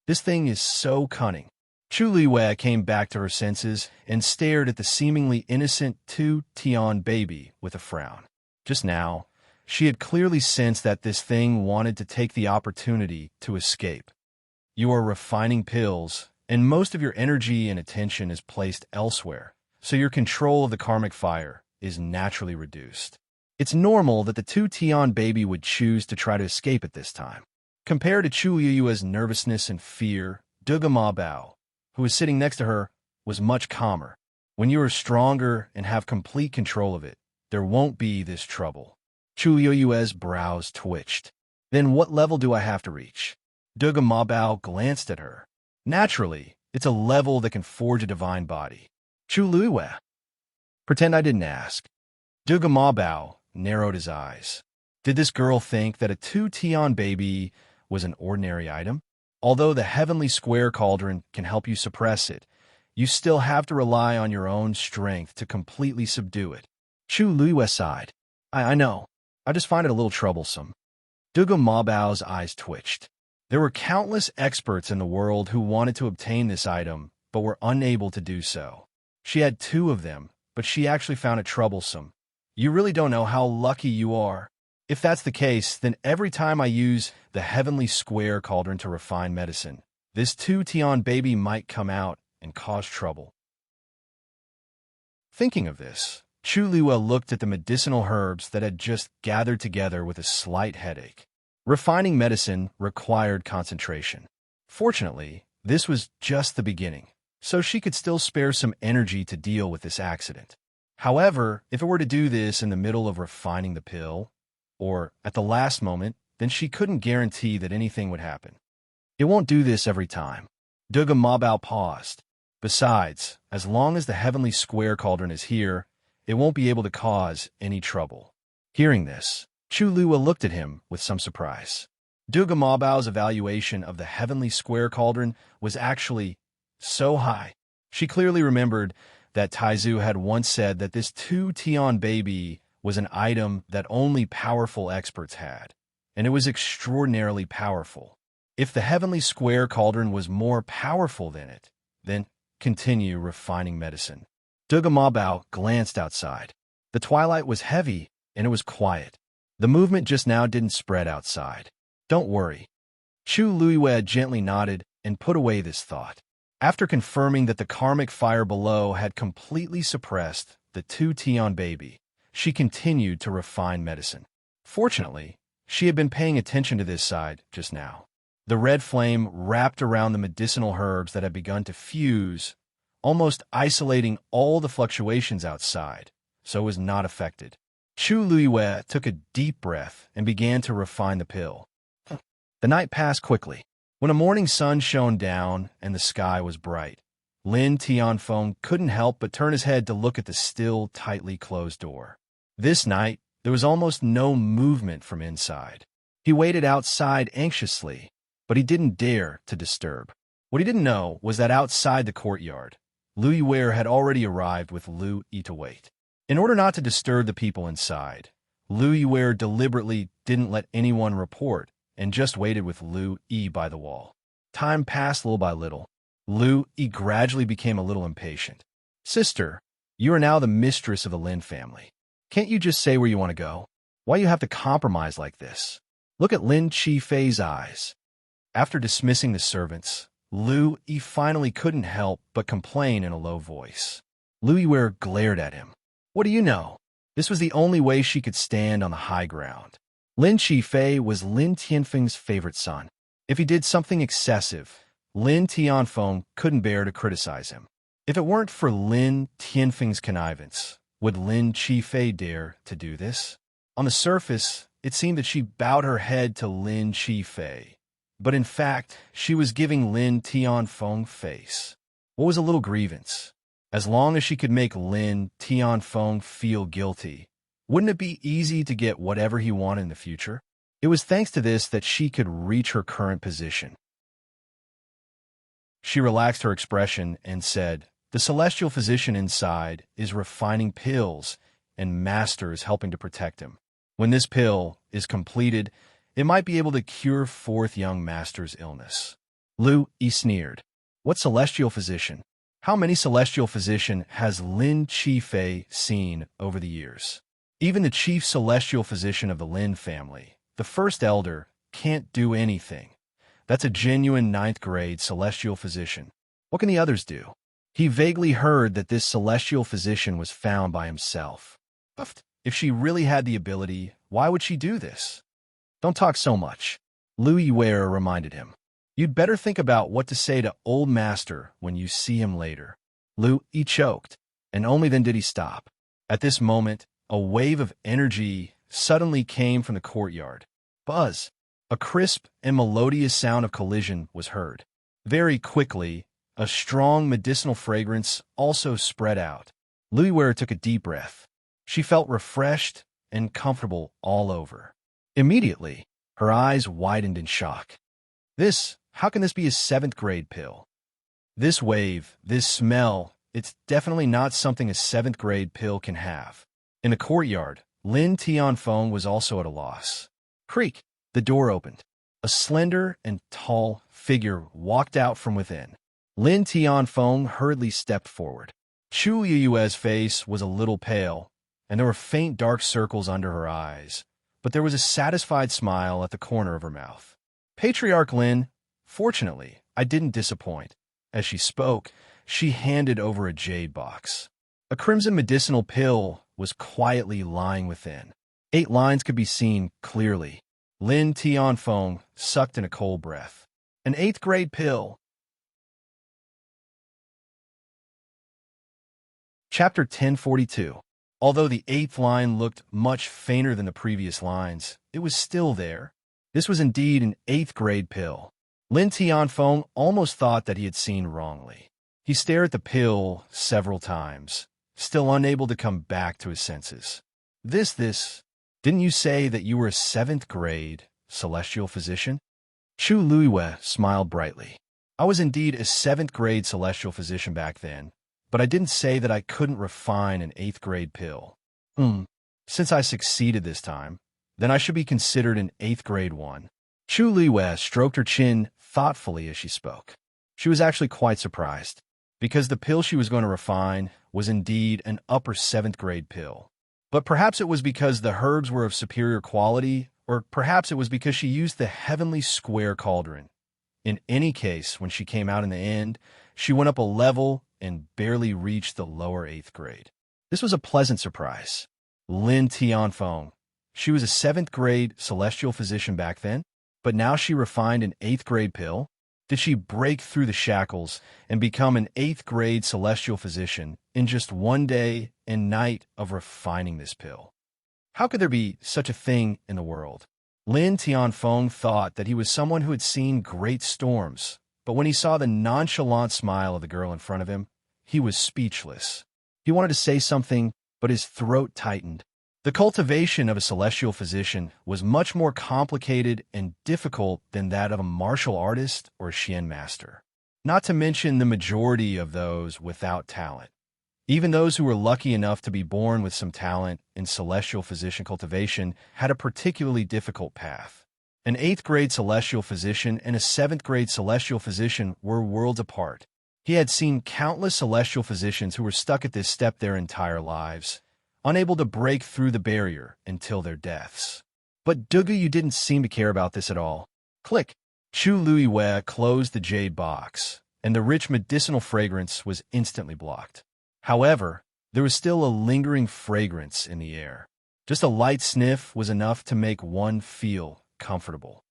This thing is so cunning. Chu Luiwe came back to her senses and stared at the seemingly innocent two Tian baby with a frown. Just now, she had clearly sensed that this thing wanted to take the opportunity to escape. You are refining pills, and most of your energy and attention is placed elsewhere, so your control of the karmic fire is naturally reduced. It's normal that the two Tian baby would choose to try to escape at this time. Compared to Chu Luiwe's nervousness and fear, Duga Ma Bao, who was sitting next to her, was much calmer. When you are stronger and have complete control of it, there won't be this trouble. Chu Luiwe's brows twitched. Then what level do I have to reach? Duga Ma Bao glanced at her. Naturally, it's a level that can forge a divine body. Chu Luiwe. Pretend I didn't ask. Duga Ma Bao narrowed his eyes. Did this girl think that a two Tian baby was an ordinary item? Although the heavenly square cauldron can help you suppress it, you still have to rely on your own strength to completely subdue it. Chu Luiwe sighed. I know. I just find it a little troublesome. Duga Ma Bao's eyes twitched. There were countless experts in the world who wanted to obtain this item, but were unable to do so. She had 2 of them, but she actually found it troublesome. You really don't know how lucky you are. If that's the case, then every time I use the heavenly square cauldron to refine medicine, this two Tian baby might come out and cause trouble. Thinking of this, Chu Luiwe looked at the medicinal herbs that had just gathered together with a slight headache. Refining medicine required concentration. Fortunately, this was just the beginning, so she could still spare some energy to deal with this accident. However, if it were to do this in the middle of refining the pill, or at the last moment, then she couldn't guarantee that anything would happen. It won't do this every time. Duga Ma Bao paused. Besides, as long as the heavenly square cauldron is here, it won't be able to cause any trouble. Hearing this, Chu Luiwe looked at him with some surprise. Duga Ma Bao's evaluation of the heavenly square cauldron was actually so high. She clearly remembered that Taizu had once said that this two Tian baby was an item that only powerful experts had, and it was extraordinarily powerful. If the heavenly square cauldron was more powerful than it, then continue refining medicine. Duga Ma Bao glanced outside. The twilight was heavy, and it was quiet. The movement just now didn't spread outside. Don't worry. Chu Luiwe gently nodded and put away this thought. After confirming that the karmic fire below had completely suppressed the two Tian baby, she continued to refine medicine. Fortunately, she had been paying attention to this side just now. The red flame wrapped around the medicinal herbs that had begun to fuse, almost isolating all the fluctuations outside, so it was not affected. Chu Luiwe took a deep breath and began to refine the pill. The night passed quickly. When a morning sun shone down and the sky was bright, Lin Tianfeng couldn't help but turn his head to look at the still tightly closed door. This night, there was almost no movement from inside. He waited outside anxiously, but he didn't dare to disturb. What he didn't know was that outside the courtyard, Lu Yiwei had already arrived with Lu Yi to wait. In order not to disturb the people inside, Lu Yiwei deliberately didn't let anyone report and just waited with Lu Yi by the wall. Time passed little by little. Lu Yi gradually became a little impatient. Sister, you are now the mistress of the Lin family. Can't you just say where you want to go? Why you have to compromise like this? Look at Lin Qifei's eyes. After dismissing the servants, Lu Yi finally couldn't help but complain in a low voice. Lu Yiwei glared at him. What do you know? This was the only way she could stand on the high ground. Lin Qifei was Lin Tianfeng's favorite son. If he did something excessive, Lin Tianfeng couldn't bear to criticize him. If it weren't for Lin Tianfeng's connivance, would Lin Qifei dare to do this? On the surface, it seemed that she bowed her head to Lin Qifei, but in fact, she was giving Lin Tianfeng face. What was a little grievance? As long as she could make Lin Tianfeng feel guilty, wouldn't it be easy to get whatever he wanted in the future? It was thanks to this that she could reach her current position. She relaxed her expression and said, "The celestial physician inside is refining pills, and Master is helping to protect him. When this pill is completed, it might be able to cure fourth young Master's illness." Lu Yi sneered. What celestial physician? How many celestial physician has Lin Qifei seen over the years? Even the chief celestial physician of the Lin family, the first elder, can't do anything. That's a genuine 9th grade celestial physician. What can the others do? He vaguely heard that this celestial physician was found by himself. If she really had the ability, why would she do this? Don't talk so much, Lu Yiwei reminded him. You'd better think about what to say to old Master when you see him later. Lu Yi choked, and only then did he stop. At this moment, a wave of energy suddenly came from the courtyard. Buzz! A crisp and melodious sound of collision was heard. Very quickly, a strong medicinal fragrance also spread out. Lu Yiwei took a deep breath. She felt refreshed and comfortable all over. Immediately, her eyes widened in shock. How can this be a 7th grade pill? This wave, this smell, it's definitely not something a 7th grade pill can have. In the courtyard, Lin Tianfeng was also at a loss. Creak! The door opened. A slender and tall figure walked out from within. Lin Tianfeng hurriedly stepped forward. Chu Yue's face was a little pale, and there were faint dark circles under her eyes, but there was a satisfied smile at the corner of her mouth. Patriarch Lin, fortunately, I didn't disappoint. As she spoke, she handed over a jade box. A crimson medicinal pill was quietly lying within. 8 lines could be seen clearly. Lin Tianfeng sucked in a cold breath. An 8th grade pill. Chapter 1042. Although the 8th line looked much fainter than the previous lines, it was still there. This was indeed an 8th grade pill. Lin Tianfeng almost thought that he had seen wrongly. He stared at the pill several times, still unable to come back to his senses. Didn't you say that you were a 7th grade celestial physician? Chu Luiwei smiled brightly. I was indeed a 7th grade celestial physician back then, but I didn't say that I couldn't refine an 8th grade pill. Since I succeeded this time, then I should be considered an 8th grade one. Chu Luiwei stroked her chin thoughtfully as she spoke. She was actually quite surprised, because the pill she was going to refine was indeed an upper 7th grade pill. But perhaps it was because the herbs were of superior quality, or perhaps it was because she used the heavenly square cauldron. In any case, when she came out in the end, she went up a level and barely reached the lower 8th grade. This was a pleasant surprise. Lin Tianfeng. She was a 7th grade celestial physician back then, but now she refined an 8th grade pill? Did she break through the shackles and become an 8th grade celestial physician in just one day and night of refining this pill? How could there be such a thing in the world? Lin Tianfeng thought that he was someone who had seen great storms, but when he saw the nonchalant smile of the girl in front of him, he was speechless. He wanted to say something, but his throat tightened. The cultivation of a celestial physician was much more complicated and difficult than that of a martial artist or a Xian master. not to mention the majority of those without talent. Even those who were lucky enough to be born with some talent in celestial physician cultivation had a particularly difficult path. An 8th grade celestial physician and a 7th grade celestial physician were worlds apart. He had seen countless celestial physicians who were stuck at this step their entire lives, unable to break through the barrier until their deaths. But Dugu didn't seem to care about this at all. Click. Chu Lui closed the jade box, and the rich medicinal fragrance was instantly blocked. However, there was still a lingering fragrance in the air. Just a light sniff was enough to make one feel comfortable.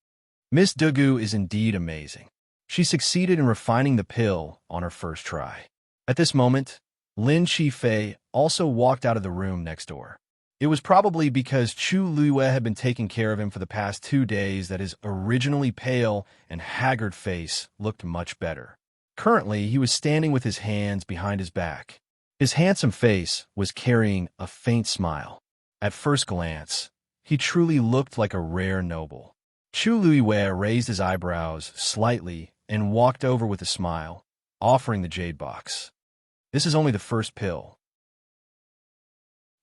Miss Dugu is indeed amazing. She succeeded in refining the pill on her first try. At this moment, Lin Shifei also walked out of the room next door. It was probably because Chu Lui had been taking care of him for the past 2 days that his originally pale and haggard face looked much better. Currently, he was standing with his hands behind his back. His handsome face was carrying a faint smile. At first glance, he truly looked like a rare noble. Chu Lui raised his eyebrows slightly and walked over with a smile, offering the jade box. This is only the first pill.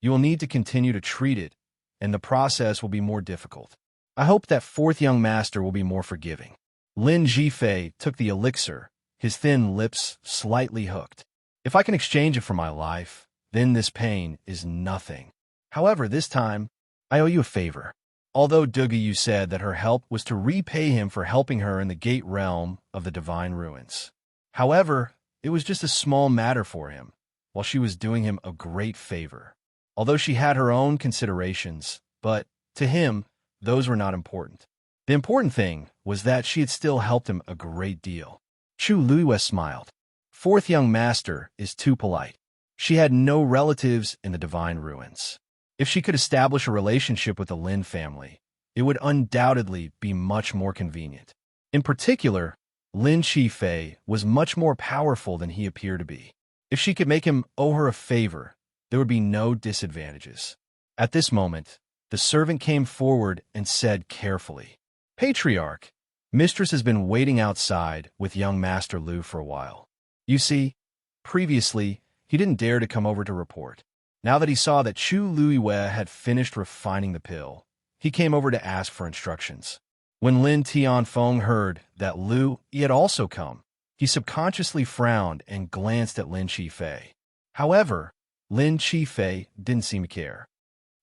You will need to continue to treat it, and the process will be more difficult. I hope that 4th young master will be more forgiving. Lin Zhifei took the elixir, his thin lips slightly hooked. If I can exchange it for my life, then this pain is nothing. However, this time, I owe you a favor. Although Dugu said that her help was to repay him for helping her in the gate realm of the divine ruins. However, it was just a small matter for him, while she was doing him a great favor. Although she had her own considerations, but, to him, those were not important. The important thing was that she had still helped him a great deal. Chu Lui smiled. 4th young master is too polite. She had no relatives in the divine ruins. If she could establish a relationship with the Lin family, it would undoubtedly be much more convenient. In particular, Lin Shifei was much more powerful than he appeared to be. If she could make him owe her a favor, there would be no disadvantages. At this moment, the servant came forward and said carefully, "Patriarch, Mistress has been waiting outside with young Master Lu for a while. You see, previously, he didn't dare to come over to report. Now that he saw that Chu Lui had finished refining the pill, he came over to ask for instructions. When Lin Tianfeng heard that Lu had also come, he subconsciously frowned and glanced at Lin Shifei. However, Lin Shifei didn't seem to care.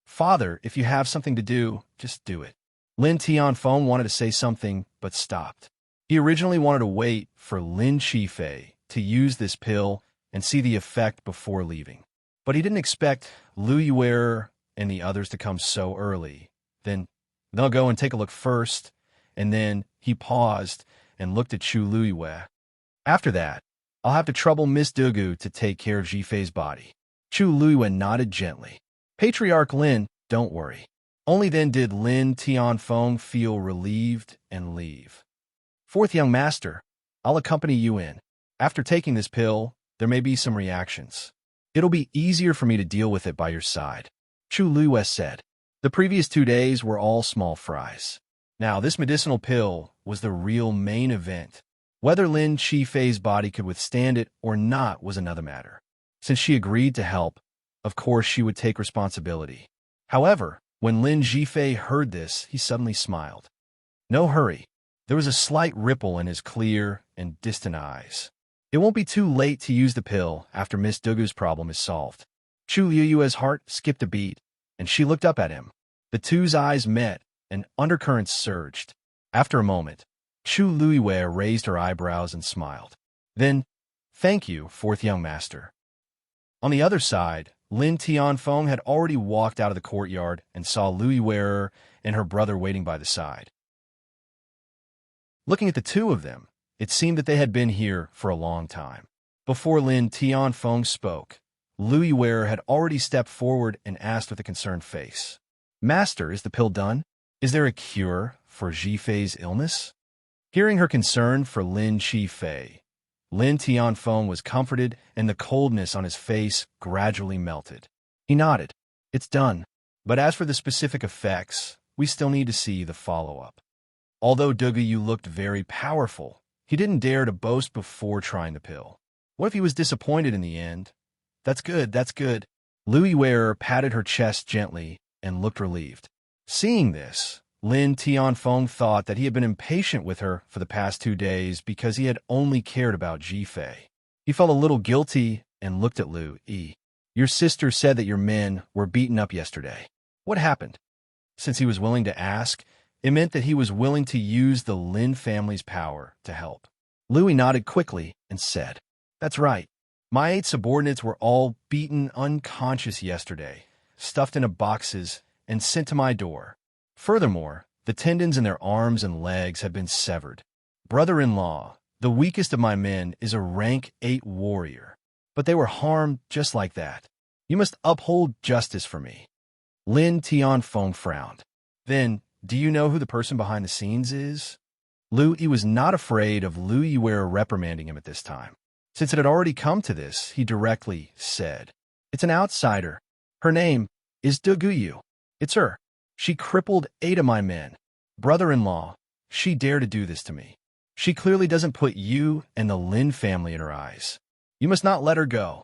Father, if you have something to do, just do it." Lin Tianfeng wanted to say something, but stopped. He originally wanted to wait for Lin Shifei to use this pill and see the effect before leaving. But he didn't expect Lu Yuer and the others to come so early. Then, they'll go and take a look first, and then he paused and looked at Chu Lu Yue. After that, I'll have to trouble Miss Dugu to take care of Zhifei's body. Chu Lu Yue nodded gently. Patriarch Lin, don't worry. Only then did Lin Tianfeng feel relieved and leave. 4th young master, I'll accompany you in. After taking this pill, there may be some reactions. It'll be easier for me to deal with it by your side, Chu Lui said. The previous 2 days were all small fries. Now, this medicinal pill was the real main event. Whether Lin Shifei's body could withstand it or not was another matter. Since she agreed to help, of course she would take responsibility. However, when Lin Zhifei heard this, he suddenly smiled. No hurry. There was a slight ripple in his clear and distant eyes. It won't be too late to use the pill after Miss Dugu's problem is solved. Chu Yue's heart skipped a beat, and she looked up at him. The two's eyes met, and undercurrents surged. After a moment, Chu Lui raised her eyebrows and smiled. Then, thank you, 4th young master. On the other side, Lin Tianfeng had already walked out of the courtyard and saw Lu Yue and her brother waiting by the side. Looking at the two of them, it seemed that they had been here for a long time. Before Lin Tianfeng spoke, Lu Yue had already stepped forward and asked with a concerned face, Master, is the pill done? Is there a cure for Zhifei's illness? Hearing her concern for Lin Shifei, Lin Tianfeng was comforted and the coldness on his face gradually melted. He nodded. It's done. But as for the specific effects, we still need to see the follow-up. Although Dugu looked very powerful, He didn't dare to boast before trying the pill. What if he was disappointed in the end? That's good, that's good. Louis Wearer patted her chest gently and looked relieved. Seeing this, Lin Tianfeng thought that he had been impatient with her for the past 2 days because he had only cared about Ji-Fei. He felt a little guilty and looked at Lu Yi. Your sister said that your men were beaten up yesterday. What happened? Since he was willing to ask, it meant that he was willing to use the Lin family's power to help. Louis nodded quickly and said, That's right. My 8 subordinates were all beaten unconscious yesterday, stuffed into boxes, and sent to my door. Furthermore, the tendons in their arms and legs have been severed. Brother-in-law, the weakest of my men is a rank 8 warrior, but they were harmed just like that. You must uphold justice for me. Lin Tianfeng frowned. Then, do you know who the person behind the scenes is? Lu Yi was not afraid of Louis Wearer reprimanding him at this time. Since it had already come to this, he directly said, It's an outsider. Her name is De Guyu. It's her. She crippled 8 of my men. Brother-in-law, she dared to do this to me. She clearly doesn't put you and the Lin family in her eyes. You must not let her go.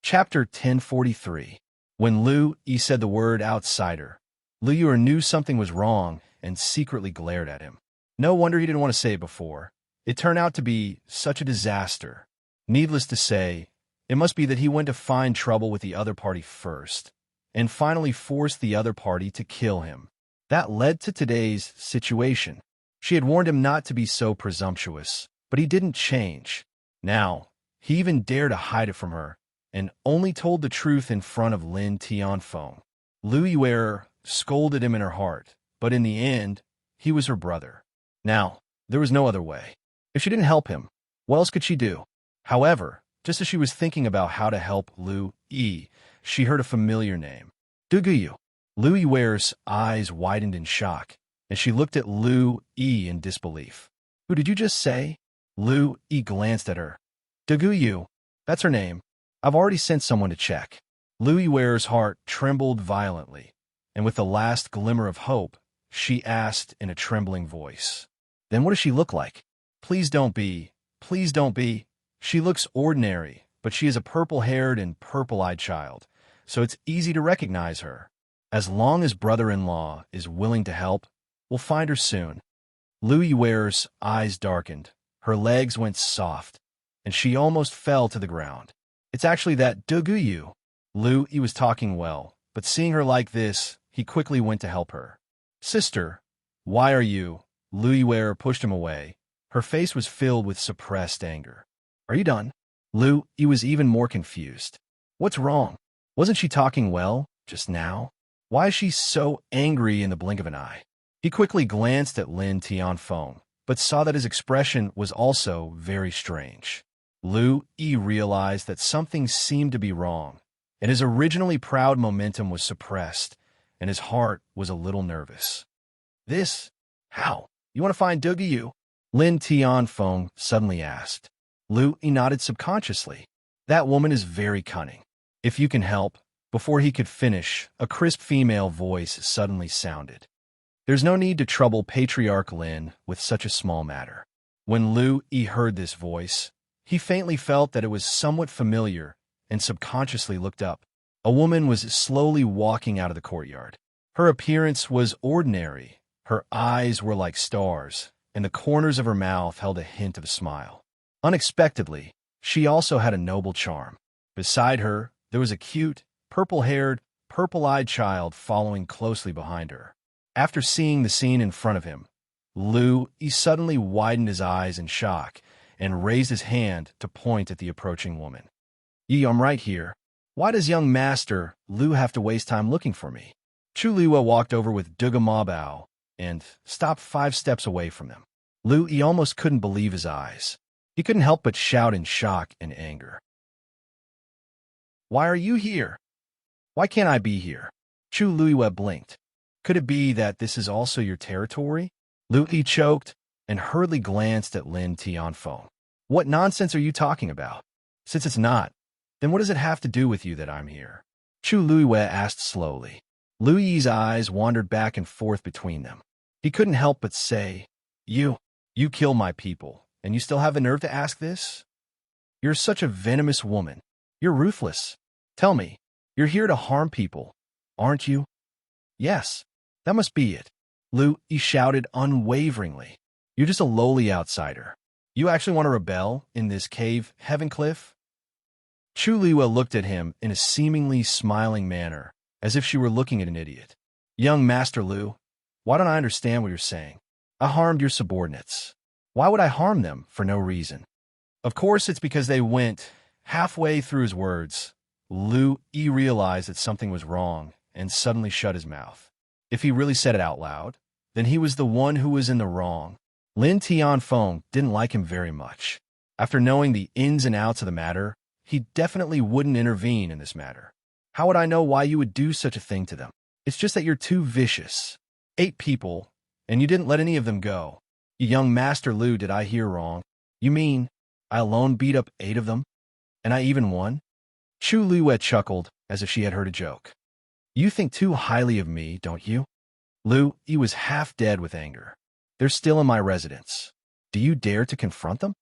Chapter 1043. When Lu Yi said the word outsider, Lu Yi knew something was wrong and secretly glared at him. No wonder he didn't want to say it before. It turned out to be such a disaster. Needless to say, it must be that he went to find trouble with the other party first, and finally forced the other party to kill him. That led to today's situation. She had warned him not to be so presumptuous, but he didn't change. Now, he even dared to hide it from her, and only told the truth in front of Lin Tianfeng. Louis Wearer scolded him in her heart, but in the end, he was her brother. Now, there was no other way. If she didn't help him, what else could she do? However, just as she was thinking about how to help Lu Yi, she heard a familiar name. De Guyu. Louis Wearer's eyes widened in shock, and she looked at Lu Yi in disbelief. Who did you just say? Lu Yi glanced at her. De Guyu. That's her name. I've already sent someone to check. Louis Wearer's heart trembled violently, and with the last glimmer of hope, she asked in a trembling voice, Then what does she look like? Please don't be. Please don't be. She looks ordinary, but she is a purple-haired and purple-eyed child, so it's easy to recognize her. As long as brother-in-law is willing to help, we'll find her soon. Louis Wearer's eyes darkened, her legs went soft, and she almost fell to the ground. It's actually that De Guyu. Lu Yi was talking well, but seeing her like this, he quickly went to help her. Sister, why are you? Louis Wearer pushed him away. Her face was filled with suppressed anger. Are you done? Lu Yi was even more confused. What's wrong? Wasn't she talking well just now? Why is she so angry in the blink of an eye? He quickly glanced at Lin Tianfeng, but saw that his expression was also very strange. Lu Yi realized that something seemed to be wrong, and his originally proud momentum was suppressed, and his heart was a little nervous. This? How? You want to find De Guyu? Lin Tianfeng suddenly asked. Lu Yi nodded subconsciously. That woman is very cunning. If you can help. Before he could finish, a crisp female voice suddenly sounded. There's no need to trouble Patriarch Lin with such a small matter. When Lu Yi heard this voice, he faintly felt that it was somewhat familiar and subconsciously looked up. A woman was slowly walking out of the courtyard. Her appearance was ordinary. Her eyes were like stars, and the corners of her mouth held a hint of a smile. Unexpectedly, she also had a noble charm. Beside her, there was a cute, purple-haired, purple-eyed child following closely behind her. After seeing the scene in front of him, Lu Yi suddenly widened his eyes in shock and raised his hand to point at the approaching woman. Yi, I'm right here. Why does young master Lu have to waste time looking for me? Chu Liwa walked over with Duga Mabao and stopped 5 steps away from them. Lu Yi almost couldn't believe his eyes. He couldn't help but shout in shock and anger. Why are you here? Why can't I be here? Chu Liwa blinked. Could it be that this is also your territory? Lu Yi choked and hurriedly glanced at Lin Tianfeng. What nonsense are you talking about? Since it's not, then what does it have to do with you that I'm here? Chu Liwa asked slowly. Lu Yi's eyes wandered back and forth between them. He couldn't help but say, You kill my people, and you still have the nerve to ask this? You're such a venomous woman. You're ruthless. Tell me, you're here to harm people, aren't you? Yes, that must be it. He shouted unwaveringly. You're just a lowly outsider. You actually want to rebel in this cave heaven cliff? Chuliwa looked at him in a seemingly smiling manner, as if she were looking at an idiot. Young Master Lu, why don't I understand what you're saying? I harmed your subordinates. Why would I harm them for no reason? Of course it's because they went. Halfway through his words, He realized that something was wrong and suddenly shut his mouth. If he really said it out loud, then he was the one who was in the wrong. Lin Tianfeng didn't like him very much. After knowing the ins and outs of the matter, he definitely wouldn't intervene in this matter. How would I know why you would do such a thing to them? It's just that you're too vicious. 8 people, and you didn't let any of them go. You young Master Lu, did I hear wrong? You mean I alone beat up 8 of them? And I even won? Chu Luet chuckled as if she had heard a joke. You think too highly of me, don't you? He was half dead with anger. They're still in my residence. Do you dare to confront them?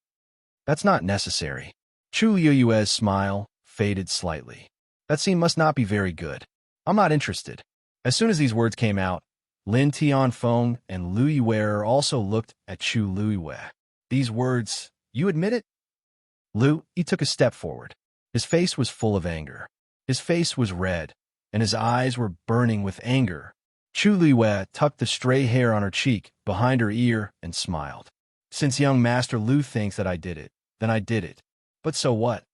That's not necessary. Chu Yue's smile faded slightly. That scene must not be very good. I'm not interested. As soon as these words came out, Lin Tianfeng and Lu Yue also looked at Chu Luyue. These words, you admit it? He took a step forward. His face was full of anger. His face was red, and his eyes were burning with anger. Chu Luyue tucked the stray hair on her cheek behind her ear and smiled. Since young Master Lu thinks that I did it, then I did it. But so what?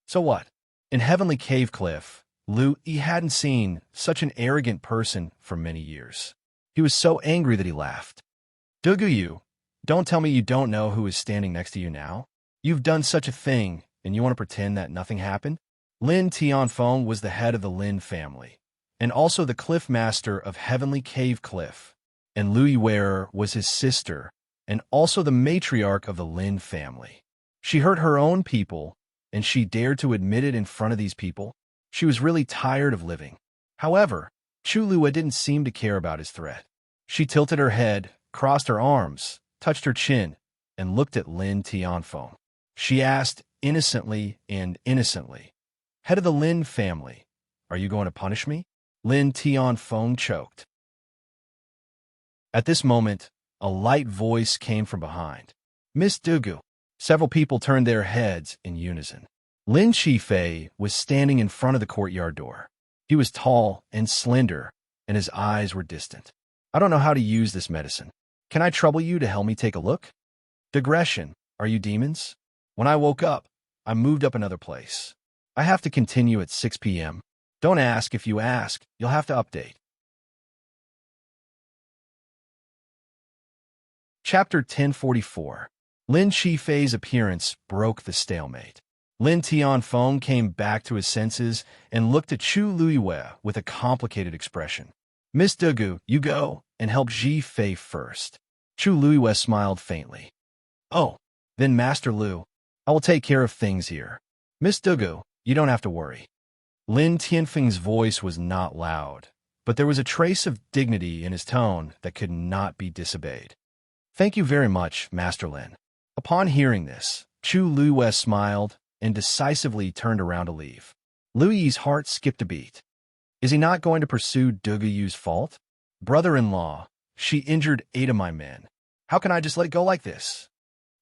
So what? In Heavenly Cave Cliff, he hadn't seen such an arrogant person for many years. He was so angry that he laughed. Duguyu, don't tell me you don't know who is standing next to you now. You've done such a thing, and you want to pretend that nothing happened? Lin Tianfeng was the head of the Lin family, and also the cliff master of Heavenly Cave Cliff, and Lu Yue was his sister, and also the matriarch of the Lin family. She hurt her own people, and she dared to admit it in front of these people. She was really tired of living. However, Chu Lua didn't seem to care about his threat. She tilted her head, crossed her arms, touched her chin, and looked at Lin Tianfeng. She asked innocently, Head of the Lin family, are you going to punish me? Lin Tianfeng choked. At this moment, a light voice came from behind. Miss Dugu. Several people turned their heads in unison. Lin Qifei was standing in front of the courtyard door. He was tall and slender, and his eyes were distant. I don't know how to use this medicine. Can I trouble you to help me take a look? Digression. Are you demons? When I woke up, I moved up another place. I have to continue at 6 p.m. Don't ask. If you ask, you'll have to update. Chapter 1044. Lin Qifei's appearance broke the stalemate. Lin Tianfeng came back to his senses and looked at Chu Luyue with a complicated expression. Miss Dugu, you go and help Qifei first. Chu Luyue smiled faintly. Oh, then Master Lu, I will take care of things here. Miss Dugu, you don't have to worry. Lin Tianfeng's voice was not loud, but there was a trace of dignity in his tone that could not be disobeyed. Thank you very much, Master Lin. Upon hearing this, Chu Luyue smiled and decisively turned around to leave. Lui's heart skipped a beat. Is he not going to pursue Duguyu's fault? Brother-in-law, she injured 8 of my men. How can I just let it go like this?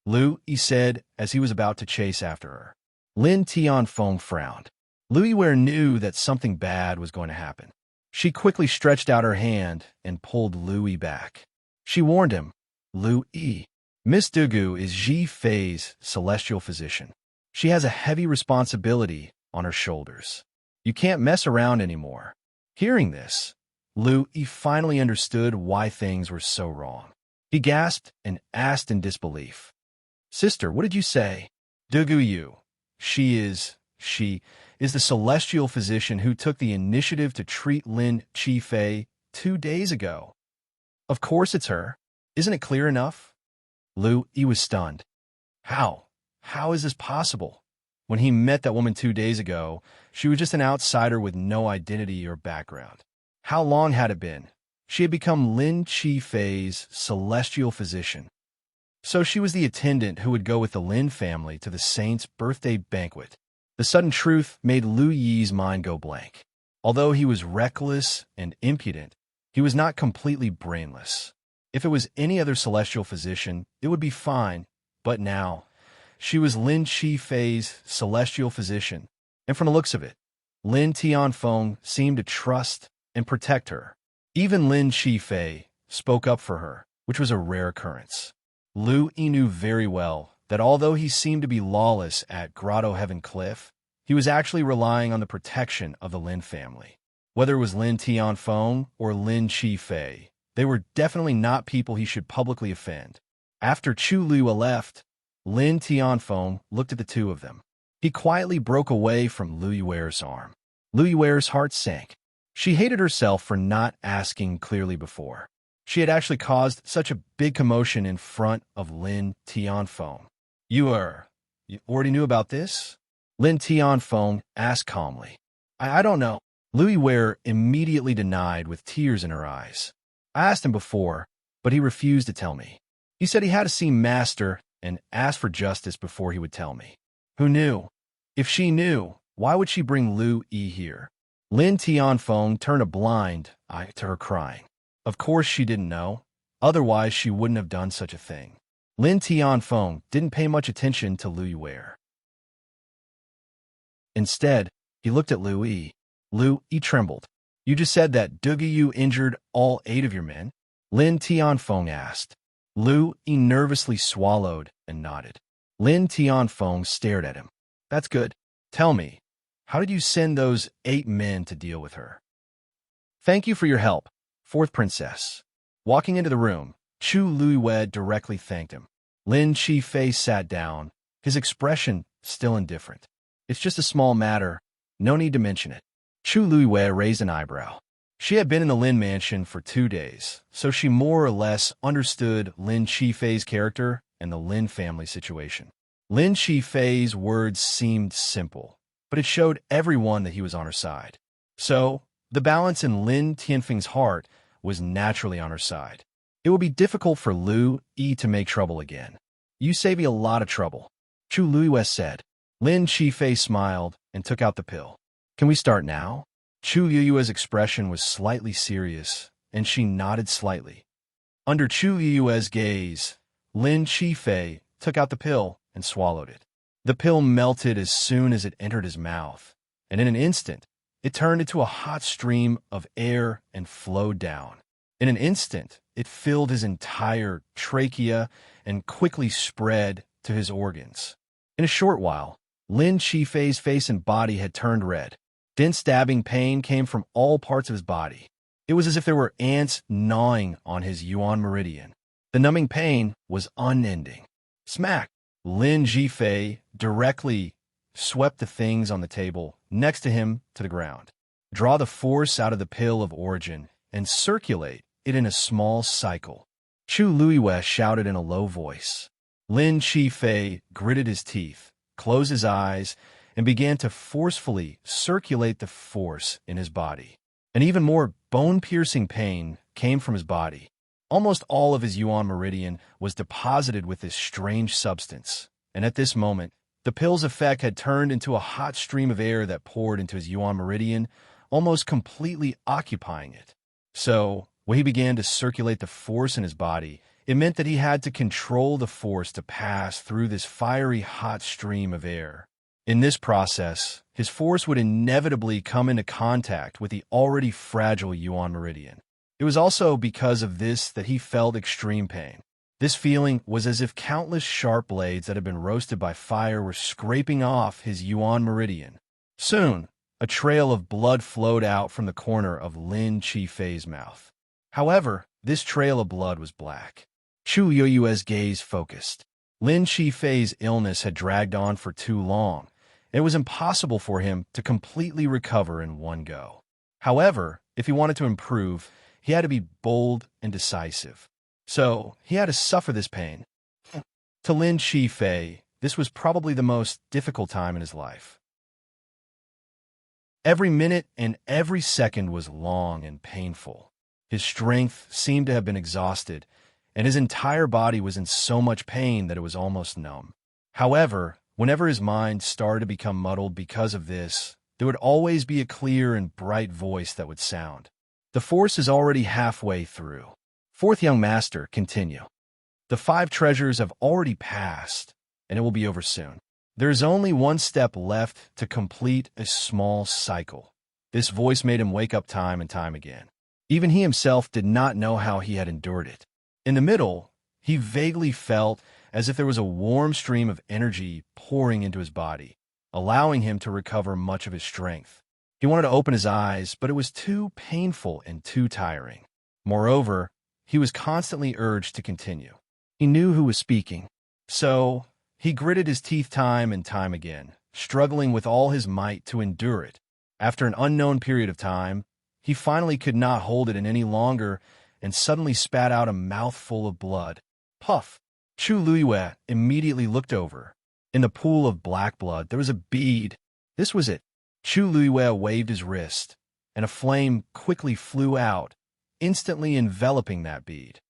He said as he was about to chase after her. Lin Tianfeng frowned. Lu Yue knew that something bad was going to happen. She quickly stretched out her hand and pulled Lui back. She warned him, Lui, Miss Dugu is Qifei's celestial physician. She has a heavy responsibility on her shoulders. You can't mess around anymore. Hearing this, Lui finally understood why things were so wrong. He gasped and asked in disbelief. Sister, what did you say? Duguyu. She is the celestial physician who took the initiative to treat Lin Qifei 2 days ago. Of course it's her. Isn't it clear enough? He was stunned. How? How is this possible? When he met that woman 2 days ago, she was just an outsider with no identity or background. How long had it been? She had become Lin Chi-Fei's celestial physician. So she was the attendant who would go with the Lin family to the saint's birthday banquet. The sudden truth made Lu Yi's mind go blank. Although he was reckless and impudent, he was not completely brainless. If it was any other celestial physician, it would be fine, but now, she was Lin Chi-Fei's celestial physician, and from the looks of it, Lin Tianfeng seemed to trust and protect her. Even Lin Chi-Fei spoke up for her, which was a rare occurrence. Lu Yi knew very well that although he seemed to be lawless at Grotto Heaven Cliff, he was actually relying on the protection of the Lin family. Whether it was Lin Tianfeng or Lin Chi-Fei, they were definitely not people he should publicly offend. After Chu Lua left, Lin Tianfeng looked at the two of them. He quietly broke away from Lu Yuer's arm. Lu Yuer's heart sank. She hated herself for not asking clearly before. She had actually caused such a big commotion in front of Lin Tianfeng. You already knew about this? Lin Tianfeng asked calmly. I don't know. Lu Yuer immediately denied with tears in her eyes. I asked him before, but he refused to tell me. He said he had to see Master and ask for justice before he would tell me. Who knew? If she knew, why would she bring Lu Yi here? Lin Tianfeng turned a blind eye to her crying. Of course she didn't know. Otherwise, she wouldn't have done such a thing. Lin Tianfeng didn't pay much attention to Lu Yuer. Instead, he looked at Lu Yi. Lu Yi trembled. You just said that Dugu injured all 8 of your men? Lin Tianfeng asked. Lu Yi nervously swallowed and nodded. Lin Tianfeng stared at him. That's good. Tell me, how did you send those 8 men to deal with her? Thank you for your help, 4th princess. Walking into the room, Chu Luiwei directly thanked him. Lin Chi-Fei sat down, his expression still indifferent. It's just a small matter. No need to mention it. Chu Luiwei raised an eyebrow. She had been in the Lin mansion for 2 days, so she more or less understood Lin Chi-Fei's character and the Lin family situation. Lin Chi-Fei's words seemed simple, but it showed everyone that he was on her side. So, the balance in Lin Tianfeng's heart was naturally on her side. It would be difficult for Lu Yi to make trouble again. You save me a lot of trouble, Chu Luiwei said. Lin Chi-Fei smiled and took out the pill. Can we start now? Chu Yui's expression was slightly serious, and she nodded slightly. Under Chu Yui's gaze, Lin Chi-Fei took out the pill and swallowed it. The pill melted as soon as it entered his mouth, and in an instant, it turned into a hot stream of air and flowed down. In an instant, it filled his entire trachea and quickly spread to his organs. In a short while, Lin Chi-Fei's face and body had turned red. Dense stabbing pain came from all parts of his body. It was as if there were ants gnawing on his yuan meridian. The numbing pain was unending. Smack! Lin Chi-Fei directly swept the things on the table next to him to the ground. Draw the force out of the pill of origin and circulate it in a small cycle. Chu Luiwei shouted in a low voice. Lin Chi-Fei gritted his teeth, closed his eyes, and began to forcefully circulate the force in his body. An even more bone-piercing pain came from his body. Almost all of his yuan meridian was deposited with this strange substance, and at this moment, the pill's effect had turned into a hot stream of air that poured into his yuan meridian, almost completely occupying it. So, when he began to circulate the force in his body, it meant that he had to control the force to pass through this fiery hot stream of air. In this process, his force would inevitably come into contact with the already fragile yuan meridian. It was also because of this that he felt extreme pain. This feeling was as if countless sharp blades that had been roasted by fire were scraping off his yuan meridian. Soon, a trail of blood flowed out from the corner of Lin Chi-Fei's mouth. However, this trail of blood was black. Chu Yui's gaze focused. Lin Chi-Fei's illness had dragged on for too long. It was impossible for him to completely recover in one go. However, if he wanted to improve, he had to be bold and decisive. So, he had to suffer this pain. To Lin Chi-Fei, this was probably the most difficult time in his life. Every minute and every second was long and painful. His strength seemed to have been exhausted, and his entire body was in so much pain that it was almost numb. However, whenever his mind started to become muddled because of this, there would always be a clear and bright voice that would sound. The force is already halfway through. Fourth young master, continue. The 5 treasures have already passed, and it will be over soon. There is only one step left to complete a small cycle. This voice made him wake up time and time again. Even he himself did not know how he had endured it. In the middle, he vaguely felt as if there was a warm stream of energy pouring into his body, allowing him to recover much of his strength. He wanted to open his eyes, but it was too painful and too tiring. Moreover, he was constantly urged to continue. He knew who was speaking, so he gritted his teeth time and time again, struggling with all his might to endure it. After an unknown period of time, he finally could not hold it in any longer and suddenly spat out a mouthful of blood. Puff! Chu Luiyue immediately looked over. In the pool of black blood, there was a bead. This was it. Chu Luiyue waved his wrist, and a flame quickly flew out, instantly enveloping that bead.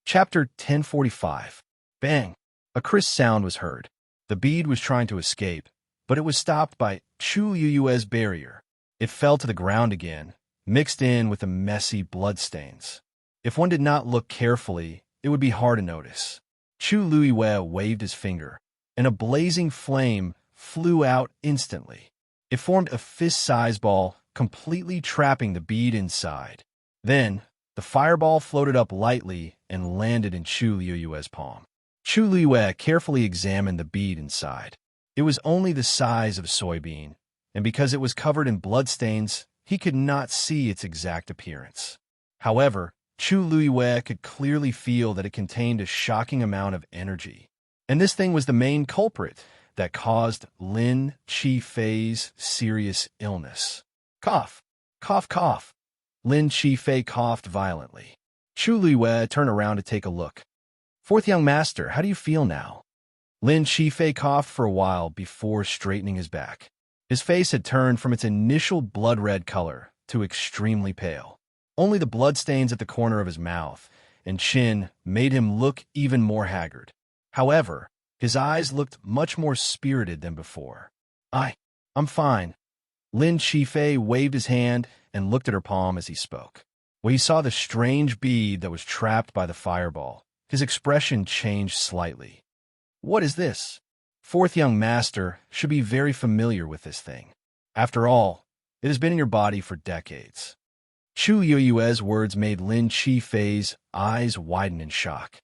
Chapter 1045. Bang! A crisp sound was heard. The bead was trying to escape, but it was stopped by Chu Luiyue's barrier. It fell to the ground again, mixed in with the messy bloodstains. If one did not look carefully, it would be hard to notice. Chu Luiyue waved his finger, and a blazing flame flew out instantly. It formed a fist-sized ball, completely trapping the bead inside. Then, the fireball floated up lightly and landed in Chu Luiyue's palm. Chu Luiyue carefully examined the bead inside. It was only the size of a soybean, and because it was covered in bloodstains, he could not see its exact appearance. However, Chu Luiyue could clearly feel that it contained a shocking amount of energy. And this thing was the main culprit that caused Lin Qifei's serious illness. Cough, cough, cough. Lin Qifei coughed violently. Chu Luiyue turned around to take a look. Fourth young master, how do you feel now? Lin Qifei coughed for a while before straightening his back. His face had turned from its initial blood-red color to extremely pale. Only the bloodstains at the corner of his mouth and chin made him look even more haggard. However, his eyes looked much more spirited than before. I'm fine. Lin Qifei waved his hand and looked at her palm as he spoke. When he saw the strange bead that was trapped by the fireball, his expression changed slightly. What is this? Fourth young master should be very familiar with this thing. After all, it has been in your body for decades. Chu Luiyue's words made Lin Qifei's eyes widen in shock.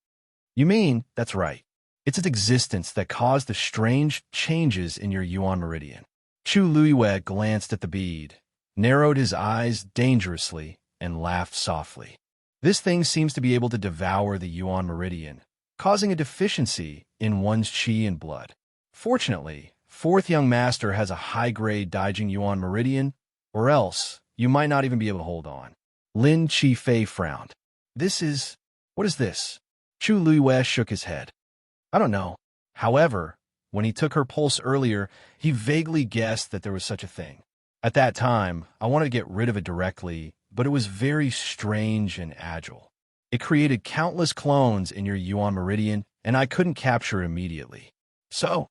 You mean, that's right. It's its existence that caused the strange changes in your Yuan meridian. Chu Luiyue glanced at the bead, narrowed his eyes dangerously, and laughed softly. This thing seems to be able to devour the Yuan meridian, causing a deficiency in one's qi and blood. Fortunately, fourth young master has a high-grade Daijing Yuan meridian, or else you might not even be able to hold on. Lin Qifei frowned. What is this? Chu Luiyue shook his head. I don't know. However, when he took her pulse earlier, he vaguely guessed that there was such a thing. At that time, I wanted to get rid of it directly, but it was very strange and agile. It created countless clones in your Yuan meridian, and I couldn't capture it immediately. So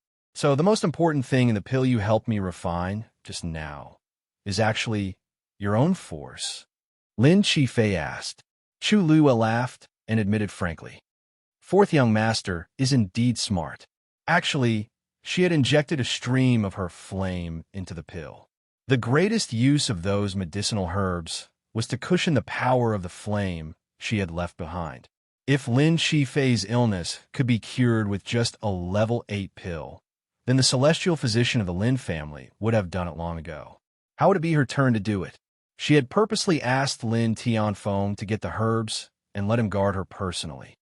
the most important thing in the pill you helped me refine just now is actually your own force. Lin Qifei asked. Chu Luiyue laughed and admitted frankly. Fourth young master is indeed smart. Actually, she had injected a stream of her flame into the pill. The greatest use of those medicinal herbs was to cushion the power of the flame she had left behind. If Lin Qifei's illness could be cured with just a level 8 pill, then the celestial physician of the Lin family would have done it long ago. How would it be her turn to do it? She had purposely asked Lin Tianfeng to get the herbs and let him guard her personally.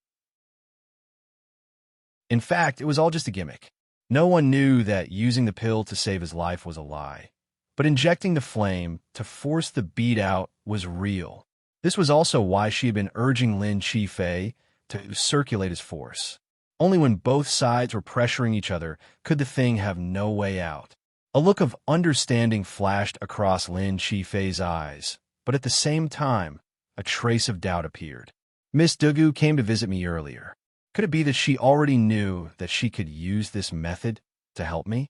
In fact, it was all just a gimmick. No one knew that using the pill to save his life was a lie, but injecting the flame to force the bead out was real. This was also why she had been urging Lin Qifei to circulate his force. Only when both sides were pressuring each other could the thing have no way out. A look of understanding flashed across Lin Qifei's eyes, but at the same time, a trace of doubt appeared. Miss Dugu came to visit me earlier. Could it be that she already knew that she could use this method to help me?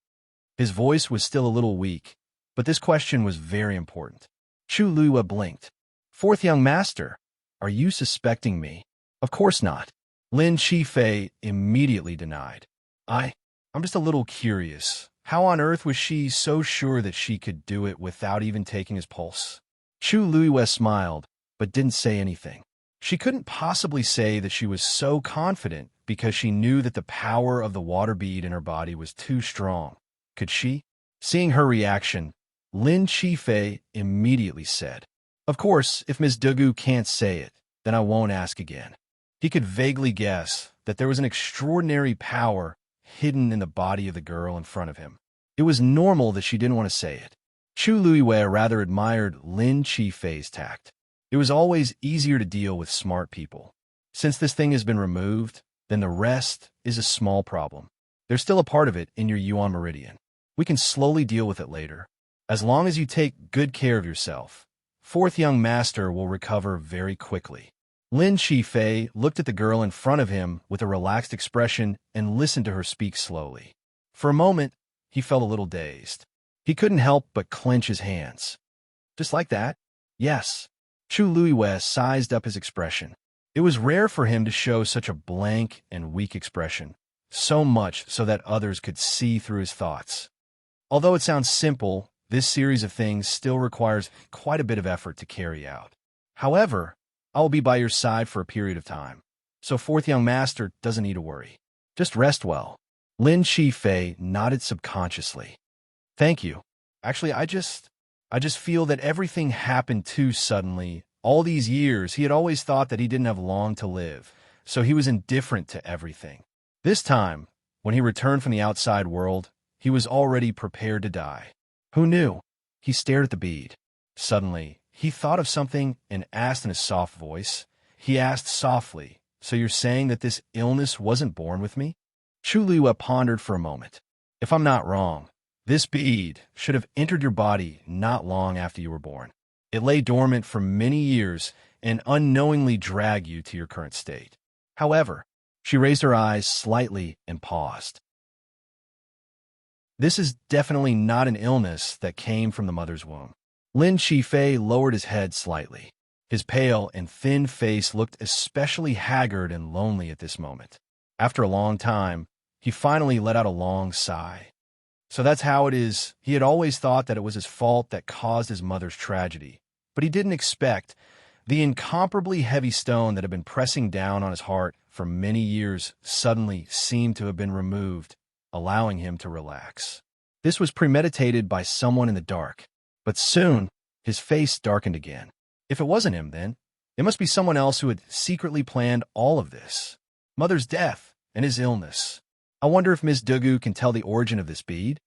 His voice was still a little weak, but this question was very important. Chu Luihua blinked. Fourth young master, are you suspecting me? Of course not. Lin Qifei immediately denied. I'm just a little curious. How on earth was she so sure that she could do it without even taking his pulse? Chu Luihua smiled, but didn't say anything. She couldn't possibly say that she was so confident because she knew that the power of the water bead in her body was too strong. Could she? Seeing her reaction, Lin Qifei immediately said, Of course, if Miss Dugu can't say it, then I won't ask again. He could vaguely guess that there was an extraordinary power hidden in the body of the girl in front of him. It was normal that she didn't want to say it. Chu Luihua rather admired Lin Qifei's tact. It was always easier to deal with smart people. Since this thing has been removed, then the rest is a small problem. There's still a part of it in your Yuan Meridian. We can slowly deal with it later. As long as you take good care of yourself, fourth young master will recover very quickly. Lin Qifei looked at the girl in front of him with a relaxed expression and listened to her speak slowly. For a moment, he felt a little dazed. He couldn't help but clench his hands. Just like that? Yes. Chu Luihua sized up his expression. It was rare for him to show such a blank and weak expression, so much so that others could see through his thoughts. Although it sounds simple, this series of things still requires quite a bit of effort to carry out. However, I will be by your side for a period of time, so fourth young master doesn't need to worry. Just rest well. Lin Qifei nodded subconsciously. Thank you. Actually, I just feel that everything happened too suddenly. All these years, he had always thought that he didn't have long to live, so he was indifferent to everything. This time, when he returned from the outside world, he was already prepared to die. Who knew? He stared at the bead. Suddenly, he thought of something and asked in a soft voice. He asked softly, So you're saying that this illness wasn't born with me? Chu Luihua pondered for a moment. If I'm not wrong, this bead should have entered your body not long after you were born. It lay dormant for many years and unknowingly dragged you to your current state. However, she raised her eyes slightly and paused. This is definitely not an illness that came from the mother's womb. Lin Qifei lowered his head slightly. His pale and thin face looked especially haggard and lonely at this moment. After a long time, he finally let out a long sigh. So that's how it is. He had always thought that it was his fault that caused his mother's tragedy, but he didn't expect the incomparably heavy stone that had been pressing down on his heart for many years suddenly seemed to have been removed, allowing him to relax. This was premeditated by someone in the dark. But soon, his face darkened again. If it wasn't him, then, it must be someone else who had secretly planned all of this. Mother's death and his illness. I wonder if Miss Dugu can tell the origin of this bead?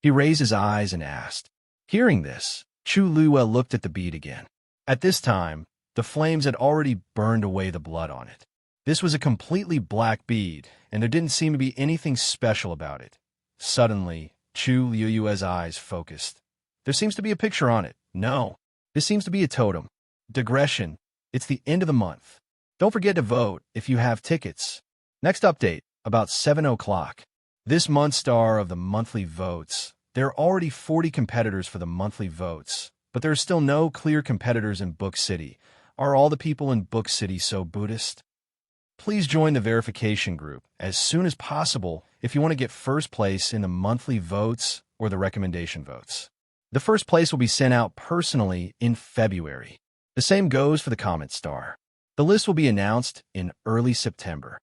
He raised his eyes and asked. Hearing this, Chu Luihua looked at the bead again. At this time, the flames had already burned away the blood on it. This was a completely black bead, and there didn't seem to be anything special about it. Suddenly, Chu Luihua's eyes focused. There seems to be a picture on it. No, this seems to be a totem. Digression. It's the end of the month. Don't forget to vote if you have tickets. Next update, about 7 o'clock. This month's star of the monthly votes. There are already 40 competitors for the monthly votes, but there are still no clear competitors in Book City. Are all the people in Book City so Buddhist? Please join the verification group as soon as possible if you want to get first place in the monthly votes or the recommendation votes. The first place will be sent out personally in February. The same goes for the comment star. The list will be announced in early September.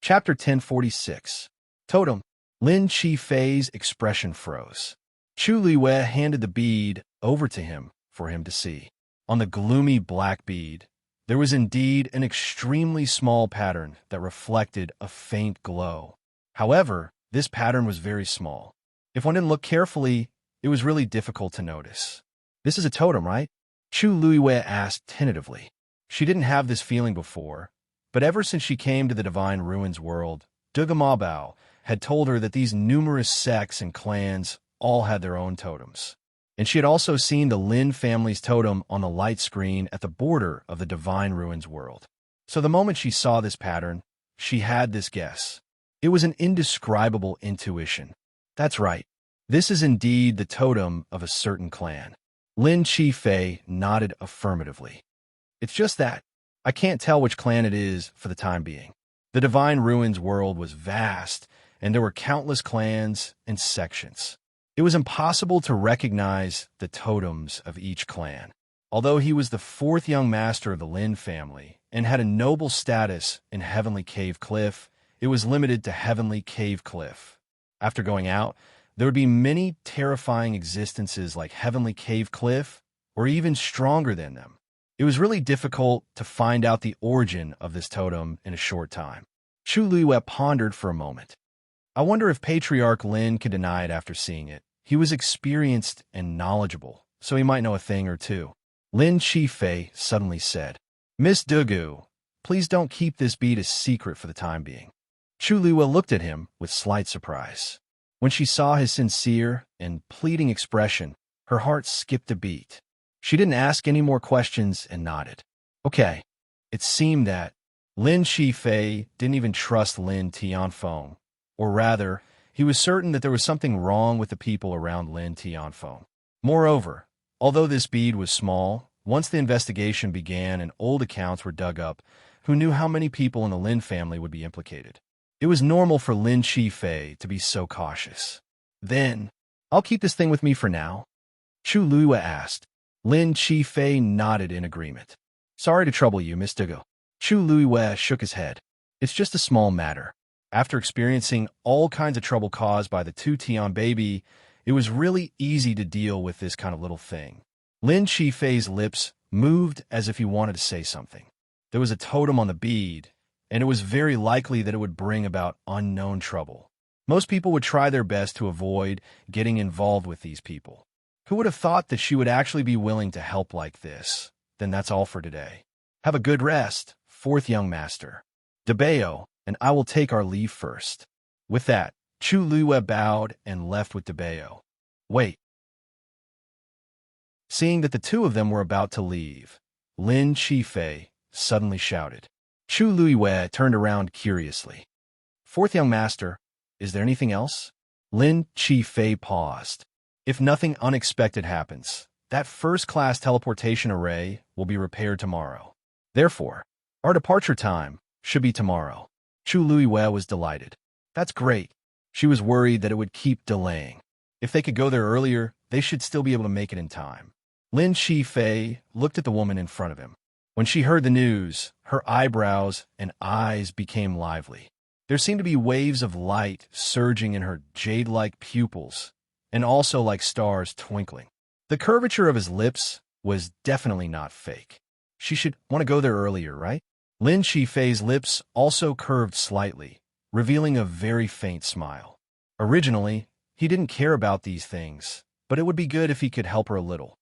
Chapter 1046. Totem. Lin Qifei's expression froze. Chu Luihua handed the bead over to him for him to see. On the gloomy black bead, there was indeed an extremely small pattern that reflected a faint glow. However, this pattern was very small. If one didn't look carefully, it was really difficult to notice. This is a totem, right? Chu Luihua asked tentatively. She didn't have this feeling before, but ever since she came to the Divine Ruins world, Dugamabao had told her that these numerous sects and clans all had their own totems. And she had also seen the Lin family's totem on the light screen at the border of the Divine Ruins world. So the moment she saw this pattern, she had this guess. It was an indescribable intuition. That's right. This is indeed the totem of a certain clan. Lin Chi-Fei nodded affirmatively. It's just that I can't tell which clan it is for the time being. The Divine Ruins world was vast, and there were countless clans and sections. It was impossible to recognize the totems of each clan. Although he was the fourth young master of the Lin family and had a noble status in Heavenly Cave Cliff, it was limited to Heavenly Cave Cliff. After going out, there would be many terrifying existences like Heavenly Cave Cliff, or even stronger than them. It was really difficult to find out the origin of this totem in a short time. Chu Luiyue pondered for a moment. I wonder if Patriarch Lin could deny it after seeing it. He was experienced and knowledgeable, so he might know a thing or two. Lin Chi-Fei suddenly said, Miss Dugu, please don't keep this bead a secret for the time being. Chu Luiyue looked at him with slight surprise. When she saw his sincere and pleading expression, her heart skipped a beat. She didn't ask any more questions and nodded. Okay. It seemed that Lin Chi-Fei didn't even trust Lin Tianfeng, or rather, he was certain that there was something wrong with the people around Lin Tianfeng. Moreover, although this bead was small, once the investigation began and old accounts were dug up, who knew how many people in the Lin family would be implicated? It was normal for Lin Chi-Fei to be so cautious. Then, I'll keep this thing with me for now? Chu Luiyue asked. Lin Chi-Fei nodded in agreement. Sorry to trouble you, Miss Dugu. Chu Luiyue shook his head. It's just a small matter. After experiencing all kinds of trouble caused by the two Tian baby, it was really easy to deal with this kind of little thing. Lin Chi-Fei's lips moved as if he wanted to say something. There was a totem on the bead, and it was very likely that it would bring about unknown trouble. Most people would try their best to avoid getting involved with these people. Who would have thought that she would actually be willing to help like this? Then that's all for today. Have a good rest, fourth young master. Debeo, and I will take our leave first. With that, Chu Luiyue bowed and left with Debeo. Wait. Seeing that the two of them were about to leave, Lin Chi-Fei suddenly shouted. Chu Luiyue turned around curiously. Fourth young master, is there anything else? Lin Chi-Fei paused. If nothing unexpected happens, that first-class teleportation array will be repaired tomorrow. Therefore, our departure time should be tomorrow. Chu Luiyue was delighted. That's great. She was worried that it would keep delaying. If they could go there earlier, they should still be able to make it in time. Lin Chi-Fei looked at the woman in front of him. When she heard the news, her eyebrows and eyes became lively. There seemed to be waves of light surging in her jade-like pupils, and also like stars twinkling. The curvature of his lips was definitely not fake. She should want to go there earlier, right? Lin Chi-Fei's lips also curved slightly, revealing a very faint smile. Originally, he didn't care about these things, but it would be good if he could help her a little.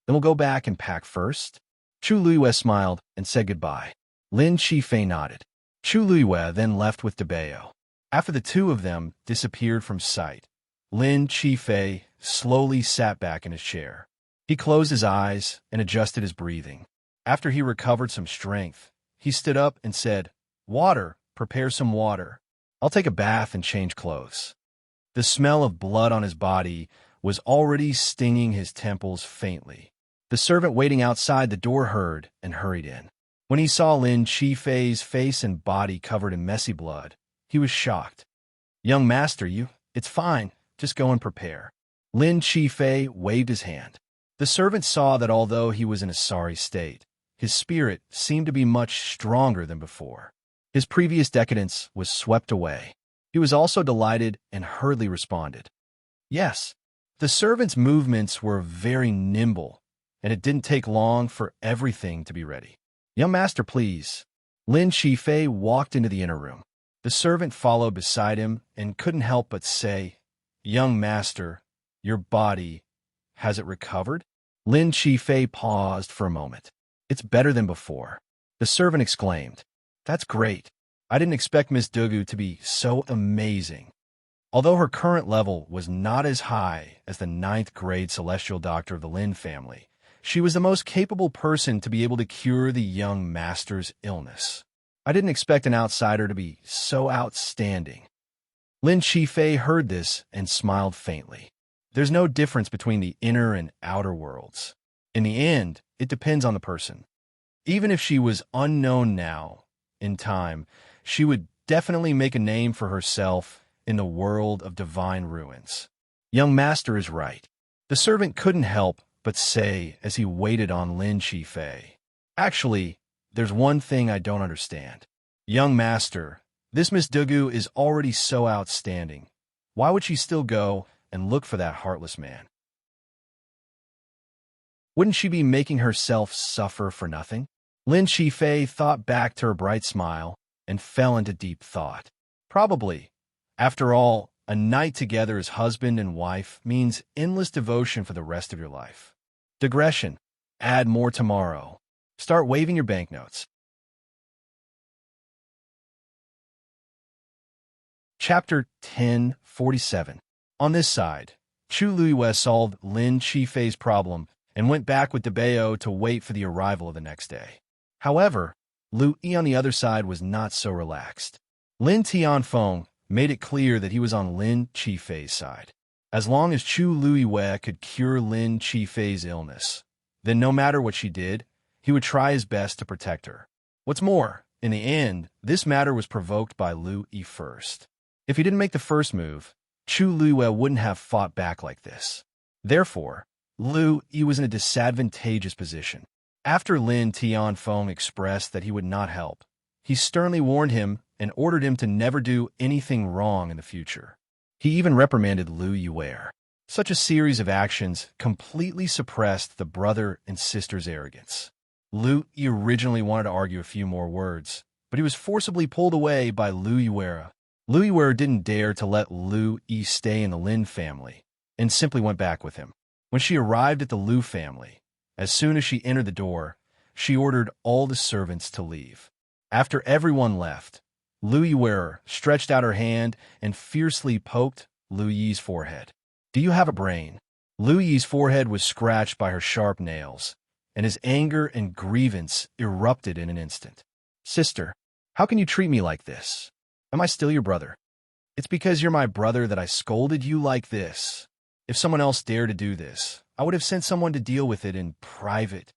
Then we'll go back and pack first. Chu Luiyue smiled and said goodbye. Lin Chi-Fei nodded. Chu Luiyue then left with Debeo. After the two of them disappeared from sight, Lin Chi-Fei slowly sat back in his chair. He closed his eyes and adjusted his breathing. After he recovered some strength, he stood up and said, Water, prepare some water. I'll take a bath and change clothes. The smell of blood on his body was already stinging his temples faintly. The servant waiting outside the door heard and hurried in. When he saw Lin Chi-Fei's face and body covered in messy blood, he was shocked. Young master, it's fine. Just go and prepare. Lin Chi-Fei waved his hand. The servant saw that although he was in a sorry state, his spirit seemed to be much stronger than before. His previous decadence was swept away. He was also delighted and hurriedly responded. Yes, the servant's movements were very nimble, and it didn't take long for everything to be ready. Young master, please. Lin Chi-Fei walked into the inner room. The servant followed beside him and couldn't help but say, Young master, your body, has it recovered? Lin Chi-Fei paused for a moment. It's better than before. The servant exclaimed. That's great. I didn't expect Miss Dugu to be so amazing. Although her current level was not as high as the ninth grade celestial doctor of the Lin family, she was the most capable person to be able to cure the young master's illness. I didn't expect an outsider to be so outstanding. Lin Qifei heard this and smiled faintly. There's no difference between the inner and outer worlds. In the end, it depends on the person. Even if she was unknown now, in time, she would definitely make a name for herself in the world of divine ruins. Young master is right. The servant couldn't help but say as he waited on Lin Qifei. Actually, there's one thing I don't understand. Young master, this Miss Dugu is already so outstanding. Why would she still go and look for that heartless man? Wouldn't she be making herself suffer for nothing? Lin Qifei thought back to her bright smile and fell into deep thought. Probably. After all, a night together as husband and wife means endless devotion for the rest of your life. Digression. Add more tomorrow. Start waving your banknotes. Chapter 1047. On this side, Chu Luiyue solved Lin Qifei's problem and went back with Debao to wait for the arrival of the next day. However, Lu Yi on the other side was not so relaxed. Lin Tianfeng made it clear that he was on Lin Qifei's side. As long as Chu Luiyue could cure Lin Qifei's illness, then no matter what she did, he would try his best to protect her. What's more, in the end, this matter was provoked by Lu Yi first. If he didn't make the first move, Chu Luiyue wouldn't have fought back like this. Therefore, Lu Yi was in a disadvantageous position. After Lin Tianfeng expressed that he would not help, he sternly warned him and ordered him to never do anything wrong in the future. He even reprimanded Lu Yue. Such a series of actions completely suppressed the brother and sister's arrogance. Lu Yi originally wanted to argue a few more words, but he was forcibly pulled away by Lu Yue. Lu Yue didn't dare to let Lu Yi stay in the Lin family and simply went back with him. When she arrived at the Lu family, as soon as she entered the door, she ordered all the servants to leave. After everyone left, Lu Yue stretched out her hand and fiercely poked Lu Yi's forehead. "Do you have a brain?" Lu Yi's forehead was scratched by her sharp nails, and his anger and grievance erupted in an instant. "Sister, how can you treat me like this? Am I still your brother? It's because you're my brother that I scolded you like this. If someone else dared to do this, I would have sent someone to deal with it in private."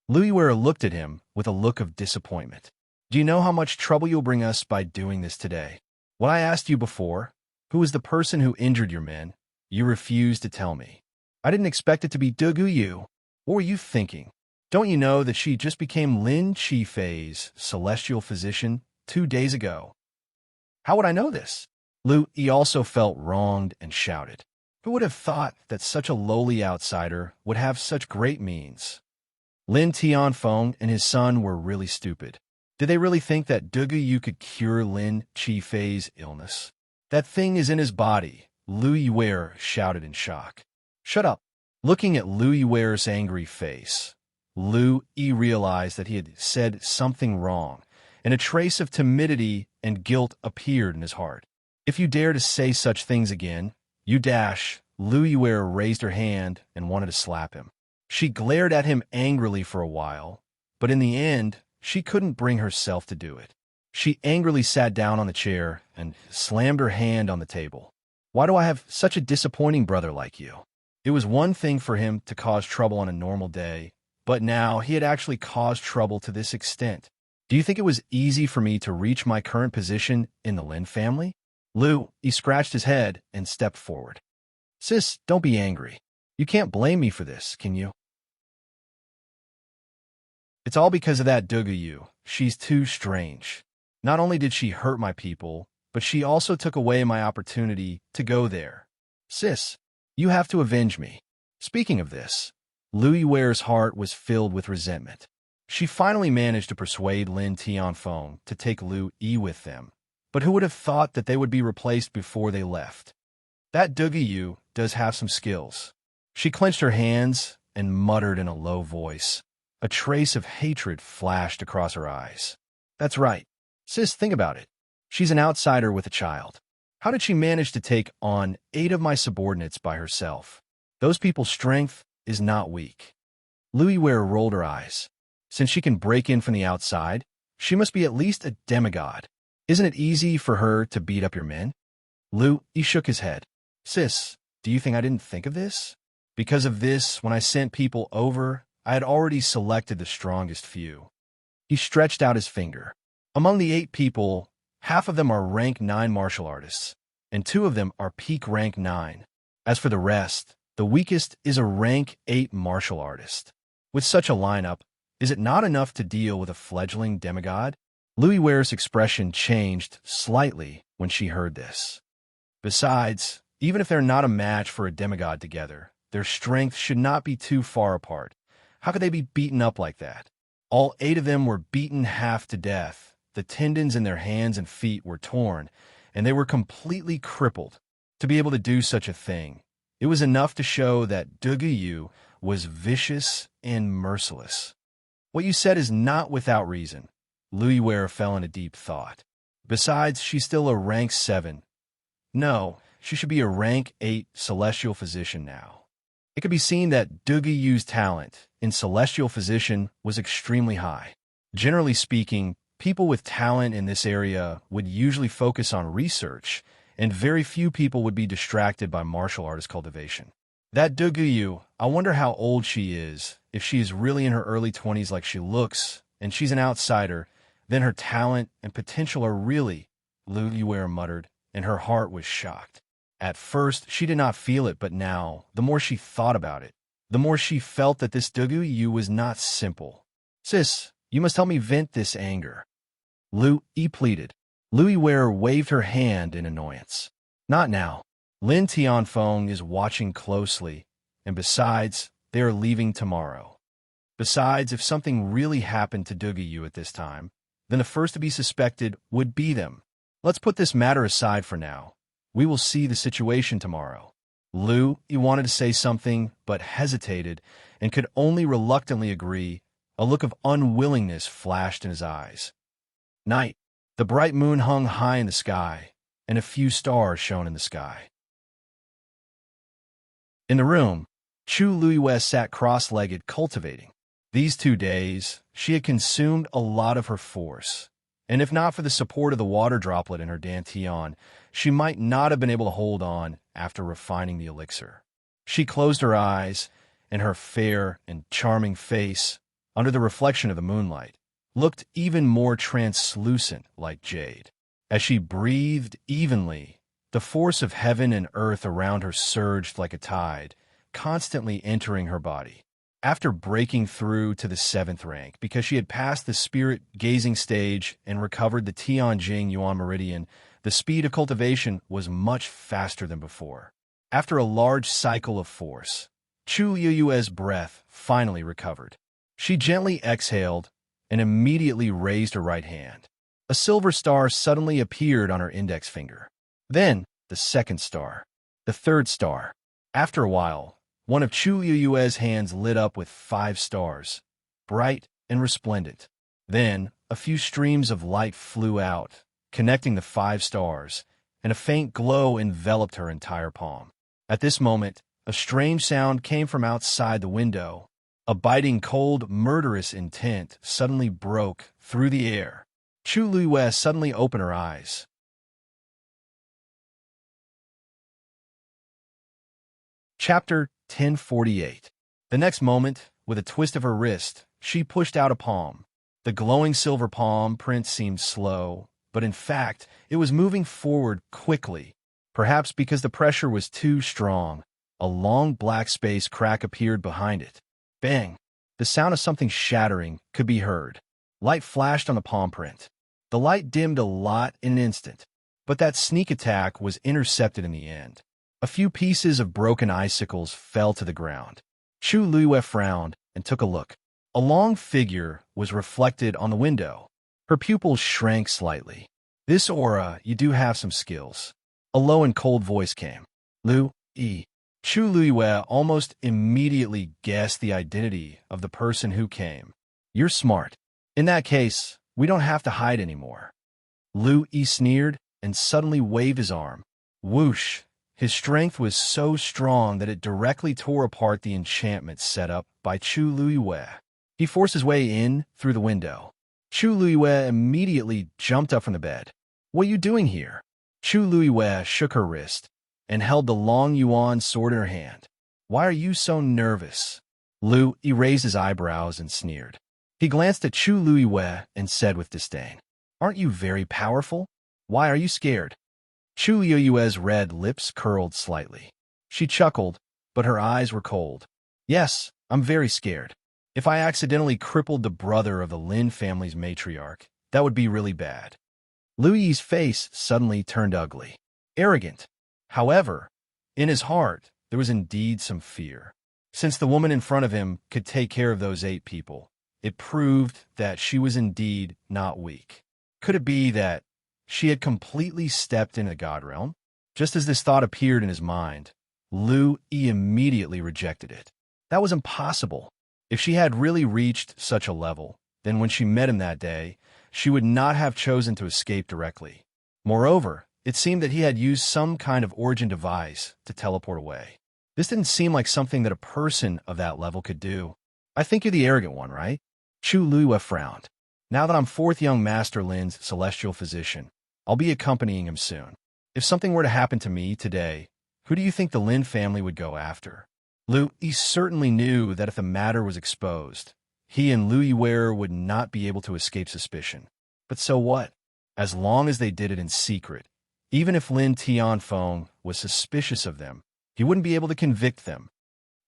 Lu Yue looked at him with a look of disappointment. "Do you know how much trouble you'll bring us by doing this today? When I asked you before, who was the person who injured your men, you refused to tell me. I didn't expect it to be Dugu Yu. What were you thinking? Don't you know that she just became Lin Qifei's celestial physician 2 days ago? How would I know this?" Lu Yi also felt wronged and shouted. Who would have thought that such a lowly outsider would have such great means? Lin Tianfeng and his son were really stupid. Did they really think that Dugu Yu could cure Lin Qifei's illness? "That thing is in his body," Lu Yue shouted in shock. "Shut up." Looking at Lu Yue's angry face, Lu Yi realized that he had said something wrong, and a trace of timidity and guilt appeared in his heart. "If you dare to say such things again, you dash." Lu Yue raised her hand and wanted to slap him. She glared at him angrily for a while, but in the end, she couldn't bring herself to do it. She angrily sat down on the chair and slammed her hand on the table. "Why do I have such a disappointing brother like you?" It was one thing for him to cause trouble on a normal day, but now he had actually caused trouble to this extent. "Do you think it was easy for me to reach my current position in the Lin family?" He scratched his head and stepped forward. "Sis, don't be angry. You can't blame me for this, can you? It's all because of that Dugu Yu. She's too strange. Not only did she hurt my people, but she also took away my opportunity to go there. Sis, you have to avenge me." Speaking of this, Lu Yue's heart was filled with resentment. She finally managed to persuade Lin Tianfeng to take Lu Yi with them, but who would have thought that they would be replaced before they left? That Dugu Yu does have some skills. She clenched her hands and muttered in a low voice. A trace of hatred flashed across her eyes. "That's right. Sis, think about it. She's an outsider with a child. How did she manage to take on 8 of my subordinates by herself? Those people's strength is not weak. Louis Ware rolled her eyes. Since she can break in from the outside, she must be at least a demigod. Isn't it easy for her to beat up your men? Louis shook his head. Sis, do you think I didn't think of this? Because of this, when I sent people over, I had already selected the strongest few. He stretched out his finger. Among the 8 people, half of them are rank 9 martial artists, and 2 of them are peak rank 9. As for the rest, the weakest is a rank 8 martial artist. With such a lineup, is it not enough to deal with a fledgling demigod? Louis Ware's expression changed slightly when she heard this. Besides, even if they're not a match for a demigod together, their strength should not be too far apart. How could they be beaten up like that? All 8 of them were beaten half to death. The tendons in their hands and feet were torn, and they were completely crippled. To be able to do such a thing, it was enough to show that Duguyu was vicious and merciless. What you said is not without reason. Louis Ware fell into deep thought. Besides, she's still a rank 7. No, she should be a rank 8 celestial physician now. It could be seen that Duguyu's talent in celestial physician was extremely high. Generally speaking, people with talent in this area would usually focus on research, and very few people would be distracted by martial artist cultivation. That Duguyu, I wonder how old she is. If she is really in her early 20s like she looks, and she's an outsider, then her talent and potential are really, Louis Ware muttered, and her heart was shocked. At first, she did not feel it, but now, the more she thought about it, the more she felt that this Duguyu was not simple. Sis, you must help me vent this anger. Louis pleaded. Louis Ware waved her hand in annoyance. Not now. Lin Tianfeng is watching closely, and besides, they are leaving tomorrow. Besides, if something really happened to Duguyu at this time, then the first to be suspected would be them. Let's put this matter aside for now. We will see the situation tomorrow. Louis wanted to say something, but hesitated, and could only reluctantly agree. A look of unwillingness flashed in his eyes. Night. The bright moon hung high in the sky, and a few stars shone in the sky. In the room, Chu Louis sat cross-legged cultivating. These 2 days, she had consumed a lot of her force, and if not for the support of the water droplet in her dantian, she might not have been able to hold on after refining the elixir. She closed her eyes, and her fair and charming face, under the reflection of the moonlight, looked even more translucent like jade. As she breathed evenly, the force of heaven and earth around her surged like a tide, constantly entering her body. After breaking through to the 7th rank, because she had passed the spirit-gazing stage and recovered the Tianjing Yuan Meridian, the speed of cultivation was much faster than before. After a large cycle of force, Chu Yu's breath finally recovered. She gently exhaled and immediately raised her right hand. A silver star suddenly appeared on her index finger. Then, the 2nd star. The 3rd star. After a while, one of Chu Yu's hands lit up with 5 stars, bright and resplendent. Then, a few streams of light flew out, connecting the 5 stars, and a faint glow enveloped her entire palm. At this moment, a strange sound came from outside the window. A biting, cold, murderous intent suddenly broke through the air. Chu Louis suddenly opened her eyes. Chapter 1048. The next moment, with a twist of her wrist, she pushed out a palm. The glowing silver palm print seemed slow, but in fact, it was moving forward quickly. Perhaps because the pressure was too strong, a long black space crack appeared behind it. Bang! The sound of something shattering could be heard. Light flashed on the palm print. The light dimmed a lot in an instant, but that sneak attack was intercepted in the end. A few pieces of broken icicles fell to the ground. Chu Louis frowned and took a look. A long figure was reflected on the window. Her pupils shrank slightly. This aura, you do have some skills. A low and cold voice came. Louis. Chu Louis almost immediately guessed the identity of the person who came. You're smart. In that case, we don't have to hide anymore. Lu Yi sneered and suddenly waved his arm. Whoosh! His strength was so strong that it directly tore apart the enchantment set up by Chu Luiyue. He forced his way in through the window. Chu Luiyue immediately jumped up from the bed. "What are you doing here?" Chu Luiyue shook her wrist and held the long yuan sword in her hand. "Why are you so nervous?" Lu Yi raised his eyebrows and sneered. He glanced at Chu Luiyue and said with disdain, "Aren't you very powerful? Why are you scared?" Chu Luiyue's red lips curled slightly. She chuckled, but her eyes were cold. "Yes, I'm very scared. If I accidentally crippled the brother of the Lin family's matriarch, that would be really bad." Lu Yi's face suddenly turned ugly, arrogant. However, in his heart, there was indeed some fear. Since the woman in front of him could take care of those 8 people, it proved that she was indeed not weak. Could it be that she had completely stepped into the God realm? Just as this thought appeared in his mind, Lu Yi immediately rejected it. That was impossible. If she had really reached such a level, then when she met him that day, she would not have chosen to escape directly. Moreover, it seemed that he had used some kind of origin device to teleport away. This didn't seem like something that a person of that level could do. "I think you're the arrogant one, right?" Chu Luiyue frowned. "Now that I'm 4th young Master Lin's celestial physician, I'll be accompanying him soon. If something were to happen to me today, who do you think the Lin family would go after?" Lu Yi certainly knew that if the matter was exposed, he and Lu Yiwei would not be able to escape suspicion. But so what? As long as they did it in secret, even if Lin Tianfeng was suspicious of them, he wouldn't be able to convict them.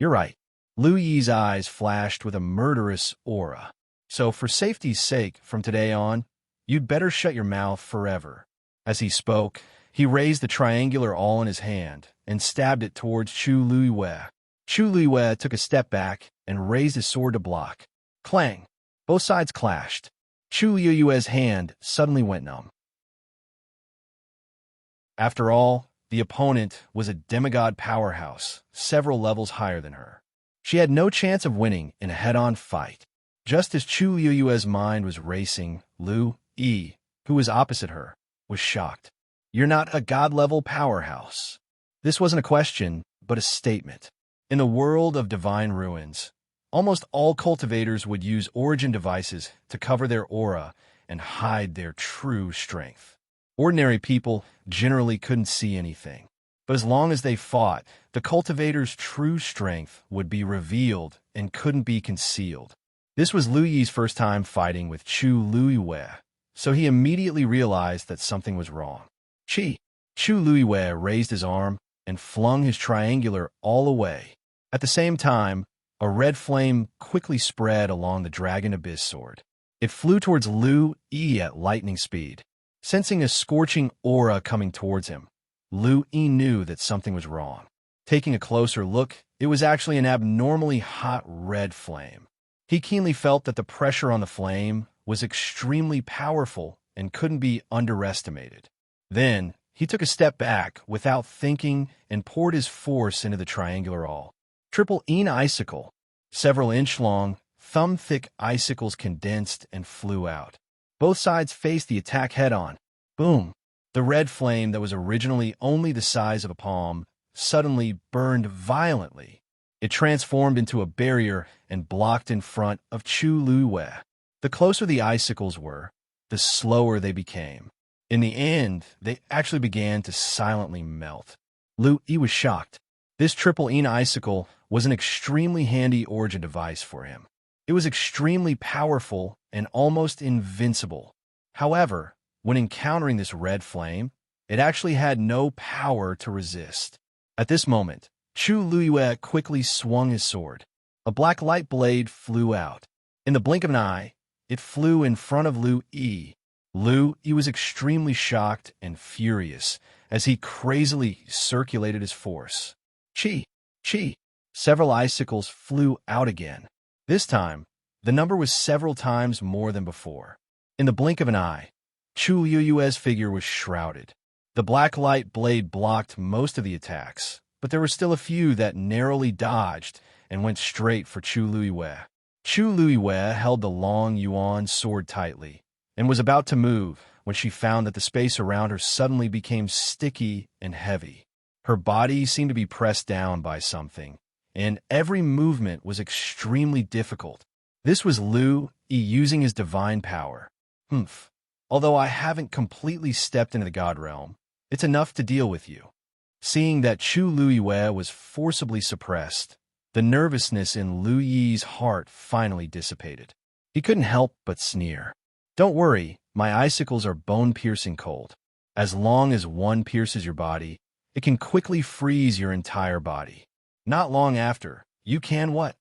"You're right." Lu Yi's eyes flashed with a murderous aura. "So for safety's sake, from today on, you'd better shut your mouth forever." As he spoke, he raised the triangular awl in his hand and stabbed it towards Chu Luiyue. Chu Luiyue took a step back and raised his sword to block. Clang! Both sides clashed. Chu Luiyue's hand suddenly went numb. After all, the opponent was a demigod powerhouse, several levels higher than her. She had no chance of winning in a head-on fight. Just as Chu Luiyue's mind was racing, Lu Yi, who was opposite her, was shocked. "You're not a god-level powerhouse." This wasn't a question, but a statement. In the world of divine ruins, almost all cultivators would use origin devices to cover their aura and hide their true strength. Ordinary people generally couldn't see anything, but as long as they fought, the cultivator's true strength would be revealed and couldn't be concealed. This was Lu Yi's first time fighting with Chu Luiyue, so he immediately realized that something was wrong. Chu Luiyue raised his arm and flung his triangular all away. At the same time, a red flame quickly spread along the Dragon Abyss sword. It flew towards Lu Yi at lightning speed. Sensing a scorching aura coming towards him, Lu Yi knew that something was wrong. Taking a closer look, it was actually an abnormally hot red flame. He keenly felt that the pressure on the flame was extremely powerful and couldn't be underestimated. Then, he took a step back without thinking and poured his force into the triangular awl. Triple icicle. Several inch-long, thumb-thick icicles condensed and flew out. Both sides faced the attack head-on. Boom! The red flame that was originally only the size of a palm suddenly burned violently. It transformed into a barrier and blocked in front of Chu Luiyue. The closer the icicles were, the slower they became. In the end, they actually began to silently melt. Lu Yi was shocked. This triple icicle was an extremely handy origin device for him. It was extremely powerful and almost invincible. However, when encountering this red flame, it actually had no power to resist. At this moment, Chu Luiyue quickly swung his sword. A black light blade flew out. In the blink of an eye, it flew in front of Lu Yi. Lu Yi was extremely shocked and furious as he crazily circulated his force. Chi! Several icicles flew out again. This time, the number was several times more than before. In the blink of an eye, Chu Luiyue's figure was shrouded. The black light blade blocked most of the attacks, but there were still a few that narrowly dodged and went straight for Chu Luiyue. Chu Luiyue held the long yuan sword tightly and was about to move when she found that the space around her suddenly became sticky and heavy. Her body seemed to be pressed down by something, and every movement was extremely difficult. This was Lu Yi using his divine power. Humph. Although I haven't completely stepped into the god realm, it's enough to deal with you. Seeing that Chu Luiyue was forcibly suppressed, the nervousness in Lu Yi's heart finally dissipated. He couldn't help but sneer. Don't worry, my icicles are bone-piercing cold. As long as one pierces your body, it can quickly freeze your entire body. Not long after, you can what?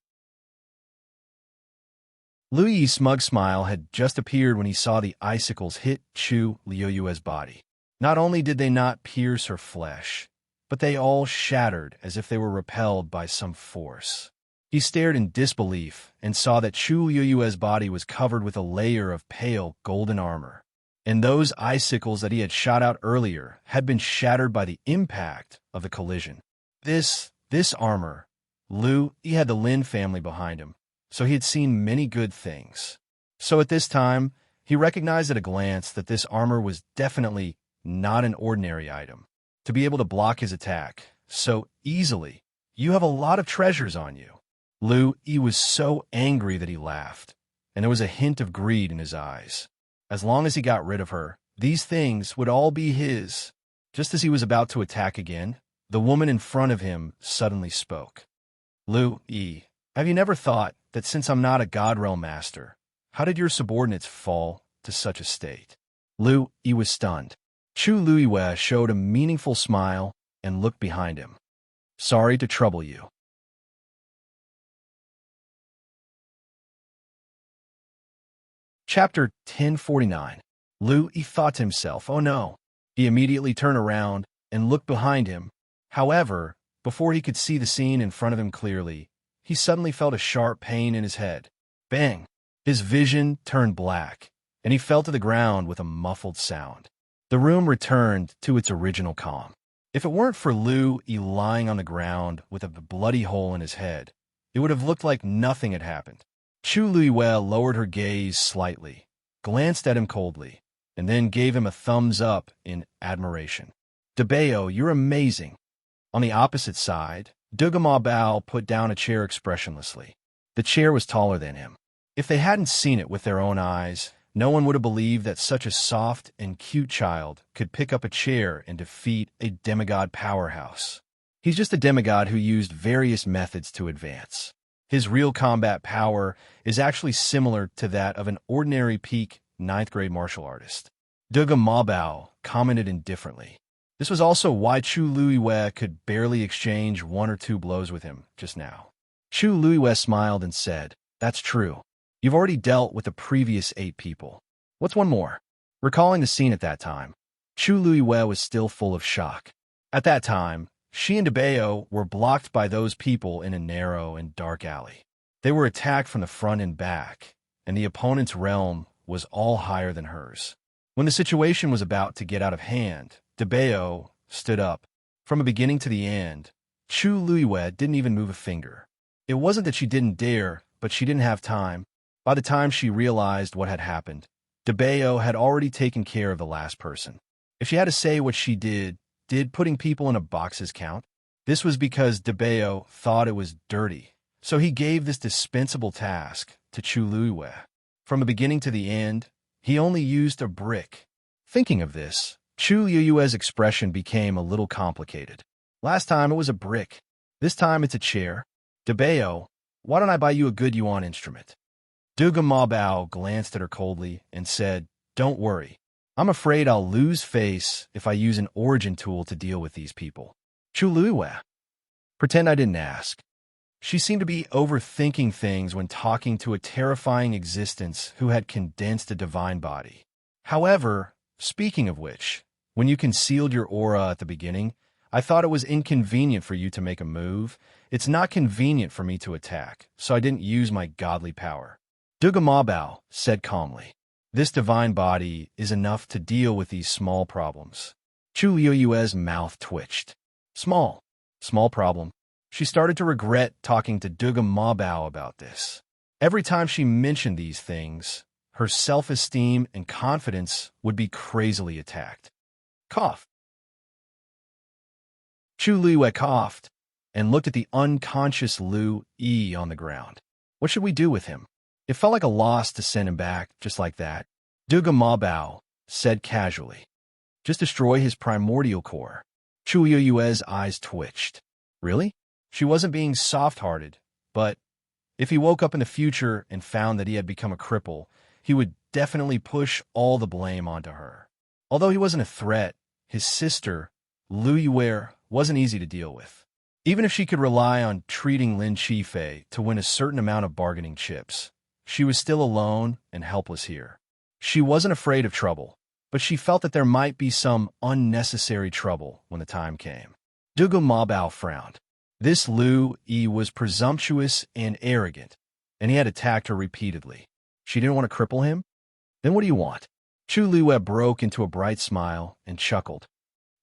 Lu Yi's smug smile had just appeared when he saw the icicles hit Chu Luiyue's body. Not only did they not pierce her flesh, but they all shattered as if they were repelled by some force. He stared in disbelief and saw that Chu Luiyue's body was covered with a layer of pale golden armor, and those icicles that he had shot out earlier had been shattered by the impact of the collision. This armor, he had the Lin family behind him, so he had seen many good things. So at this time, he recognized at a glance that this armor was definitely not an ordinary item. To be able to block his attack so easily, you have a lot of treasures on you. He was so angry that he laughed, and there was a hint of greed in his eyes. As long as he got rid of her, these things would all be his. Just as he was about to attack again, the woman in front of him suddenly spoke. Yi, have you never thought that since I'm not a God Realm master, how did your subordinates fall to such a state? Yi was stunned. Chu Luiyue showed a meaningful smile and looked behind him. Sorry to trouble you. Chapter 1049. Yi thought to himself, oh no. He immediately turned around and looked behind him. However, before he could see the scene in front of him clearly, he suddenly felt a sharp pain in his head. Bang! His vision turned black, and he fell to the ground with a muffled sound. The room returned to its original calm. If it weren't for Yi lying on the ground with a bloody hole in his head, it would have looked like nothing had happened. Chu Luiyue lowered her gaze slightly, glanced at him coldly, and then gave him a thumbs up in admiration. Debeo, you're amazing. On the opposite side, Ma Bao put down a chair expressionlessly. The chair was taller than him. If they hadn't seen it with their own eyes, no one would have believed that such a soft and cute child could pick up a chair and defeat a demigod powerhouse. He's just a demigod who used various methods to advance. His real combat power is actually similar to that of an ordinary peak 9th grade martial artist. Ma Bao commented indifferently. This was also why Chu Luiyue could barely exchange one or two blows with him just now. Chu Luiyue smiled and said, that's true. You've already dealt with the previous 8 people. What's one more? Recalling the scene at that time, Chu Luiyue was still full of shock. At that time, she and Debeo were blocked by those people in a narrow and dark alley. They were attacked from the front and back, and the opponent's realm was all higher than hers. When the situation was about to get out of hand, Debeo stood up. From the beginning to the end, Chu Luiyue didn't even move a finger. It wasn't that she didn't dare, but she didn't have time. By the time she realized what had happened, Debeo had already taken care of the last person. If she had to say what she did putting people in a boxes count? This was because Debeo thought it was dirty, so he gave this dispensable task to Chu Luiyue. From the beginning to the end, he only used a brick. Thinking of this, Chu Luiyue's expression became a little complicated. Last time it was a brick. This time it's a chair. Debeo, why don't I buy you a good yuan instrument? Ma Bao glanced at her coldly and said, don't worry. I'm afraid I'll lose face if I use an origin tool to deal with these people. Chu Luiyue. Pretend I didn't ask. She seemed to be overthinking things when talking to a terrifying existence who had condensed a divine body. However, speaking of which, when you concealed your aura at the beginning, I thought it was inconvenient for you to make a move. It's not convenient for me to attack, so I didn't use my godly power. Ma Bao said calmly. This divine body is enough to deal with these small problems. Chu Luiyue's mouth twitched. Small problem. She started to regret talking to Ma Bao about this. Every time she mentioned these things, her self-esteem and confidence would be crazily attacked. Cough. Chu Luiyue coughed and looked at the unconscious Lu Yi on the ground. What should we do with him? It felt like a loss to send him back just like that. Duga Ma Bao said casually. Just destroy his primordial core. Chu Luiyue's eyes twitched. Really? She wasn't being soft-hearted, but if he woke up in the future and found that he had become a cripple, he would definitely push all the blame onto her. Although he wasn't a threat, his sister, Lu Yue, wasn't easy to deal with. Even if she could rely on treating Lin Qifei to win a certain amount of bargaining chips, she was still alone and helpless here. She wasn't afraid of trouble, but she felt that there might be some unnecessary trouble when the time came. Dugu Mabao frowned. This Lu Yi was presumptuous and arrogant, and he had attacked her repeatedly. She didn't want to cripple him? Then what do you want? Chu Luiyue broke into a bright smile and chuckled.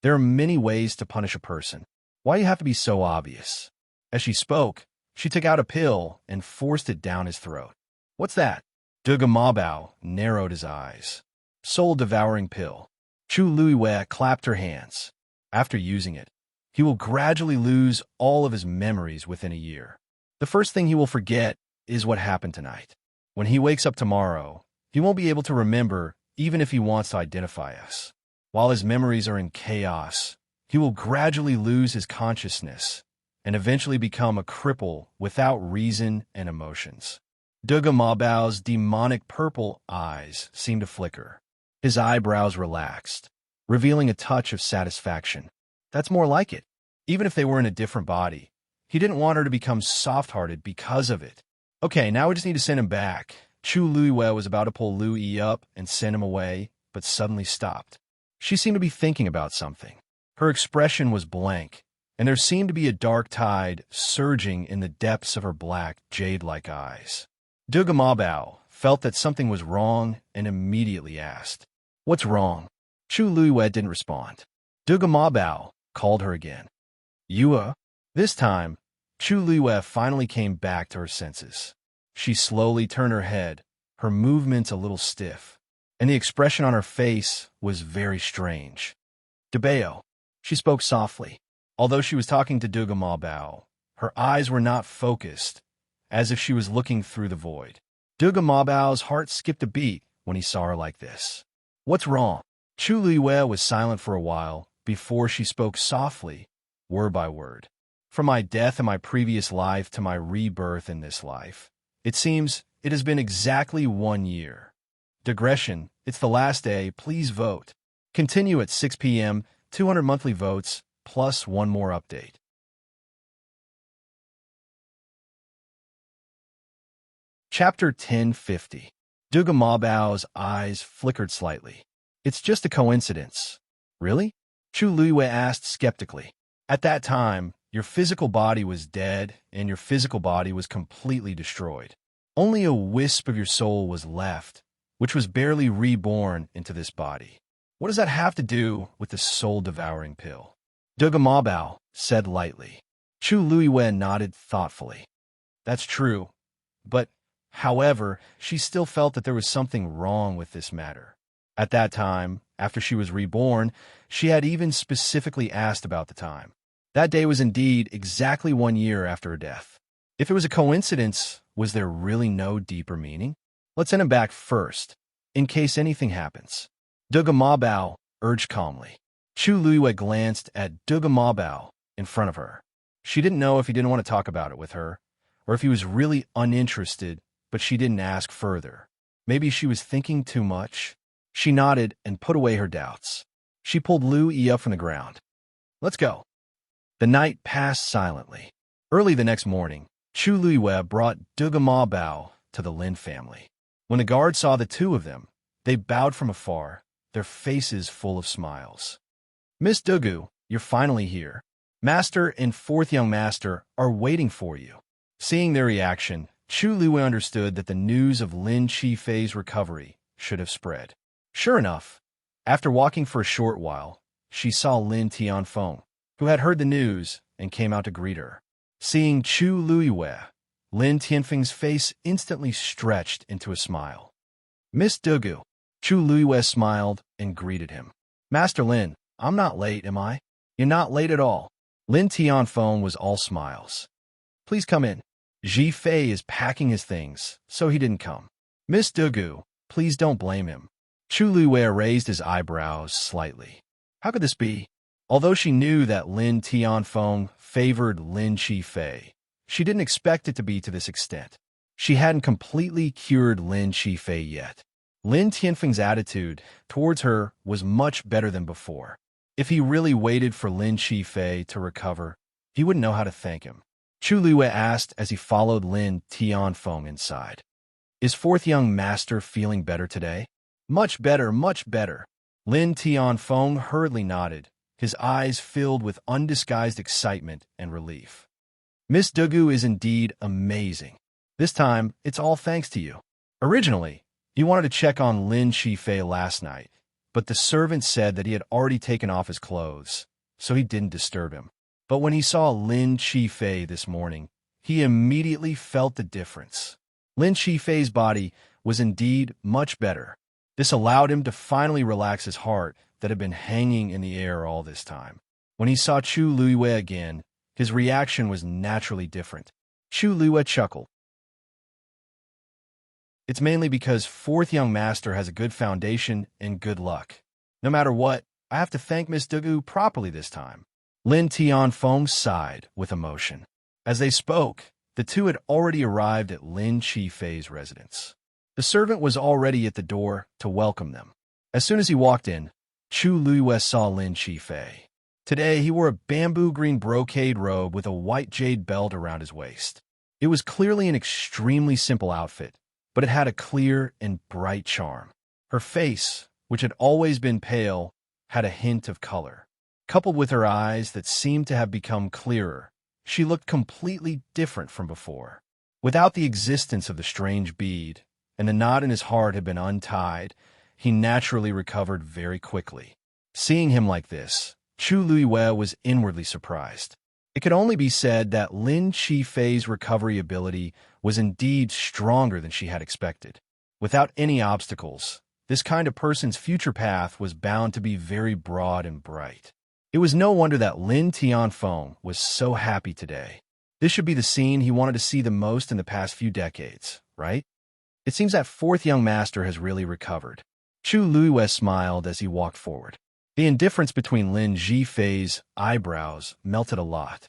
There are many ways to punish a person. Why do you have to be so obvious? As she spoke, she took out a pill and forced it down his throat. What's that? Duga Mabao narrowed his eyes. Soul-devouring pill. Chu Luiyue clapped her hands. After using it, he will gradually lose all of his memories within a year. The first thing he will forget is what happened tonight. When he wakes up tomorrow, he won't be able to remember even if he wants to identify us. While his memories are in chaos, he will gradually lose his consciousness and eventually become a cripple without reason and emotions. Duga Mabao's demonic purple eyes seemed to flicker. His eyebrows relaxed, revealing a touch of satisfaction. That's more like it. Even if they were in a different body, he didn't want her to become soft-hearted because of it. Okay, now we just need to send him back. Chu Luiyue was about to pull Lu Yi up and send him away, but suddenly stopped. She seemed to be thinking about something. Her expression was blank, and there seemed to be a dark tide surging in the depths of her black, jade-like eyes. Duga Mabao felt that something was wrong and immediately asked, "What's wrong?" Chu Luiyue didn't respond. Duga Mabao called her again. Yue? This time, Chu Luiyue finally came back to her senses. She slowly turned her head, her movements a little stiff, and the expression on her face was very strange. Debeo. She spoke softly. Although she was talking to Duga Mabao, her eyes were not focused, as if she was looking through the void. Duga Mabao's heart skipped a beat when he saw her like this. What's wrong? Chu Luiyue was silent for a while before she spoke softly, word by word. From my death in my previous life to my rebirth in this life, it seems it has been exactly 1 year. Digression, it's the last day, please vote. Continue at 6 p.m., 200 monthly votes, plus one more update. Chapter 1050. Duga Mabao's eyes flickered slightly. It's just a coincidence. Really? Chu Luiyue asked skeptically. At that time, your physical body was dead and your physical body was completely destroyed. Only a wisp of your soul was left, which was barely reborn into this body. What does that have to do with the soul-devouring pill? Duga Mabao said lightly. Chu Luiyue nodded thoughtfully. That's true, but, however, she still felt that there was something wrong with this matter. At that time, after she was reborn, she had even specifically asked about the time. That day was indeed exactly 1 year after her death. If it was a coincidence, was there really no deeper meaning? Let's send him back first, in case anything happens. Duga Mabao urged calmly. Chu Luiyue glanced at Duga Mabao in front of her. She didn't know if he didn't want to talk about it with her, or if he was really uninterested, but she didn't ask further. Maybe she was thinking too much. She nodded and put away her doubts. She pulled Lu Yi up from the ground. Let's go. The night passed silently. Early the next morning, Chu Luiyue brought Duga Mabao to the Lin family. When the guards saw the two of them, they bowed from afar, their faces full of smiles. Miss Dugu, you're finally here. Master and fourth young master are waiting for you. Seeing their reaction, Chu Luiyue understood that the news of Lin Qifei's recovery should have spread. Sure enough, after walking for a short while, she saw Lin Tianfeng, who had heard the news and came out to greet her. Seeing Chu Luiyue, Lin Tianfeng's face instantly stretched into a smile. Miss Dugu. Chu Luiyue smiled and greeted him. Master Lin, I'm not late, am I? You're not late at all. Lin Tianfeng was all smiles. Please come in. Ji Fei is packing his things, so he didn't come. Miss Dugu, please don't blame him. Chu Luiyue raised his eyebrows slightly. How could this be? Although she knew that Lin Tianfeng favored Lin Qifei, she didn't expect it to be to this extent. She hadn't completely cured Lin Qifei yet. Lin Tianfeng's attitude towards her was much better than before. If he really waited for Lin Qifei to recover, he wouldn't know how to thank him. Chu Luiyue asked as he followed Lin Tianfeng inside. Is fourth young master feeling better today? Much better, much better. Lin Tianfeng hurriedly nodded, his eyes filled with undisguised excitement and relief. Miss Dugu is indeed amazing. This time, it's all thanks to you. Originally, he wanted to check on Lin Qifei last night, but the servant said that he had already taken off his clothes, so he didn't disturb him. But when he saw Lin Qifei this morning, he immediately felt the difference. Lin Qifei's body was indeed much better. This allowed him to finally relax his heart that had been hanging in the air all this time. When he saw Chu Luiyue again, his reaction was naturally different. Chu Luiyue chuckled. It's mainly because fourth young master has a good foundation and good luck. No matter what, I have to thank Miss Dugu properly this time. Lin Tianfeng sighed with emotion. As they spoke, the two had already arrived at Lin Qifei's residence. The servant was already at the door to welcome them. As soon as he walked in, Chu Luiyue saw Lin Qifei. Today, he wore a bamboo green brocade robe with a white jade belt around his waist. It was clearly an extremely simple outfit, but it had a clear and bright charm. Her face, which had always been pale, had a hint of color. Coupled with her eyes that seemed to have become clearer, she looked completely different from before. Without the existence of the strange bead, and the knot in his heart had been untied, he naturally recovered very quickly. Seeing him like this, Chu Luiyue was inwardly surprised. It could only be said that Lin Qifei's recovery ability was indeed stronger than she had expected. Without any obstacles, this kind of person's future path was bound to be very broad and bright. It was no wonder that Lin Tianfeng was so happy today. This should be the scene he wanted to see the most in the past few decades, right? It seems that fourth young master has really recovered. Chu Luiyue smiled as he walked forward. The indifference between Lin Qifei's eyebrows melted a lot.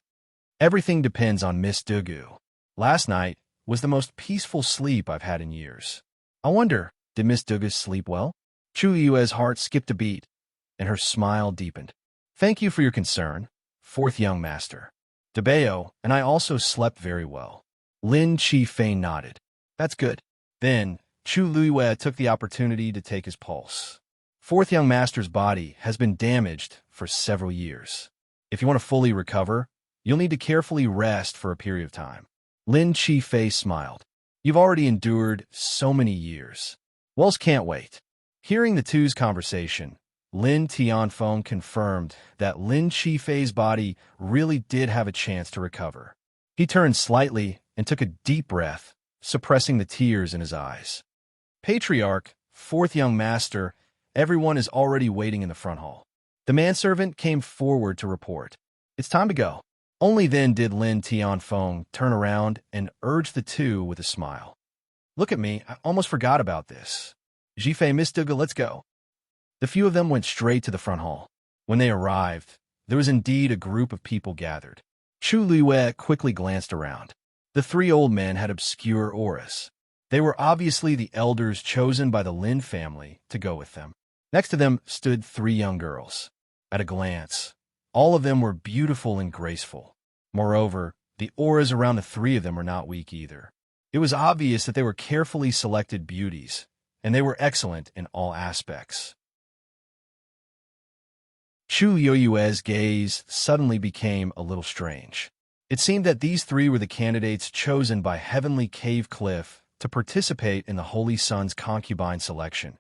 Everything depends on Miss Dugu. Last night was the most peaceful sleep I've had in years. I wonder, did Miss Dugu sleep well? Chu Luiyue's heart skipped a beat, and her smile deepened. Thank you for your concern, fourth young master. Debeo and I also slept very well. Lin Qifei nodded. That's good. Then, Chu Luiyue took the opportunity to take his pulse. Fourth young master's body has been damaged for several years. If you want to fully recover, you'll need to carefully rest for a period of time. Lin Qifei smiled. You've already endured so many years. Wells can't wait. Hearing the two's conversation, Lin Tianfeng confirmed that Lin Qifei's body really did have a chance to recover. He turned slightly and took a deep breath, suppressing the tears in his eyes. Patriarch, fourth young master, everyone is already waiting in the front hall. The manservant came forward to report. It's time to go. Only then did Lin Tianfeng turn around and urge the two with a smile. Look at me, I almost forgot about this. Jifei, Miss Dugu, let's go. The few of them went straight to the front hall. When they arrived, there was indeed a group of people gathered. Chu Luiyue quickly glanced around. The three old men had obscure auras. They were obviously the elders chosen by the Lin family to go with them. Next to them stood three young girls. At a glance, all of them were beautiful and graceful. Moreover, the auras around the three of them were not weak either. It was obvious that they were carefully selected beauties, and they were excellent in all aspects. Chu Luiyue's gaze suddenly became a little strange. It seemed that these three were the candidates chosen by Heavenly Cave Cliff to participate in the Holy Sun's concubine selection.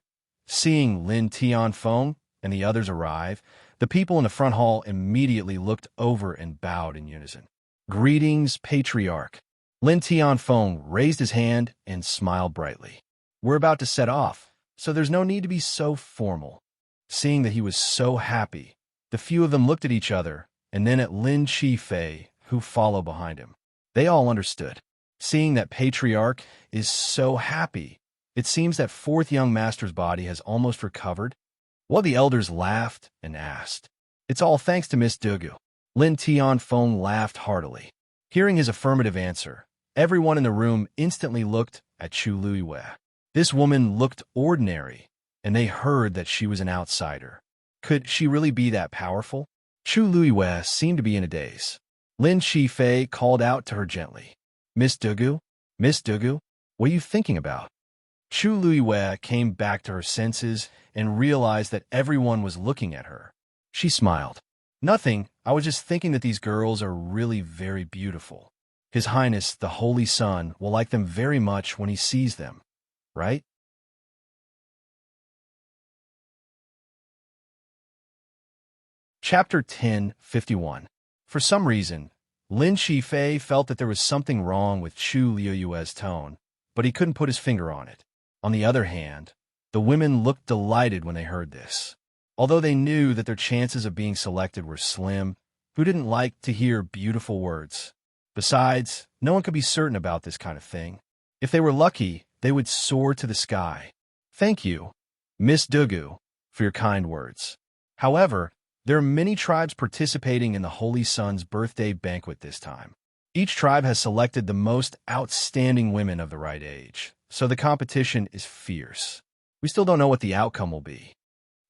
Seeing Lin Tianfeng and the others arrive, the people in the front hall immediately looked over and bowed in unison. Greetings, Patriarch. Lin Tianfeng raised his hand and smiled brightly. We're about to set off, so there's no need to be so formal. Seeing that he was so happy, the few of them looked at each other, and then at Lin Chi-fei, who followed behind him. They all understood. Seeing that patriarch is so happy, it seems that fourth young master's body has almost recovered. While the elders laughed and asked, "It's all thanks to Miss Dugu." Lin Tianfeng laughed heartily. Hearing his affirmative answer, everyone in the room instantly looked at Chu Luiwei. This woman looked ordinary, and they heard that she was an outsider. Could she really be that powerful? Chu Luiwei seemed to be in a daze. Lin Chi-fei called out to her gently, Miss Dugu, what are you thinking about?" Chu Luiwei came back to her senses and realized that everyone was looking at her. She smiled. "Nothing, I was just thinking that these girls are really very beautiful. His Highness, the Holy Sun, will like them very much when he sees them, right?" Chapter 10:51. For some reason, Lin Chi-fei felt that there was something wrong with Chu Luiwei's tone, but he couldn't put his finger on it. On the other hand, the women looked delighted when they heard this. Although they knew that their chances of being selected were slim, who didn't like to hear beautiful words? Besides, no one could be certain about this kind of thing. If they were lucky, they would soar to the sky. "Thank you, Miss Dugu, for your kind words. However, there are many tribes participating in the Holy Sun's birthday banquet this time. Each tribe has selected the most outstanding women of the right age, so the competition is fierce. We still don't know what the outcome will be."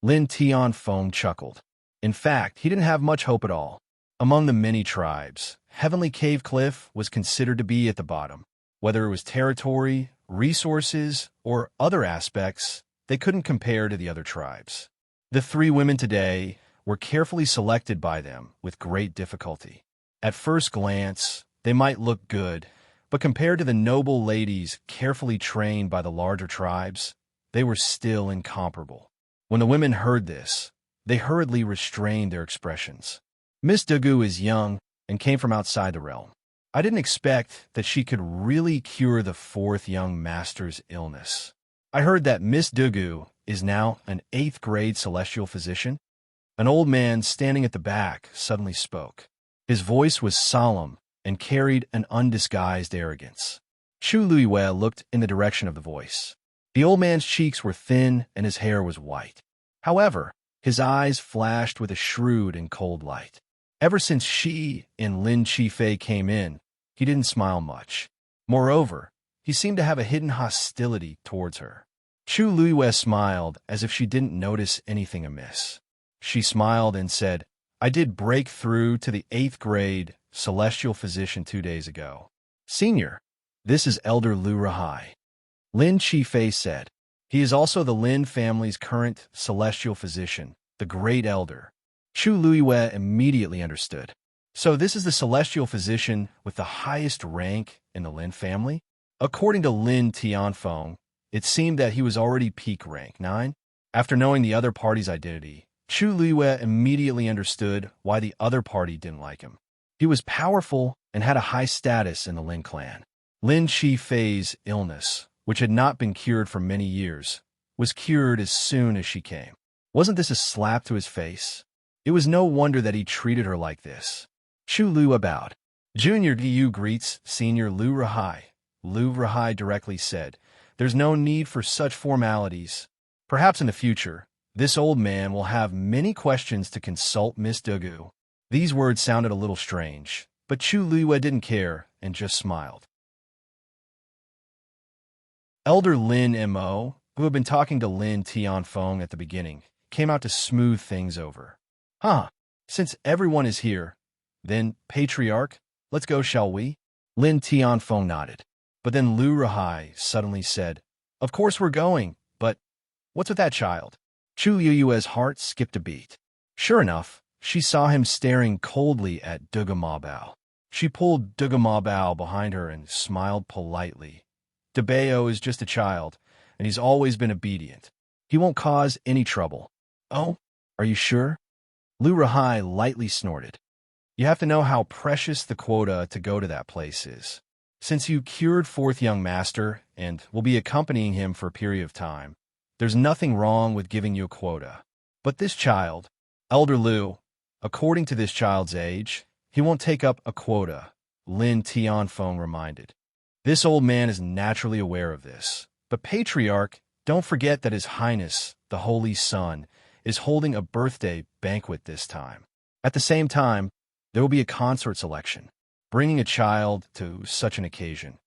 Lin Tianfeng chuckled. In fact, he didn't have much hope at all. Among the many tribes, Heavenly Cave Cliff was considered to be at the bottom. Whether it was territory, resources, or other aspects, they couldn't compare to the other tribes. The three women today were carefully selected by them with great difficulty. At first glance, they might look good, but compared to the noble ladies carefully trained by the larger tribes, they were still incomparable. When the women heard this, they hurriedly restrained their expressions. Miss Dugu is young and came from outside the realm. I didn't expect that she could really cure the fourth young master's illness. I heard that Miss Dugu is now an 8th grade celestial physician. An old man standing at the back suddenly spoke. His voice was solemn and carried an undisguised arrogance. Chu Luiwei looked in the direction of the voice. The old man's cheeks were thin and his hair was white. However, his eyes flashed with a shrewd and cold light. Ever since she and Lin Chi-fei came in, he didn't smile much. Moreover, he seemed to have a hidden hostility towards her. Chu Luiwei smiled as if she didn't notice anything amiss. She smiled and said, "I did break through to the 8th grade celestial physician 2 days ago. Senior, this is Elder Lu Rahai." Lin Chi-fei said. "He is also the Lin family's current celestial physician, the Great Elder." Chu Luiwei immediately understood. So this is the celestial physician with the highest rank in the Lin family? According to Lin Tianfeng, it seemed that he was already peak rank 9. After knowing the other party's identity, Chu Luiwei immediately understood why the other party didn't like him. He was powerful and had a high status in the Lin clan. Lin Chi-fei's illness, which had not been cured for many years, was cured as soon as she came. Wasn't this a slap to his face? It was no wonder that he treated her like this. Chu Luiwei bowed. "Junior Du greets Senior Lu Rahai." Lu Rahai directly said, "There's no need for such formalities. Perhaps in the future, this old man will have many questions to consult Miss Dugu." These words sounded a little strange, but Chu Luiwei didn't care and just smiled. Elder Lin Mo, who had been talking to Lin Tianfeng at the beginning, came out to smooth things over. Since everyone is here, then, Patriarch, let's go, shall we?" Lin Tianfeng nodded. But then Lu Rahai suddenly said, "Of course we're going, but what's with that child?" Chu Luiwei's heart skipped a beat. Sure enough, she saw him staring coldly at Dugu Mabao. She pulled Dugu Mabao behind her and smiled politely. "Debeo is just a child, and he's always been obedient. He won't cause any trouble." "Oh, are you sure?" Lu Rahai lightly snorted. "You have to know how precious the quota to go to that place is. Since you cured fourth young master and will be accompanying him for a period of time, There's nothing wrong with giving you a quota. But this child, Elder Lu, according to this child's age, he won't take up a quota, Lin Tianfeng reminded. This old man is naturally aware of this. But Patriarch, don't forget that His Highness, the Holy Sun, is holding a birthday banquet this time. At the same time, there will be a consort selection. Bringing a child to such an occasion,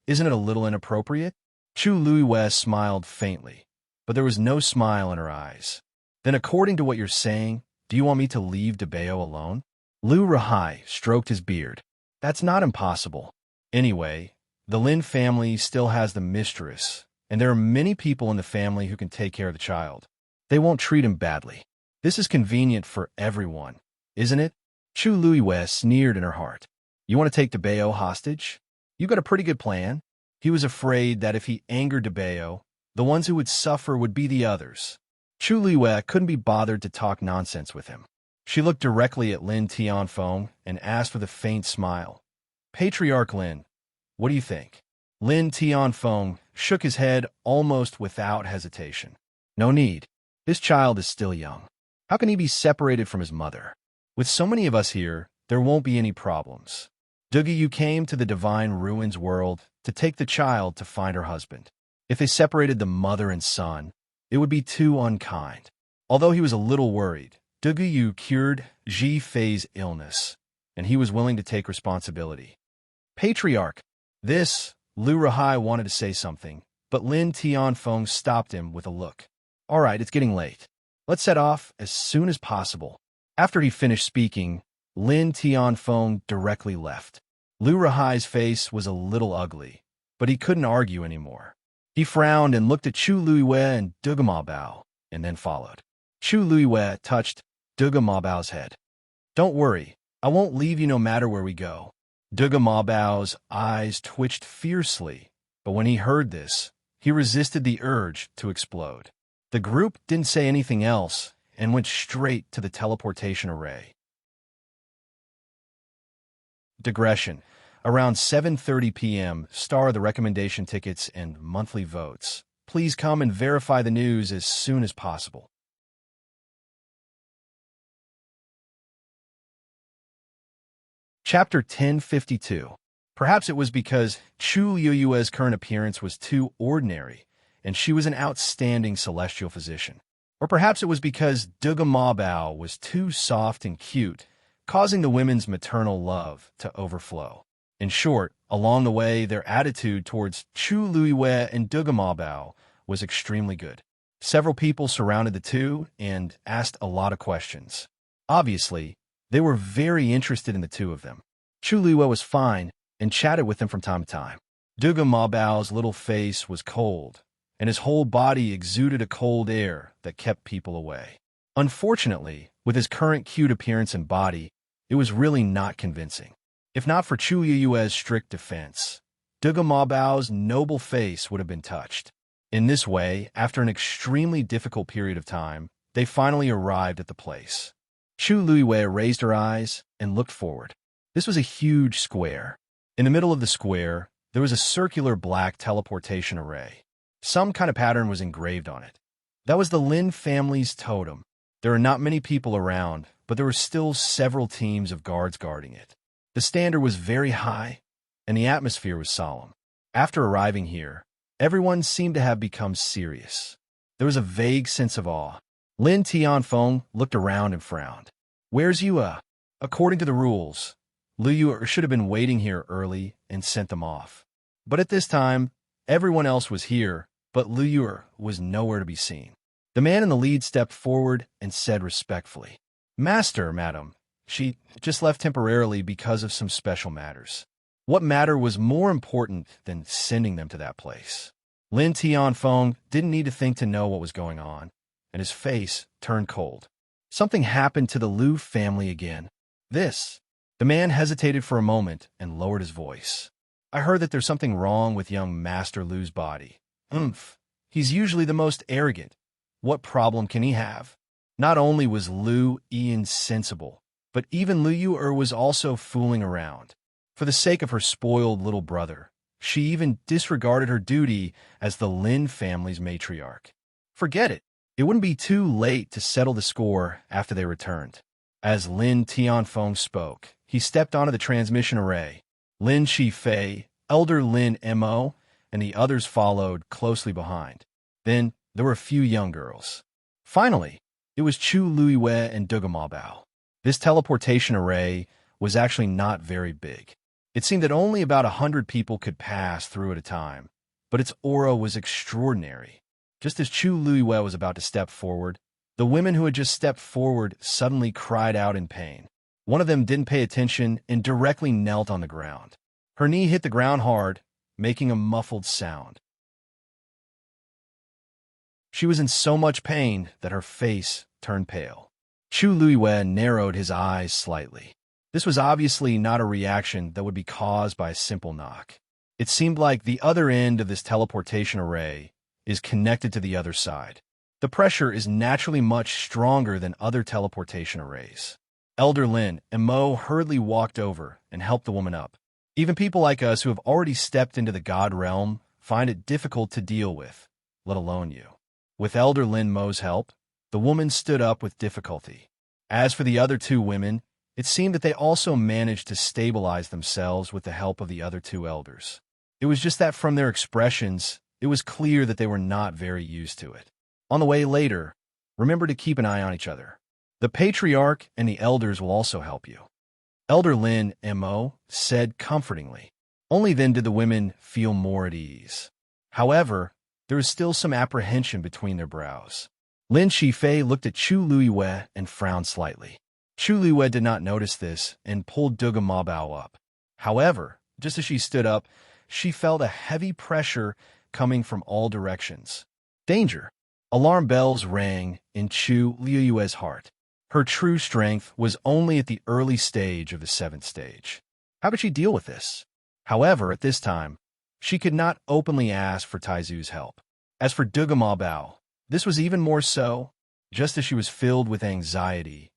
isn't it a little inappropriate? Chu Luiwei smiled faintly, but there was no smile in her eyes. Then according to what you're saying, do you want me to leave Debeo alone? Lu Rahai stroked his beard. That's not impossible. Anyway, the Lin family still has the mistress, and there are many people in the family who can take care of the child. They won't treat him badly. This is convenient for everyone, isn't it? Chu Luiwei sneered in her heart. You want to take Debeo hostage? You got a pretty good plan. He was afraid that if he angered Debeo, the ones who would suffer would be the others. Chu Luiwei couldn't be bothered to talk nonsense with him. She looked directly at Lin Tianfeng and asked with a faint smile, Patriarch Lin, what do you think? Lin Tianfeng shook his head almost without hesitation. No need. This child is still young. How can he be separated from his mother? With so many of us here, there won't be any problems. Dugi, you came to the Divine Ruins world to take the child to find her husband. If they separated the mother and son, it would be too unkind. Although he was a little worried, Dugi Yu cured Ji Fei's illness, and he was willing to take responsibility. Patriarch, this, Lu Rahai wanted to say something, but Lin Tianfeng stopped him with a look. All right, it's getting late. Let's set off as soon as possible. After he finished speaking, Lin Tianfeng directly left. Lu Rahai's face was a little ugly, but he couldn't argue anymore. He frowned and looked at Chu Luiwei and Duga Mabao, and then followed. Chu Luiwei touched Duga Mabao's head. Don't worry, I won't leave you no matter where we go. Duga Mabao's eyes twitched fiercely, but when he heard this, he resisted the urge to explode. The group didn't say anything else and went straight to the teleportation array. Digression. Around 7:30 p.m., star the recommendation tickets and monthly votes. Please come and verify the news as soon as possible. Chapter 1052. Perhaps it was because Chu Yuyue's current appearance was too ordinary, and she was an outstanding celestial physician. Or perhaps it was because Duga Mabao was too soft and cute, causing the women's maternal love to overflow. In short, along the way, their attitude towards Chu Luiwei and Duga Mabao was extremely good. Several people surrounded the two and asked a lot of questions. Obviously, they were very interested in the two of them. Chu Luiwei was fine and chatted with them from time to time. Duga Mabao's little face was cold, and his whole body exuded a cold air that kept people away. Unfortunately, with his current cute appearance and body, it was really not convincing. If not for Chu Yuyue's strict defense, Duga Mabao's noble face would have been touched. In this way, after an extremely difficult period of time, they finally arrived at the place. Chu Luiwei raised her eyes and looked forward. This was a huge square. In the middle of the square, there was a circular black teleportation array. Some kind of pattern was engraved on it. That was the Lin family's totem. There are not many people around, but there were still several teams of guards guarding it. The standard was very high, and the atmosphere was solemn. After arriving here, everyone seemed to have become serious. There was a vague sense of awe. Lin Tianfeng looked around and frowned. Where's Yue? According to the rules, Lu Yue should have been waiting here early and sent them off. But at this time, everyone else was here, but Lu Yue was nowhere to be seen. The man in the lead stepped forward and said respectfully, Master, madam, she just left temporarily because of some special matters. What matter was more important than sending them to that place? Lin Tianfeng didn't need to think to know what was going on, and his face turned cold. Something happened to the Lu family again. This. The man hesitated for a moment and lowered his voice. I heard that there's something wrong with young Master Lu's body. He's usually the most arrogant. What problem can he have? Not only was Lu insensible, but even Lu Yue was also fooling around. For the sake of her spoiled little brother, she even disregarded her duty as the Lin family's matriarch. Forget it. It wouldn't be too late to settle the score after they returned. As Lin Tianfeng spoke, he stepped onto the transmission array. Lin Shifei, Elder Lin Mo, and the others followed closely behind. Then there were a few young girls. Finally, it was Chu Luiwei and Duga Mabao. This teleportation array was actually not very big. It seemed that only about 100 people could pass through at a time, but its aura was extraordinary. Just as Chu Luiwei was about to step forward, the women who had just stepped forward suddenly cried out in pain. One of them didn't pay attention and directly knelt on the ground. Her knee hit the ground hard, making a muffled sound. She was in so much pain that her face turned pale. Chu Luiwei narrowed his eyes slightly. This was obviously not a reaction that would be caused by a simple knock. It seemed like the other end of this teleportation array is connected to the other side. The pressure is naturally much stronger than other teleportation arrays. Elder Lin and Mo hurriedly walked over and helped the woman up. Even people like us who have already stepped into the God realm find it difficult to deal with, let alone you. With Elder Lin Mo's help, the woman stood up with difficulty. As for the other two women, it seemed that they also managed to stabilize themselves with the help of the other two elders. It was just that from their expressions, it was clear that they were not very used to it. On the way later, remember to keep an eye on each other. The patriarch and the elders will also help you. Elder Lin Mo said comfortingly. Only then did the women feel more at ease. However, there was still some apprehension between their brows. Lin Shifei looked at Chu Luiwei and frowned slightly. Chu Luiwei did not notice this and pulled Duga Mabao up. However, just as she stood up, she felt a heavy pressure coming from all directions. Danger! Alarm bells rang in Chu Luiwei's heart. Her true strength was only at the early stage of the 7th stage. How did she deal with this? However, at this time, she could not openly ask for Taizu's help. As for Duga Mabao, this was even more so. Just as she was filled with anxiety,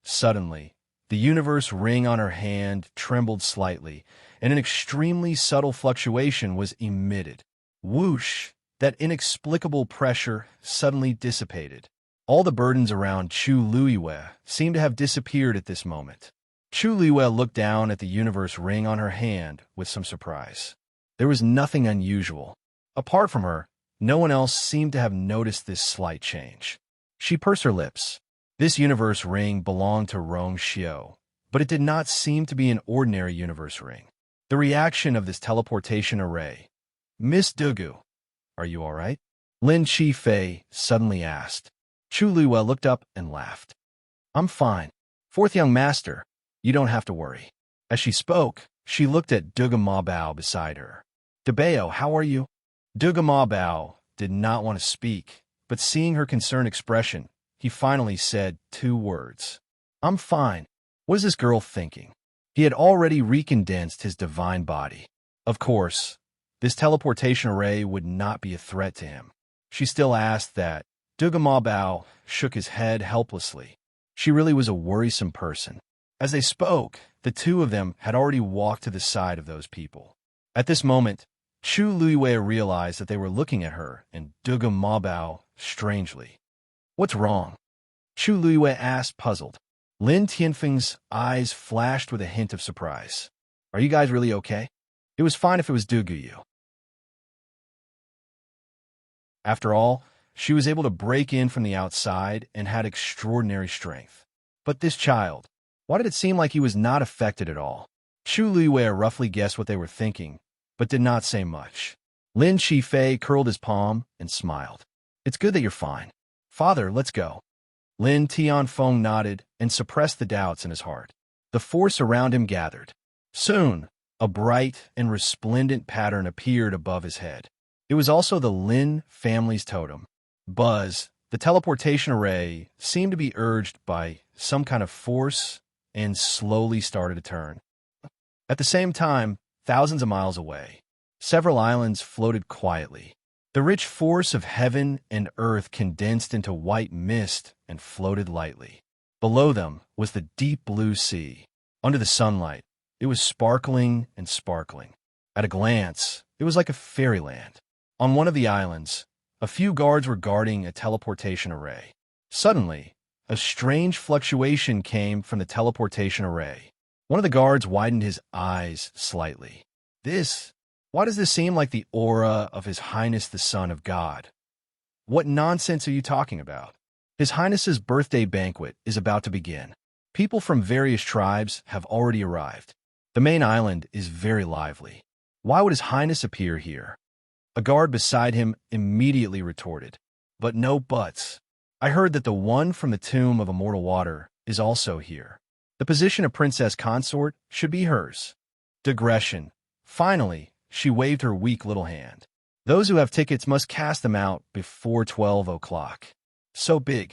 suddenly, the universe ring on her hand trembled slightly, and an extremely subtle fluctuation was emitted. Whoosh! That inexplicable pressure suddenly dissipated. All the burdens around Chu Luiwei seemed to have disappeared at this moment. Chu Luiwei looked down at the universe ring on her hand with some surprise. There was nothing unusual. Apart from her, no one else seemed to have noticed this slight change. She pursed her lips. This universe ring belonged to Rong Xiu, but it did not seem to be an ordinary universe ring. The reaction of this teleportation array. Miss Dugu, are you all right? Lin Shifei suddenly asked. Chu Luiwei looked up and laughed. I'm fine. Fourth young master, you don't have to worry. As she spoke, she looked at Duga Mabao beside her. Dabeo, how are you? Duga Mabao did not want to speak, but seeing her concerned expression, he finally said 2 words. I'm fine. What is this girl thinking? He had already recondensed his divine body. Of course, this teleportation array would not be a threat to him. She still asked that. Duga Mabao shook his head helplessly. She really was a worrisome person. As they spoke, the two of them had already walked to the side of those people. At this moment, Chu Luiwei realized that they were looking at her and Duga Mabao strangely. What's wrong? Chu Luiwei asked, puzzled. Lin Tianfeng's eyes flashed with a hint of surprise. Are you guys really okay? It was fine if it was Dugu. After all, she was able to break in from the outside and had extraordinary strength. But this child, why did it seem like he was not affected at all? Chu Luiwei roughly guessed what they were thinking, but did not say much. Lin Shifei curled his palm and smiled. It's good that you're fine. Father, let's go. Lin Tianfeng nodded and suppressed the doubts in his heart. The force around him gathered. Soon, a bright and resplendent pattern appeared above his head. It was also the Lin family's totem. Buzz, the teleportation array, seemed to be urged by some kind of force and slowly started to turn. At the same time, thousands of miles away, several islands floated quietly. The rich force of heaven and earth condensed into white mist and floated lightly. Below them was the deep blue sea. Under the sunlight, it was sparkling and sparkling. At a glance, it was like a fairyland. On one of the islands, A few guards were guarding a teleportation array. Suddenly, a strange fluctuation came from the teleportation array. One of the guards widened his eyes slightly. Why does this seem like the aura of His Highness the Son of God? What nonsense are you talking about? His Highness's birthday banquet is about to begin. People from various tribes have already arrived. The main island is very lively. Why would His Highness appear here? A guard beside him immediately retorted, "But no buts. I heard that the one from the tomb of immortal water is also here. The position of princess consort should be hers." Digression. Finally, she waved her weak little hand. Those who have tickets must cast them out before 12 o'clock. So big.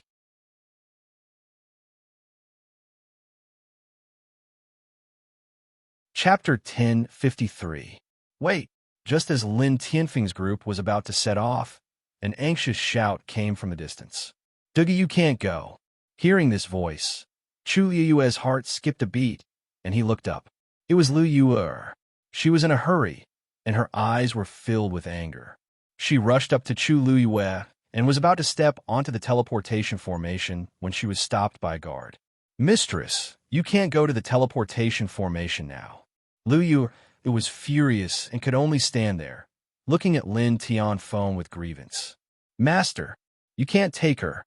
Chapter 1053. Wait, just as Lin Tianfeng's group was about to set off, an anxious shout came from a distance. "Dougie, you can't go." Hearing this voice, Chu Liyue's heart skipped a beat, and he looked up. It was Lu Yue. She was in a hurry, and her eyes were filled with anger. She rushed up to Chu Liyue and was about to step onto the teleportation formation when she was stopped by a guard. "Mistress, you can't go to the teleportation formation now." Lu Yue was furious and could only stand there, looking at Lin Tianfeng with grievance. "Master, you can't take her."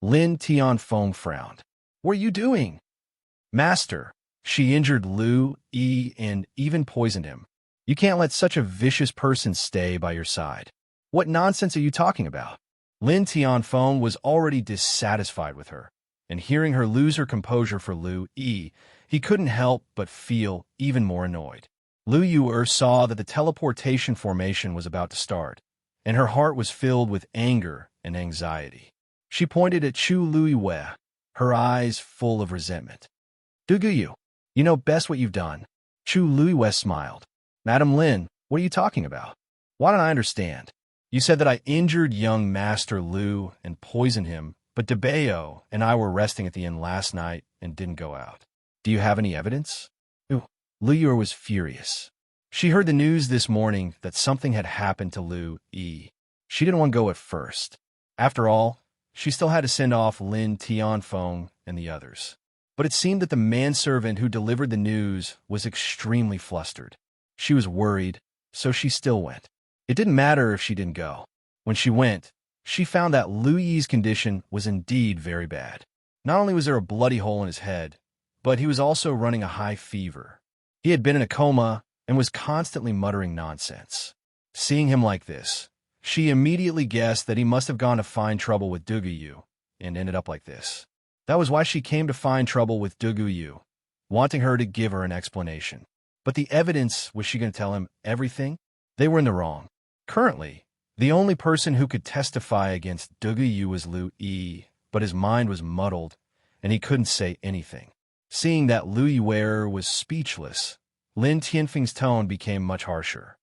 Lin Tianfeng frowned. "What are you doing?" "Master, she injured Lu Yi and even poisoned him. You can't let such a vicious person stay by your side." "What nonsense are you talking about?" Lin Tianfeng was already dissatisfied with her, and hearing her lose her composure for Lu Yi, he couldn't help but feel even more annoyed. Lu Yue saw that the teleportation formation was about to start, and her heart was filled with anger and anxiety. She pointed at Chu Liyue, her eyes full of resentment. "Dougie, you know best what you've done." Chu Liyue smiled. "Madam Lin, what are you talking about? Why don't I understand? You said that I injured young Master Lu and poisoned him, but Debeo and I were resting at the inn last night and didn't go out. Do you have any evidence?" Lu Yue was furious. She heard the news this morning that something had happened to Lu Yi. She didn't want to go at first. After all, she still had to send off Lin Tianfeng and the others. But it seemed that the manservant who delivered the news was extremely flustered. She was worried, so she still went. It didn't matter if she didn't go. When she went, she found that Lu Yi's condition was indeed very bad. Not only was there a bloody hole in his head, but he was also running a high fever. He had been in a coma and was constantly muttering nonsense. Seeing him like this, she immediately guessed that he must have gone to find trouble with Dougie and ended up like this. That was why she came to find trouble with Dougie, wanting her to give her an explanation. But the evidence, was she going to tell him everything? They were in the wrong. Currently, the only person who could testify against Dougie was Lu Yi, but his mind was muddled, and he couldn't say anything. Seeing that Lu Yue was speechless, Lin Tianfeng's tone became much harsher.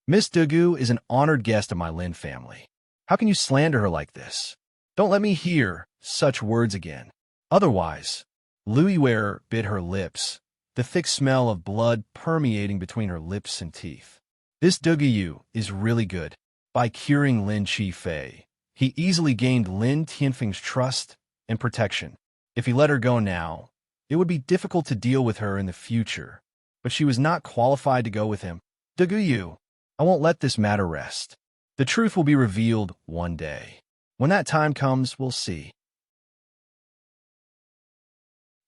"Miss Dougie is an honored guest of my Lin family. How can you slander her like this? Don't let me hear such words again. Otherwise," Lu Yue bit her lips, the thick smell of blood permeating between her lips and teeth. "This Dougie is really good. By curing Lin Qifei, he easily gained Lin Tianfeng's trust and protection. If he let her go now, it would be difficult to deal with her in the future, but she was not qualified to go with him. Dougie, I won't let this matter rest. The truth will be revealed one day. When that time comes, we'll see."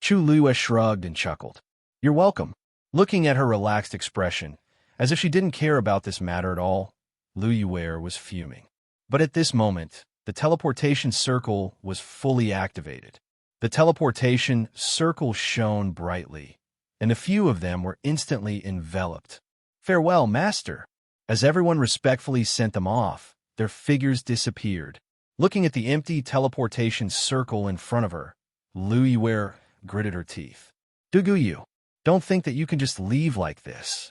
Chu Liyue shrugged and chuckled. "You're welcome." Looking at her relaxed expression, as if she didn't care about this matter at all, Lu Yue was fuming. But at this moment, the teleportation circle was fully activated. The teleportation circle shone brightly, and a few of them were instantly enveloped. "Farewell, Master." As everyone respectfully sent them off, their figures disappeared. Looking at the empty teleportation circle in front of her, Lu Yue gritted her teeth. "Dougie, don't think that you can just leave like this."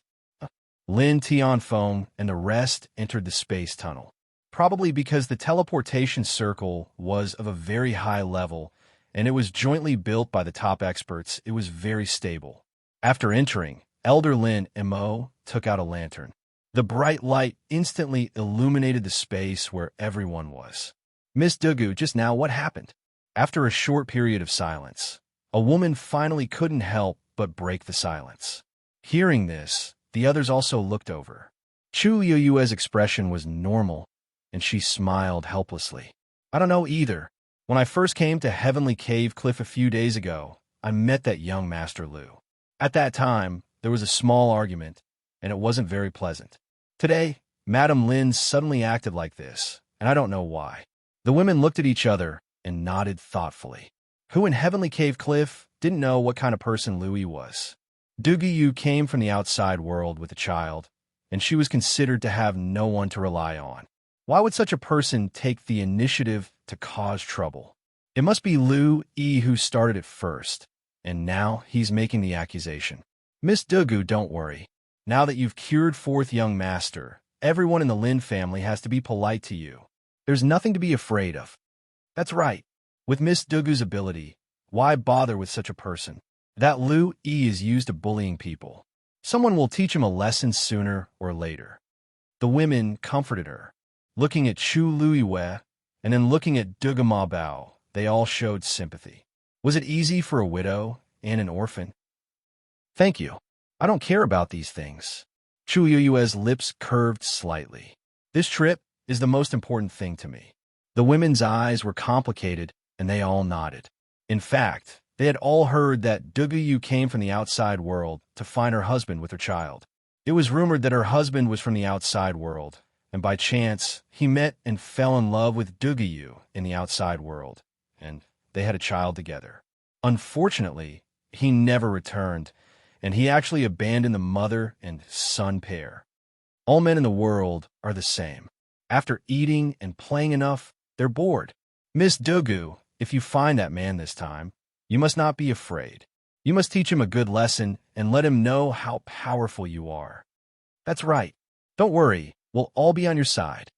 Lin Tianfeng and the rest entered the space tunnel. Probably because the teleportation circle was of a very high level, and it was jointly built by the top experts, it was very stable. After entering, Elder Lin Mo took out a lantern. The bright light instantly illuminated the space where everyone was. Miss Dugu, just now what happened? After a short period of silence, a woman finally couldn't help but break the silence. Hearing this, the others also looked over. Chu Yuyue's expression was normal, and she smiled helplessly. I don't know either. When I first came to Heavenly Cave Cliff a few days ago, I met that young Master Lu. At that time, there was a small argument, and it wasn't very pleasant. Today, Madame Lin suddenly acted like this, and I don't know why. The women looked at each other and nodded thoughtfully. Who in Heavenly Cave Cliff didn't know what kind of person Louis was? Dugu came from the outside world with a child, and she was considered to have no one to rely on. Why would such a person take the initiative to cause trouble? It must be Lu Yi who started it first, and now he's making the accusation. Miss Dugu, don't worry. Now that you've cured fourth young master, everyone in the Lin family has to be polite to you. There's nothing to be afraid of. That's right. With Miss Dugu's ability, why bother with such a person? That Lu Yi is used to bullying people. Someone will teach him a lesson sooner or later. The women comforted her. Looking at Chu Luiyue, and then looking at Dugu Ma Bao, they all showed sympathy. Was it easy for a widow and an orphan? Thank you. I don't care about these things. Chu Yueyue's lips curved slightly. This trip is the most important thing to me. The women's eyes were complicated, and they all nodded. In fact, they had all heard that Dugu came from the outside world to find her husband with her child. It was rumored that her husband was from the outside world, and by chance, he met and fell in love with Dugu in the outside world, and they had a child together. Unfortunately, he never returned, and he actually abandoned the mother and son pair. All men in the world are the same. After eating and playing enough, they're bored. Miss Dugu, if you find that man this time, you must not be afraid. You must teach him a good lesson and let him know how powerful you are. That's right. Don't worry, we'll all be on your side.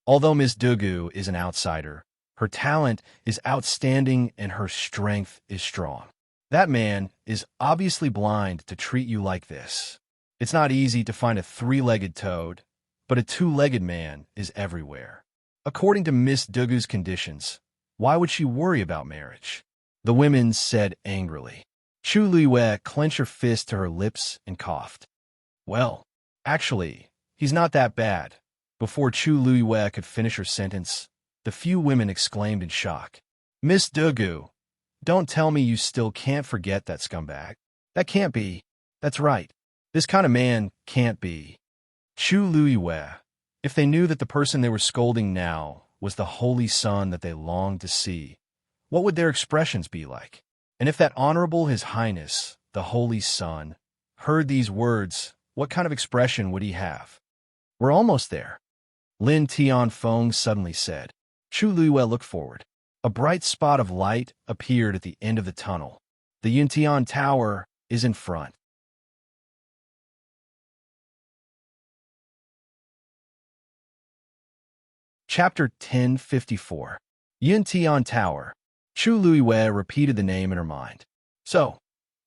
Although Miss Dugu is an outsider, her talent is outstanding and her strength is strong. That man is obviously blind to treat you like this. It's not easy to find a three-legged toad, but a two-legged man is everywhere. According to Miss Dugu's conditions, why would she worry about marriage? The women said angrily. Chu Luiyue clenched her fist to her lips and coughed. Well, actually, he's not that bad. Before Chu Luiyue could finish her sentence, the few women exclaimed in shock. Miss Dugu, don't tell me you still can't forget that scumbag. That can't be. That's right. This kind of man can't be. Chu Luiyue, if they knew that the person they were scolding now was the holy son that they longed to see, what would their expressions be like? And if that Honorable His Highness, the Holy Son, heard these words, what kind of expression would he have? We're almost there. Lin Tianfeng suddenly said. Chu Luiyue looked forward. A bright spot of light appeared at the end of the tunnel. The Yuntian Tower is in front. Chapter 1054. Yuntian Tower. Chu Luiyue repeated the name in her mind. So,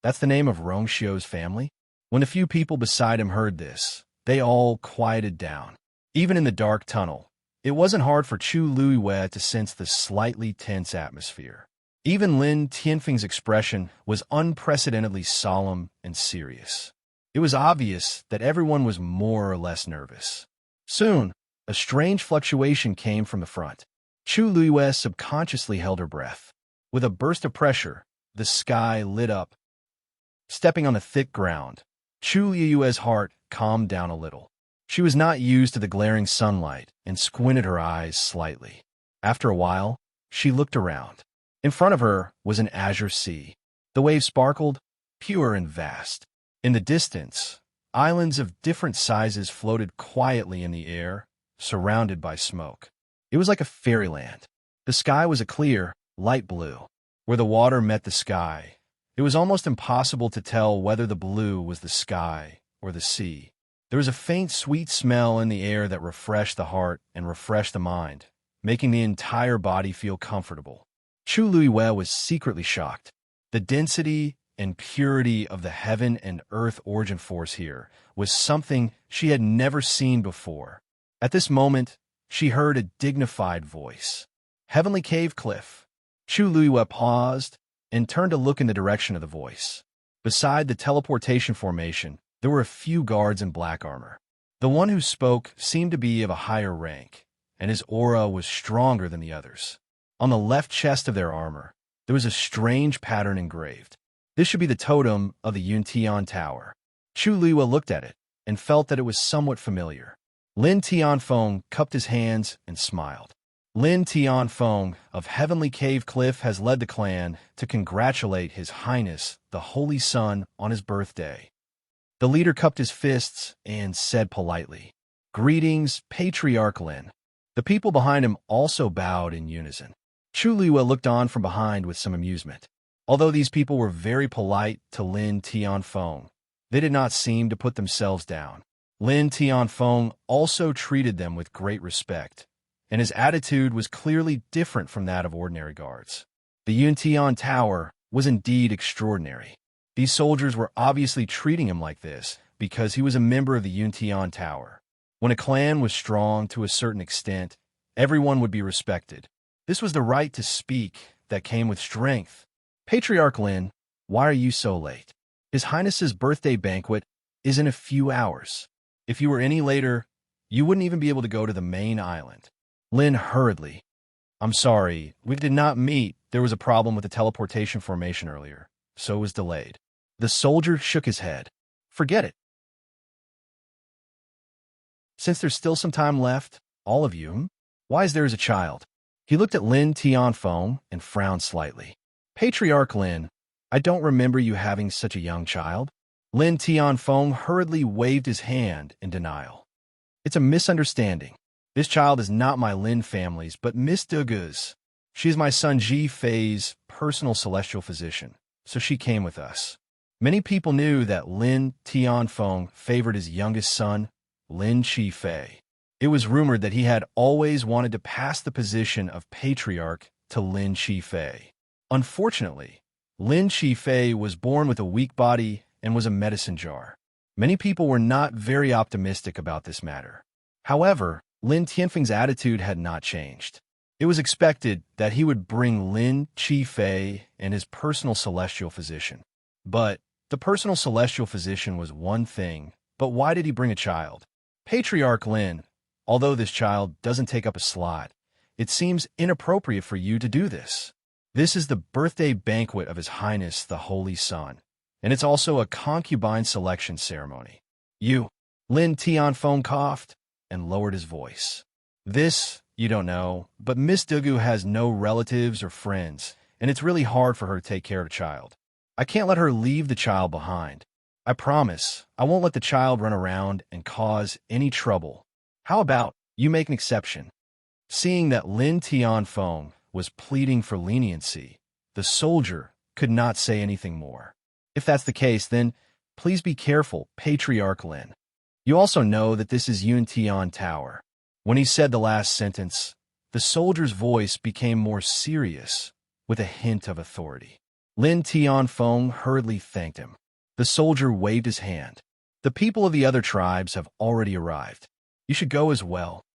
that's the name of Rongxiu's family? When a few people beside him heard this, they all quieted down. Even in the dark tunnel, it wasn't hard for Chu Luiyue to sense the slightly tense atmosphere. Even Lin Tianfeng's expression was unprecedentedly solemn and serious. It was obvious that everyone was more or less nervous. Soon, a strange fluctuation came from the front. Chu Luiyue subconsciously held her breath. With a burst of pressure, the sky lit up. Stepping on the thick ground, Chu Luiyue's heart calmed down a little. She was not used to the glaring sunlight and squinted her eyes slightly. After a while, she looked around. In front of her was an azure sea. The waves sparkled, pure and vast. In the distance, islands of different sizes floated quietly in the air, surrounded by smoke. It was like a fairyland. The sky was a clear, light blue. Where the water met the sky, it was almost impossible to tell whether the blue was the sky or the sea. There was a faint, sweet smell in the air that refreshed the heart and refreshed the mind, making the entire body feel comfortable. Chu Luiyue was secretly shocked. The density and purity of the heaven and earth origin force here was something she had never seen before. At this moment, she heard a dignified voice. Heavenly Cave Cliff. Chu Luiyue paused and turned to look in the direction of the voice. Beside the teleportation formation, there were a few guards in black armor. The one who spoke seemed to be of a higher rank, and his aura was stronger than the others. On the left chest of their armor, there was a strange pattern engraved. This should be the totem of the Yuntian Tower. Chu Luiyue looked at it and felt that it was somewhat familiar. Lin Tianfeng cupped his hands and smiled. Lin Tianfeng of Heavenly Cave Cliff has led the clan to congratulate His Highness, the Holy Sun, on his birthday. The leader cupped his fists and said politely, "Greetings, Patriarch Lin." The people behind him also bowed in unison. Chu Luiyue looked on from behind with some amusement. Although these people were very polite to Lin Tianfeng, they did not seem to put themselves down. Lin Tianfeng also treated them with great respect, and his attitude was clearly different from that of ordinary guards. The Yuntian Tower was indeed extraordinary. These soldiers were obviously treating him like this because he was a member of the Yuntian Tower. When a clan was strong to a certain extent, everyone would be respected. This was the right to speak that came with strength. "Patriarch Lin, why are you so late? His Highness's birthday banquet is in a few hours. If you were any later, you wouldn't even be able to go to the main island." Lin hurriedly, "I'm sorry, we did not meet. There was a problem with the teleportation formation earlier, so it was delayed." The soldier shook his head. "Forget it. Since there's still some time left, all of you, why is there as a child?" He looked at Lin Tianfeng and frowned slightly. "Patriarch Lin, I don't remember you having such a young child." Lin Tianfeng hurriedly waved his hand in denial. "It's a misunderstanding. This child is not my Lin family's, but Miss Degu's. She is my son Ji Fei's personal celestial physician, so she came with us." Many people knew that Lin Tianfeng favored his youngest son, Lin Qifei. It was rumored that he had always wanted to pass the position of patriarch to Lin Qifei. Unfortunately, Lin Qifei was born with a weak body and was a medicine jar. Many people were not very optimistic about this matter. However, Lin Tianfeng's attitude had not changed. It was expected that he would bring Lin Qifei and his personal celestial physician. But the personal celestial physician was one thing, but why did he bring a child? "Patriarch Lin, although this child doesn't take up a slot, it seems inappropriate for you to do this. This is the birthday banquet of His Highness the Holy Sun, and it's also a concubine selection ceremony." Lin Tianfeng coughed and lowered his voice. "This, you don't know, but Miss Degu has no relatives or friends, and it's really hard for her to take care of a child. I can't let her leave the child behind. I promise I won't let the child run around and cause any trouble. How about you make an exception?" Seeing that Lin Tianfeng was pleading for leniency, the soldier could not say anything more. "If that's the case, then please be careful, Patriarch Lin. You also know that this is Yuntian Tower." When he said the last sentence, the soldier's voice became more serious, with a hint of authority. Lin Tianfeng hurriedly thanked him. The soldier waved his hand. "The people of the other tribes have already arrived. You should go as well."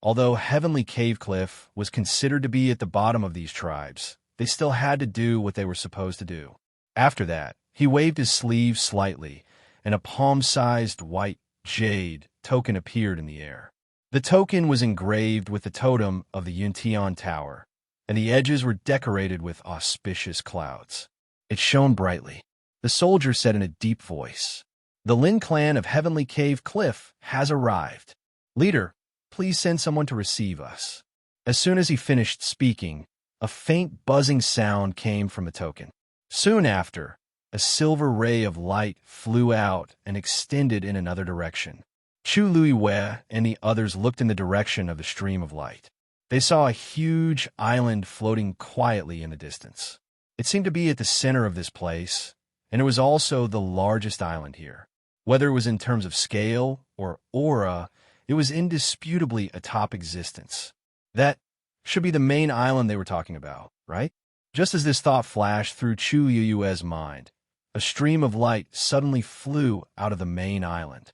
Although Heavenly Cave Cliff was considered to be at the bottom of these tribes, they still had to do what they were supposed to do. After that, he waved his sleeve slightly, and a palm-sized white jade token appeared in the air. The token was engraved with the totem of the Yuntian Tower, and the edges were decorated with auspicious clouds. It shone brightly. The soldier said in a deep voice, "The Lin clan of Heavenly Cave Cliff has arrived. Leader, please send someone to receive us." As soon as he finished speaking, a faint buzzing sound came from the token. Soon after, a silver ray of light flew out and extended in another direction. Chu Luiyue and the others looked in the direction of the stream of light. They saw a huge island floating quietly in the distance. It seemed to be at the center of this place, and it was also the largest island here. Whether it was in terms of scale or aura, it was indisputably a top existence. That should be the main island they were talking about, right? Just as this thought flashed through Chu Yue's mind, A stream of light suddenly flew out of the main island.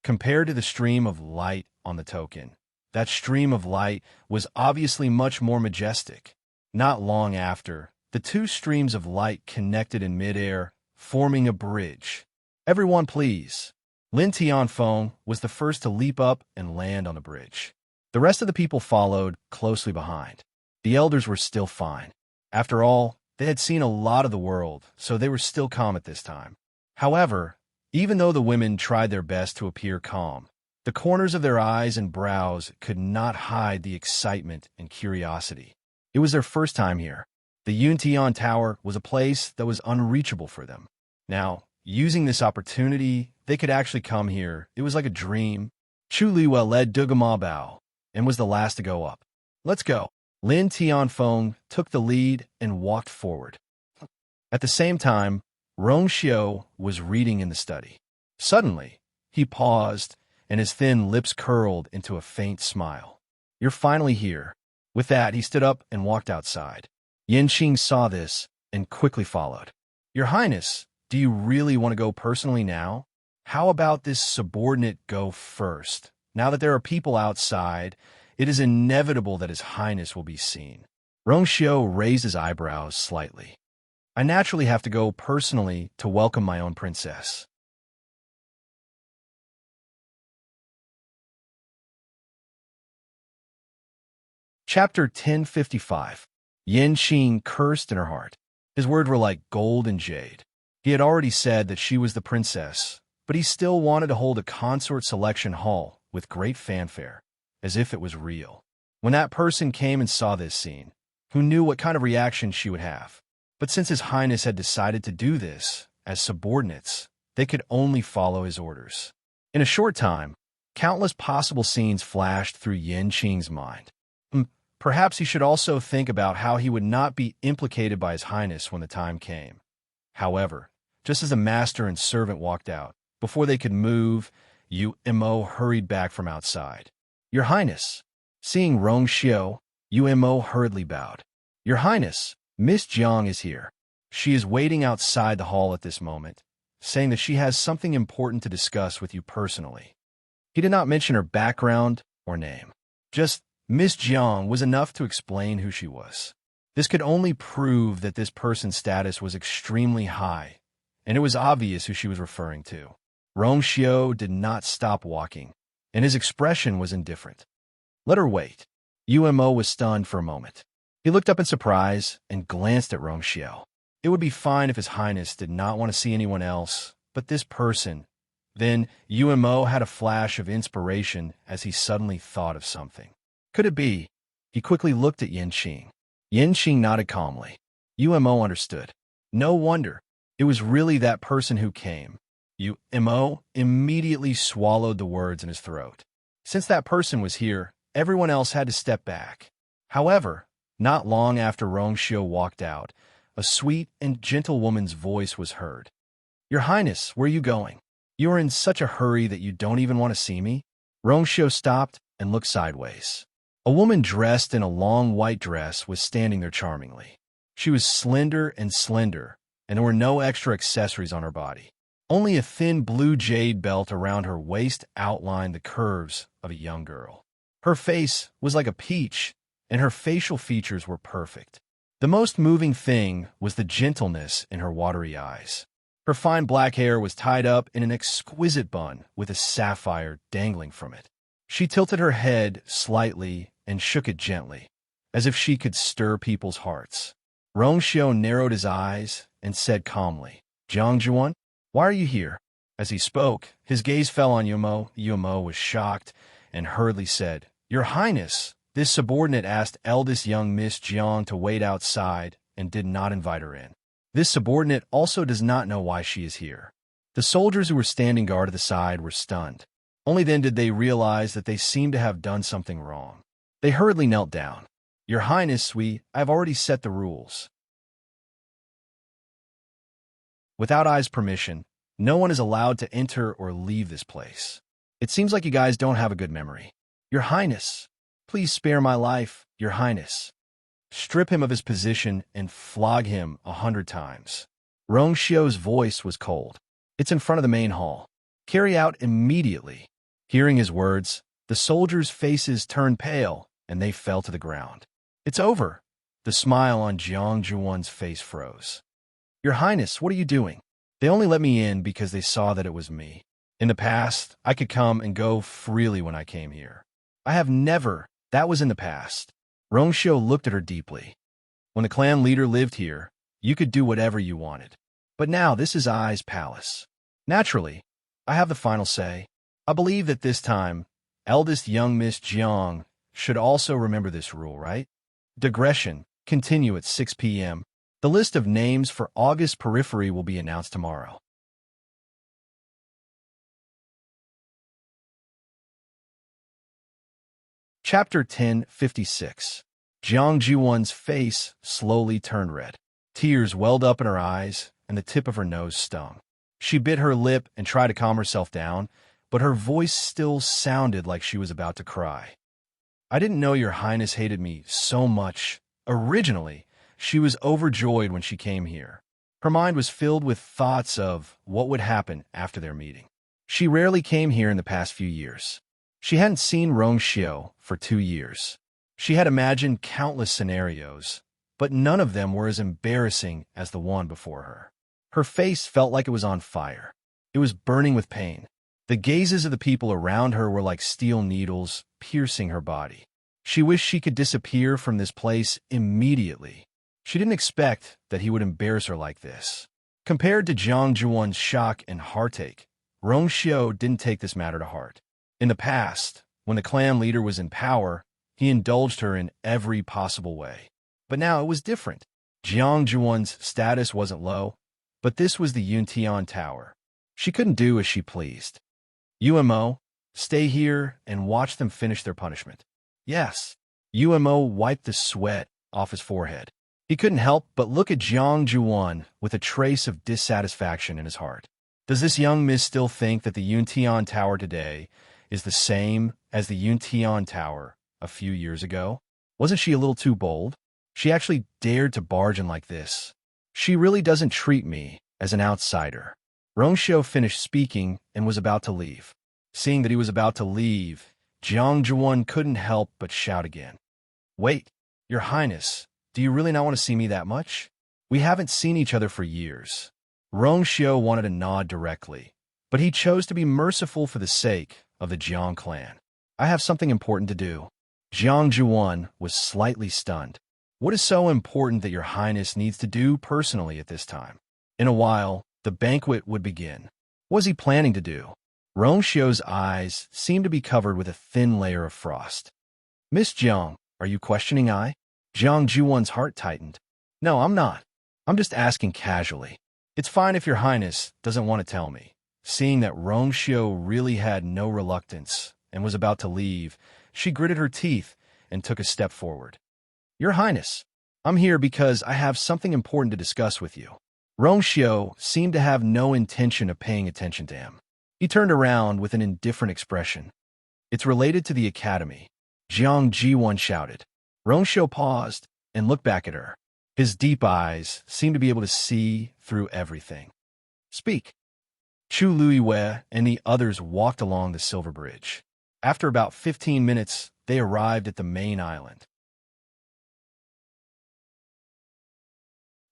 Compared to the stream of light on the token, that stream of light was obviously much more majestic. Not long after, the two streams of light connected in midair, forming a bridge. "Everyone, please." Lin Tianfeng was the first to leap up and land on the bridge. The rest of the people followed closely behind. The elders were still fine. After all, they had seen a lot of the world, so they were still calm at this time. However, even though the women tried their best to appear calm, the corners of their eyes and brows could not hide the excitement and curiosity. It was their first time here. The Yuntian Tower was a place that was unreachable for them. Now, using this opportunity, they could actually come here. It was like a dream. Chu Liwa led Dugama Bao and was the last to go up. "Let's go." Lin Tianfeng took the lead and walked forward. At the same time, Rong Xiu was reading in the study. Suddenly, he paused, and his thin lips curled into a faint smile. "You're finally here." With that, he stood up and walked outside. Yanqing saw this and quickly followed. "Your Highness, do you really want to go personally now? How about this subordinate go first? Now that there are people outside, it is inevitable that His Highness will be seen." Rong Xiu raised his eyebrows slightly. "I naturally have to go personally to welcome my own princess." Chapter 1055. Yanqing cursed in her heart. His words were like gold and jade. He had already said that she was the princess, but he still wanted to hold a consort selection hall with great fanfare, as if it was real. When that person came and saw this scene, who knew what kind of reaction she would have? But since His Highness had decided to do this, as subordinates, they could only follow his orders. In a short time, countless possible scenes flashed through Yanqing's mind. Perhaps he should also think about how he would not be implicated by His Highness when the time came. However, just as the master and servant walked out, before they could move, Yu Mo hurried back from outside. "Your Highness." Seeing Rong Xiu, Yu Mo hurriedly bowed. "Your Highness, Miss Jiang is here. She is waiting outside the hall at this moment, saying that she has something important to discuss with you personally." He did not mention her background or name. Just Miss Jiang was enough to explain who she was. This could only prove that this person's status was extremely high, and it was obvious who she was referring to. Rong Xiu did not stop walking, and his expression was indifferent. "Let her wait." Yu Mo was stunned for a moment. He looked up in surprise and glanced at Rong Xiu. It would be fine if His Highness did not want to see anyone else, but this person. Then Yu Mo had a flash of inspiration as he suddenly thought of something. Could it be? He quickly looked at Yanqing. Yanqing nodded calmly. Yu Mo understood. No wonder. It was really that person who came. Yu Mo immediately swallowed the words in his throat. Since that person was here, everyone else had to step back. However, not long after Rong Xiu walked out, a sweet and gentle woman's voice was heard. "Your Highness, where are you going? You are in such a hurry that you don't even want to see me?" Rong Xiu stopped and looked sideways. A woman dressed in a long white dress was standing there charmingly. She was slender, and there were no extra accessories on her body. Only a thin blue jade belt around her waist outlined the curves of a young girl. Her face was like a peach, and her facial features were perfect. The most moving thing was the gentleness in her watery eyes. Her fine black hair was tied up in an exquisite bun with a sapphire dangling from it. She tilted her head slightly and shook it gently, as if she could stir people's hearts. Rong Xiu narrowed his eyes and said calmly, "Jiang Juan, why are you here?" As he spoke, his gaze fell on Yu Mo. Yu Mo was shocked and hurriedly said, "Your Highness, this subordinate asked eldest young Miss Jiang to wait outside and did not invite her in. This subordinate also does not know why she is here." The soldiers who were standing guard at the side were stunned. Only then did they realize that they seemed to have done something wrong. They hurriedly knelt down. "Your Highness, I've already set the rules." Without Ai's permission, no one is allowed to enter or leave this place. It seems like you guys don't have a good memory. "Your Highness, please spare my life, Your Highness." strip him of his position, and flog him 100 times. Rong Xiu's voice was cold. It's in front of the main hall. Carry out immediately. Hearing his words, the soldiers' faces turned pale, and they fell to the ground. It's over. The smile on Jiang Zhuan's face froze. Your Highness, what are you doing? They only let me in because they saw that it was me. In the past, I could come and go freely when I came here. I have never. That was in the past. Rong Xiu looked at her deeply. When the clan leader lived here, you could do whatever you wanted. But now this is Ai's palace. Naturally, I have the final say. I believe that this time, eldest young Miss Jiang should also remember this rule, right? Digression. Continue at 6 p.m. The list of names for August Periphery will be announced tomorrow. Chapter 1056. Jiang Zhuan's face slowly turned red. Tears welled up in her eyes, and the tip of her nose stung. She bit her lip and tried to calm herself down, but her voice still sounded like she was about to cry. I didn't know your Highness hated me so much. Originally, she was overjoyed when she came here. Her mind was filled with thoughts of what would happen after their meeting. She rarely came here in the past few years. She hadn't seen Rong Xiu for 2 years. She had imagined countless scenarios, but none of them were as embarrassing as the one before her. Her face felt like it was on fire. It was burning with pain. The gazes of the people around her were like steel needles piercing her body. She wished she could disappear from this place immediately. She didn't expect that he would embarrass her like this. Compared to Jiang Zhuan's shock and heartache, Rong Xiu didn't take this matter to heart. In the past, when the clan leader was in power, he indulged her in every possible way. But now it was different. Jiang Zhuan's status wasn't low, but this was the Yuntian Tower. She couldn't do as she pleased. UMO, stay here and watch them finish their punishment. Yes. UMO wiped the sweat off his forehead. He couldn't help but look at Jiang Zhuan with a trace of dissatisfaction in his heart. Does this young miss still think that the Yuntian Tower today is the same as the Yuntian Tower a few years ago? Wasn't she a little too bold? She actually dared to barge in like this. She really doesn't treat me as an outsider. Rong Xiu finished speaking and was about to leave. Seeing that he was about to leave, Jiang Zhuan couldn't help but shout again. Wait, Your Highness, do you really not want to see me that much? We haven't seen each other for years. Rong Xiu wanted to nod directly, but he chose to be merciful for the sake of the Jiang clan. I have something important to do. Jiang Zhuan was slightly stunned. What is so important that Your Highness needs to do personally at this time? In a while, the banquet would begin. What was he planning to do? Rong Xiu's eyes seemed to be covered with a thin layer of frost. Miss Jiang, are you questioning I? Jiang Zhuan's heart tightened. No, I'm not. I'm just asking casually. It's fine if Your Highness doesn't want to tell me. Seeing that Rong Xiu really had no reluctance and was about to leave, she gritted her teeth and took a step forward. Your Highness, I'm here because I have something important to discuss with you. Rong Xiu seemed to have no intention of paying attention to him. He turned around with an indifferent expression. It's related to the academy. Jiang Zhuan shouted. Rong Xiu paused and looked back at her. His deep eyes seemed to be able to see through everything. Speak. Chu Luiwei and the others walked along the silver bridge. After about 15 minutes, they arrived at the main island.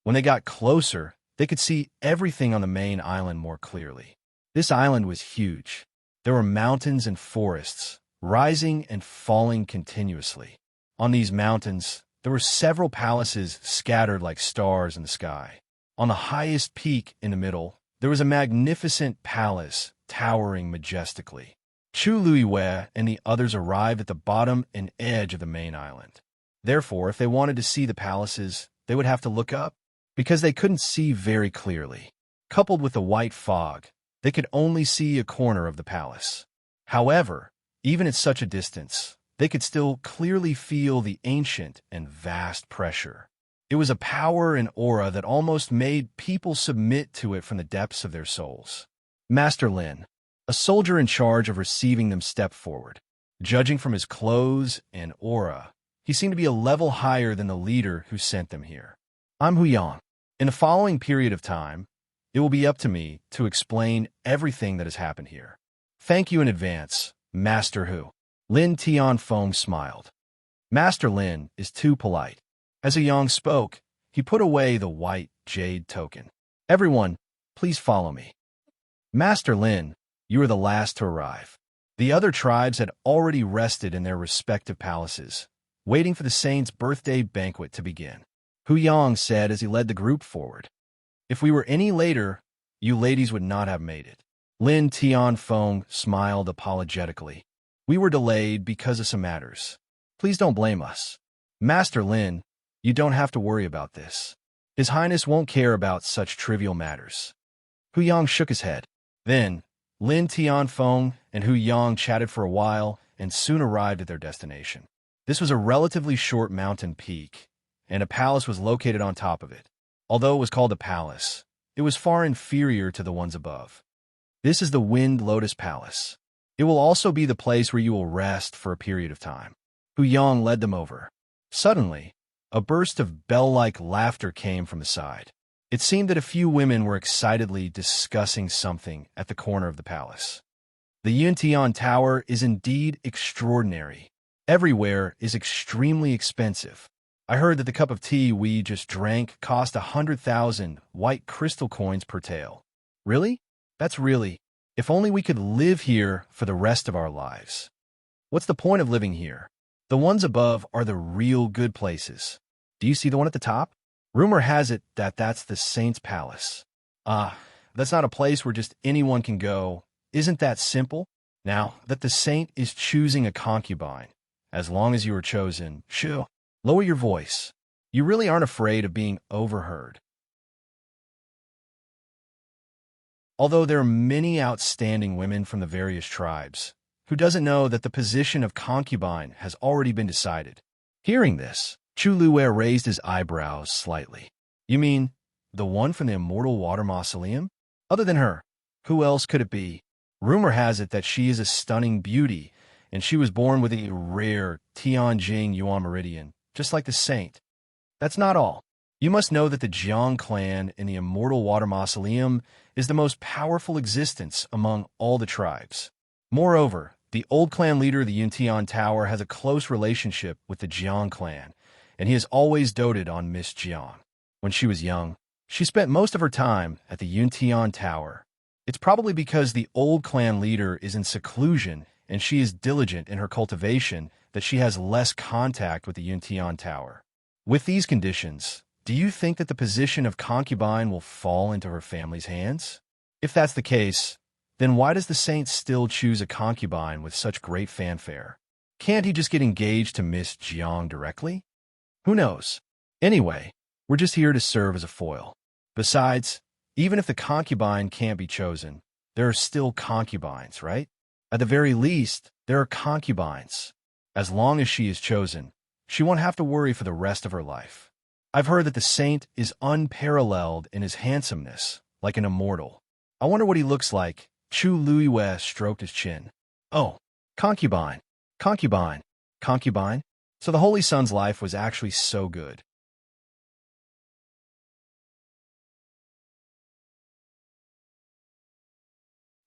When they got closer, they could see everything on the main island more clearly. This island was huge. There were mountains and forests, rising and falling continuously. On these mountains, there were several palaces scattered like stars in the sky. On the highest peak in the middle, there was a magnificent palace towering majestically. Chu Luiwei and the others arrived at the bottom and edge of the main island. Therefore, if they wanted to see the palaces, they would have to look up, because they couldn't see very clearly. Coupled with the white fog, they could only see a corner of the palace. However, even at such a distance, they could still clearly feel the ancient and vast pressure. It was a power and aura that almost made people submit to it from the depths of their souls. Master Lin, a soldier in charge of receiving them, stepped forward. Judging from his clothes and aura, He seemed to be a level higher than the leader who sent them here. I'm Hu Yang. In the following period of time, it will be up to me to explain everything that has happened here. Thank you in advance, Master Hu. Lin Tianfeng smiled. Master Lin is too polite. As Hu Yang spoke, he put away the white jade token. Everyone, please follow me. Master Lin, you are the last to arrive. The other tribes had already rested in their respective palaces, waiting for the saint's birthday banquet to begin. Hu Yang said as he led the group forward. If we were any later, you ladies would not have made it. Lin Tianfeng smiled apologetically. We were delayed because of some matters. Please don't blame us. Master Lin, you don't have to worry about this. His Highness won't care about such trivial matters. Hu Yang shook his head. Then, Lin Tianfeng and Hu Yang chatted for a while and soon arrived at their destination. This was a relatively short mountain peak, and a palace was located on top of it. Although it was called a palace, it was far inferior to the ones above. This is the Wind Lotus Palace. It will also be the place where you will rest for a period of time. Hu Yang led them over. Suddenly, a burst of bell-like laughter came from the side. It seemed that a few women were excitedly discussing something at the corner of the palace. The Yuntian Tower is indeed extraordinary. Everywhere is extremely expensive. I heard that the cup of tea we just drank cost 100,000 white crystal coins per tael. Really? That's really. If only we could live here for the rest of our lives. What's the point of living here? The ones above are the real good places. Do you see the one at the top? Rumor has it that that's the saint's palace. That's not a place where just anyone can go. Isn't that simple? Now that the saint is choosing a concubine, as long as you are chosen, shoo, lower your voice. You really aren't afraid of being overheard. Although there are many outstanding women from the various tribes, who doesn't know that the position of concubine has already been decided? Hearing this, Chu Luwei raised his eyebrows slightly. You mean the one from the Immortal Water Mausoleum? Other than her, who else could it be? Rumor has it that she is a stunning beauty, and she was born with a rare Tianjing Yuan Meridian, just like the saint. That's not all. You must know that the Jiang clan in the Immortal Water Mausoleum is the most powerful existence among all the tribes. Moreover, the old clan leader of the Yuntian Tower has a close relationship with the Jiang clan, and he has always doted on Miss Jiang. When she was young, she spent most of her time at the Yuntian Tower. It's probably because the old clan leader is in seclusion and she is diligent in her cultivation that she has less contact with the Yuntian Tower. With these conditions, do you think that the position of concubine will fall into her family's hands? If that's the case, then why does the saint still choose a concubine with such great fanfare? Can't he just get engaged to Miss Jiang directly? Who knows? Anyway, we're just here to serve as a foil. Besides, even if the concubine can't be chosen, there are still concubines, right? At the very least, there are concubines. As long as she is chosen, she won't have to worry for the rest of her life. I've heard that the saint is unparalleled in his handsomeness, like an immortal. I wonder what he looks like. Chu Luwei stroked his chin. Oh, concubine, concubine, concubine. So the Holy Son's life was actually so good.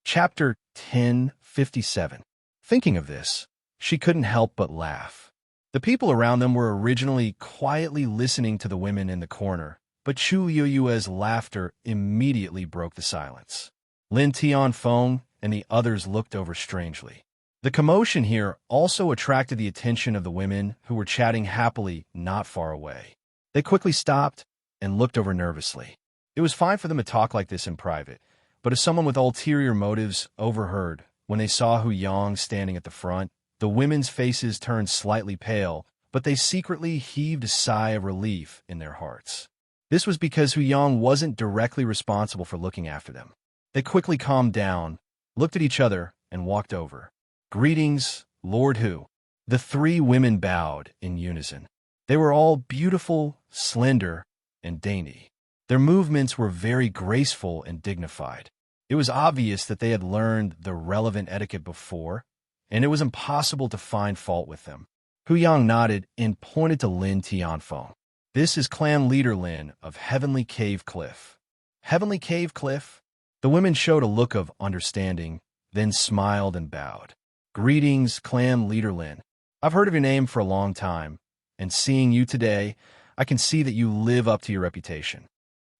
Chapter 1057. Thinking of this, she couldn't help but laugh. The people around them were originally quietly listening to the women in the corner, but Chu Yueyue's laughter immediately broke the silence. Lin Tianfeng and the others looked over strangely. The commotion here also attracted the attention of the women who were chatting happily not far away. They quickly stopped and looked over nervously. It was fine for them to talk like this in private, but if someone with ulterior motives overheard, when they saw Hu Yang standing at the front, the women's faces turned slightly pale, but they secretly heaved a sigh of relief in their hearts. This was because Hu Yang wasn't directly responsible for looking after them. They quickly calmed down, looked at each other, and walked over. Greetings, Lord Hu. The three women bowed in unison. They were all beautiful, slender, and dainty. Their movements were very graceful and dignified. It was obvious that they had learned the relevant etiquette before, and it was impossible to find fault with them. Hu Yang nodded and pointed to Lin Tianfeng. This is clan leader Lin of Heavenly Cave Cliff. Heavenly Cave Cliff? The women showed a look of understanding, then smiled and bowed. Greetings, clan leader Lin. I've heard of your name for a long time, and seeing you today, I can see that you live up to your reputation.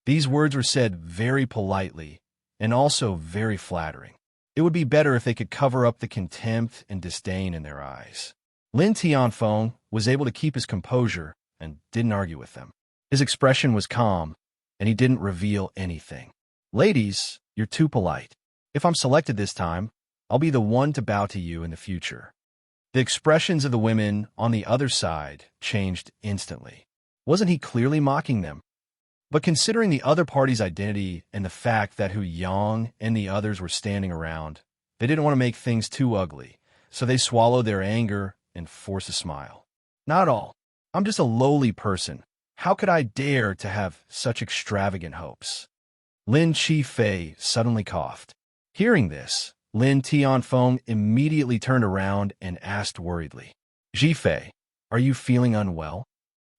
These words were said very politely and also very flattering. It would be better if they could cover up the contempt and disdain in their eyes. Lin Tianfeng was able to keep his composure and didn't argue with them. His expression was calm, and he didn't reveal anything. Ladies, you're too polite. If I'm selected this time, I'll be the one to bow to you in the future. The expressions of the women on the other side changed instantly. Wasn't he clearly mocking them? But considering the other party's identity and the fact that Hu Yang and the others were standing around, they didn't want to make things too ugly, so they swallowed their anger and forced a smile. Not at all. I'm just a lowly person. How could I dare to have such extravagant hopes? Lin Qifei suddenly coughed. Hearing this, Lin Tianfeng immediately turned around and asked worriedly, Qifei, are you feeling unwell?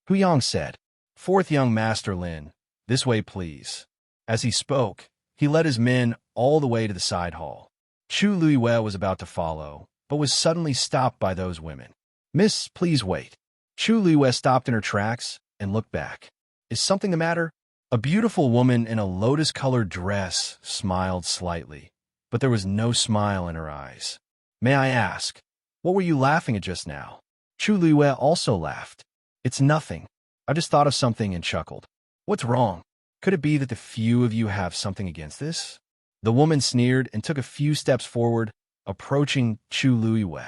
Hu Yang said, Fourth young master Lin, this way please. As he spoke, he led his men all the way to the side hall. Chu Luiyue was about to follow, but was suddenly stopped by those women. Miss, please wait. Chu Luiyue stopped in her tracks and looked back. Is something the matter? A beautiful woman in a lotus-colored dress smiled slightly, but there was no smile in her eyes. May I ask, what were you laughing at just now? Chu Luiyue also laughed. It's nothing. I just thought of something and chuckled. What's wrong? Could it be that the few of you have something against this? The woman sneered and took a few steps forward, approaching Chu Luiyue.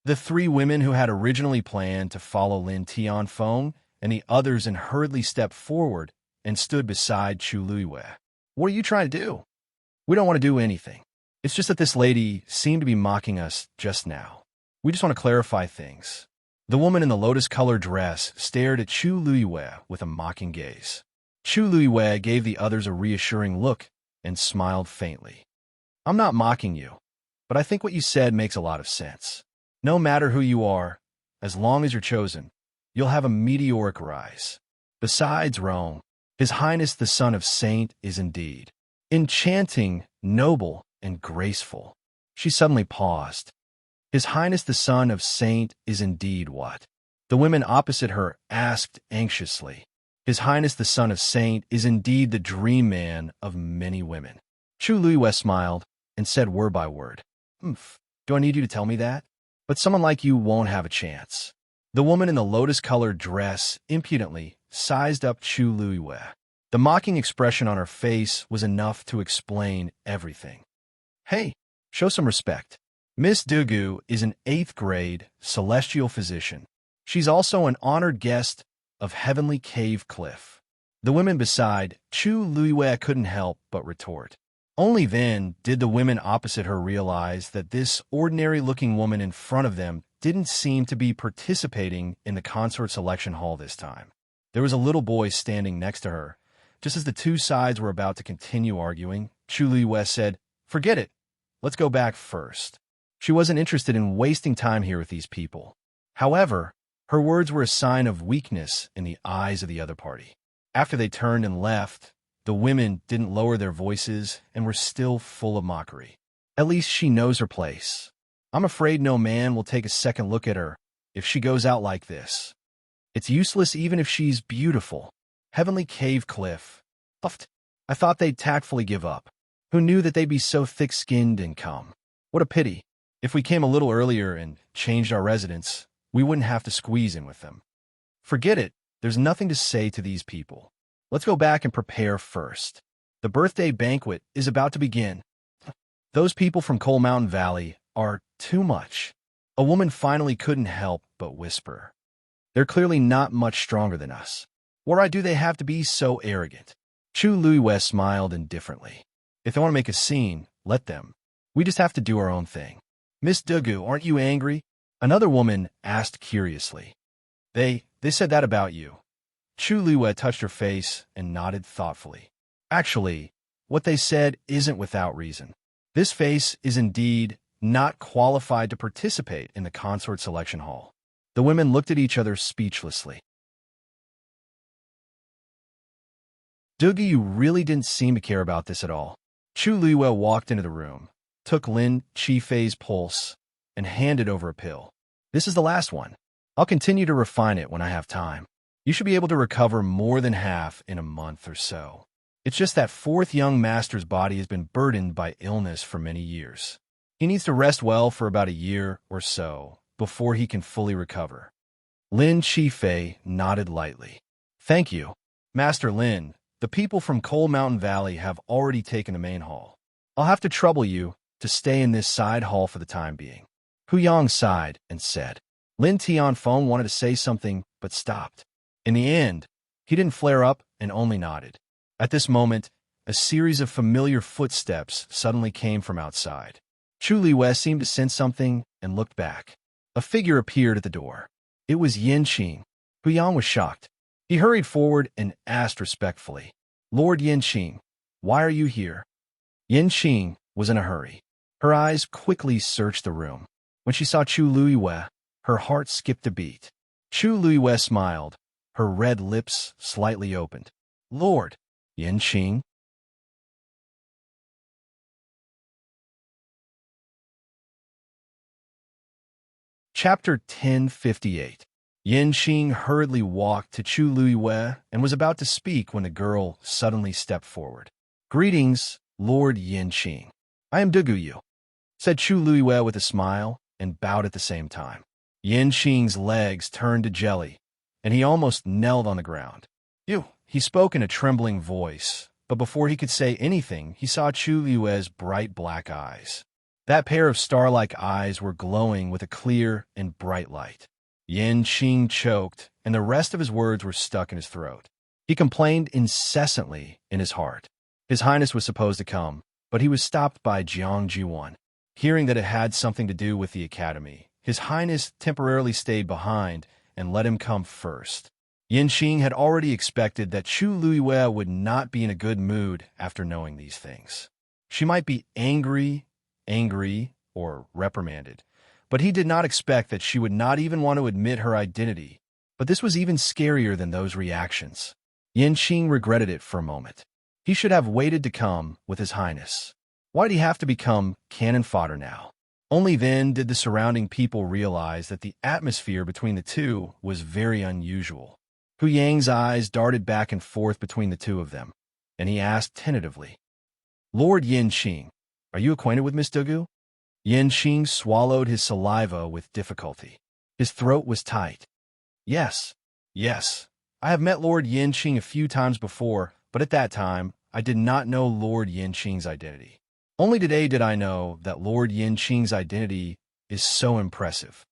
The three women who had originally planned to follow Lin Tianfeng and the others hurriedly stepped forward and stood beside Chu Luiyue. What are you trying to do? We don't want to do anything. It's just that this lady seemed to be mocking us just now. We just want to clarify things. The woman in the lotus-colored dress stared at Chu Luiyue with a mocking gaze. Chu Luiyue gave the others a reassuring look and smiled faintly. I'm not mocking you, but I think what you said makes a lot of sense. No matter who you are, as long as you're chosen, you'll have a meteoric rise. Besides Rome, His Highness the Son of Saint is indeed enchanting, noble, and graceful. She suddenly paused. His Highness the Son of Saint is indeed what? The women opposite her asked anxiously. His Highness the Son of Saint is indeed the dream man of many women. Chu Luiyue smiled and said word by word, Do I need you to tell me that? But someone like you won't have a chance. The woman in the lotus-colored dress impudently sized up Chu Luiyue. The mocking expression on her face was enough to explain everything. Hey, show some respect. Miss Dugu is an 8th grade celestial physician. She's also an honored guest of Heavenly Cave Cliff. The women beside Chu Luiyue couldn't help but retort. Only then did the women opposite her realize that this ordinary-looking woman in front of them didn't seem to be participating in the consort selection hall this time. There was a little boy standing next to her. Just as the two sides were about to continue arguing, Chu Luiyue said, Forget it. Let's go back first. She wasn't interested in wasting time here with these people. However, her words were a sign of weakness in the eyes of the other party. After they turned and left, the women didn't lower their voices and were still full of mockery. At least she knows her place. I'm afraid no man will take a second look at her if she goes out like this. It's useless even if she's beautiful. Heavenly Cave Cliff. Puffed. I thought they'd tactfully give up. Who knew that they'd be so thick-skinned and come? What a pity. If we came a little earlier and changed our residence, we wouldn't have to squeeze in with them. Forget it. There's nothing to say to these people. Let's go back and prepare first. The birthday banquet is about to begin. Those people from Coal Mountain Valley are too much. A woman finally couldn't help but whisper. They're clearly not much stronger than us. Why do they have to be so arrogant? Chu Luiyue smiled indifferently. If they want to make a scene, let them. We just have to do our own thing. Miss Dugu, aren't you angry? Another woman asked curiously. They said that about you. Chu Luiyue touched her face and nodded thoughtfully. Actually, what they said isn't without reason. This face is indeed not qualified to participate in the consort selection hall. The women looked at each other speechlessly. Dugu really didn't seem to care about this at all. Chu Liwe walked into the room, took Lin Qifei's pulse, and handed over a pill. This is the last one. I'll continue to refine it when I have time. You should be able to recover more than half in a month or so. It's just that fourth young master's body has been burdened by illness for many years. He needs to rest well for about a year or so before he can fully recover. Lin Qifei nodded lightly. Thank you, Master Lin. The people from Coal Mountain Valley have already taken the main hall. I'll have to trouble you to stay in this side hall for the time being. Hu Yang sighed and said. Lin Tianfeng wanted to say something, but stopped. In the end, he didn't flare up and only nodded. At this moment, a series of familiar footsteps suddenly came from outside. Chu Liwe seemed to sense something and looked back. A figure appeared at the door. It was Yin Qing. Hu Yang was shocked. He hurried forward and asked respectfully, Lord Yin Qing, why are you here? Yin Qing was in a hurry. Her eyes quickly searched the room. When she saw Chu Liwe, her heart skipped a beat. Chu Liwe smiled, her red lips slightly opened. Lord Yin Qing? Chapter 1058. Yin Qing hurriedly walked to Chu Liwe and was about to speak when the girl suddenly stepped forward. Greetings, Lord Yin Qing. I am Dugu, said Chu Liwe with a smile and bowed at the same time. Yin Qing's legs turned to jelly, and he almost knelt on the ground. He spoke in a trembling voice, but before he could say anything, he saw Chu Liwe's bright black eyes. That pair of star-like eyes were glowing with a clear and bright light. Yin Qing choked, and the rest of his words were stuck in his throat. He complained incessantly in his heart. His Highness was supposed to come, but he was stopped by Jiang Jiwan. Hearing that it had something to do with the academy, His Highness temporarily stayed behind and let him come first. Yin Qing had already expected that Chu Liwe would not be in a good mood after knowing these things. She might be angry, or reprimanded, but he did not expect that she would not even want to admit her identity. But this was even scarier than those reactions. Yin Qing regretted it for a moment. He should have waited to come with His Highness. Why did he have to become cannon fodder now? Only then did the surrounding people realize that the atmosphere between the two was very unusual. Hu Yang's eyes darted back and forth between the two of them, and he asked tentatively, Lord Yin Qing, are you acquainted with Miss Dugu? Yin Qing swallowed his saliva with difficulty. His throat was tight. Yes. I have met Lord Yin Qing a few times before, but at that time, I did not know Lord Yin Qing's identity. Only today did I know that Lord Yin Qing's identity is so impressive.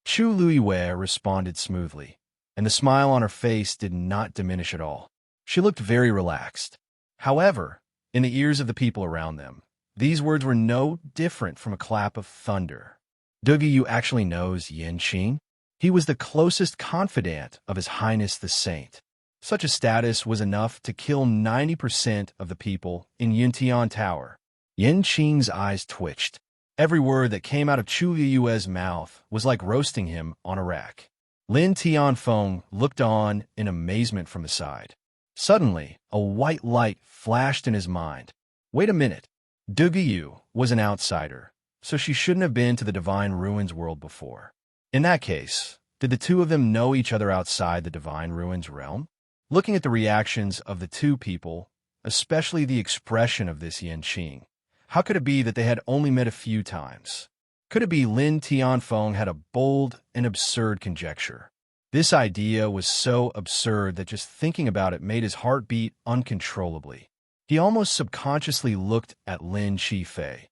Chu Liwe responded smoothly, and the smile on her face did not diminish at all. She looked very relaxed. However, in the ears of the people around them, these words were no different from a clap of thunder. Dugu actually knows Yin Qing. He was the closest confidant of His Highness the Saint. Such a status was enough to kill 90% of the people in Yuntian Tower. Yin Qing's eyes twitched. Every word that came out of Chu Liwe's mouth was like roasting him on a rack. Lin Tianfeng looked on in amazement from the side. Suddenly, a white light flashed in his mind. Wait a minute. Dugu was an outsider, so she shouldn't have been to the Divine Ruins world before. In that case, did the two of them know each other outside the Divine Ruins realm? Looking at the reactions of the two people, especially the expression of this Yin Qing, how could it be that they had only met a few times? Could it be Lin Tianfeng had a bold and absurd conjecture? This idea was so absurd that just thinking about it made his heart beat uncontrollably. He almost subconsciously looked at Lin Qifei,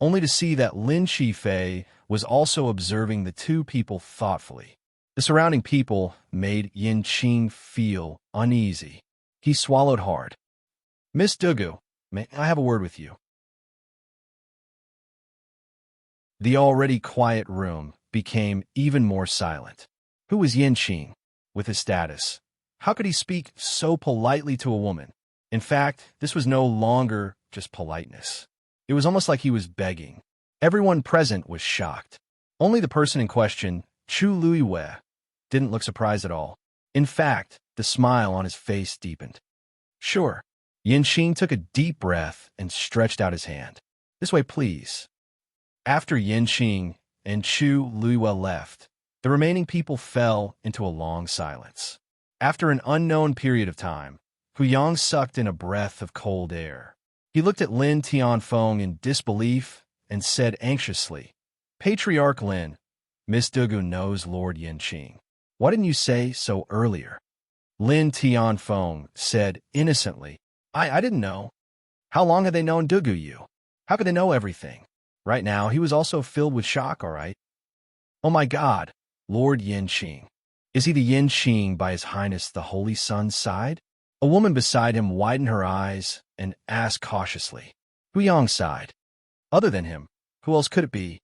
only to see that Lin Qifei was also observing the two people thoughtfully. The surrounding people made Yin Qing feel uneasy. He swallowed hard. Miss Dugu, may I have a word with you? The already quiet room became even more silent. Who was Yin Qing? With his status, how could he speak so politely to a woman? In fact, this was no longer just politeness. It was almost like he was begging. Everyone present was shocked. Only the person in question, Chu Luiwei, didn't look surprised at all. In fact, the smile on his face deepened. Sure. Yanqing took a deep breath and stretched out his hand. This way, please. After Yanqing and Chu Luiwei left, the remaining people fell into a long silence. After an unknown period of time, Huyang sucked in a breath of cold air. He looked at Lin Tianfeng in disbelief and said anxiously, Patriarch Lin, Miss Dugu knows Lord Yanqing. Why didn't you say so earlier? Lin Tianfeng said innocently, I didn't know. How long had they known Dugu Yu? How could they know everything? Right now, he was also filled with shock, all right? Oh my God, Lord Yanqing. Is he the Yanqing by His Highness the Holy Sun's side? A woman beside him widened her eyes and asked cautiously. Huyang sighed. Other than him, who else could it be?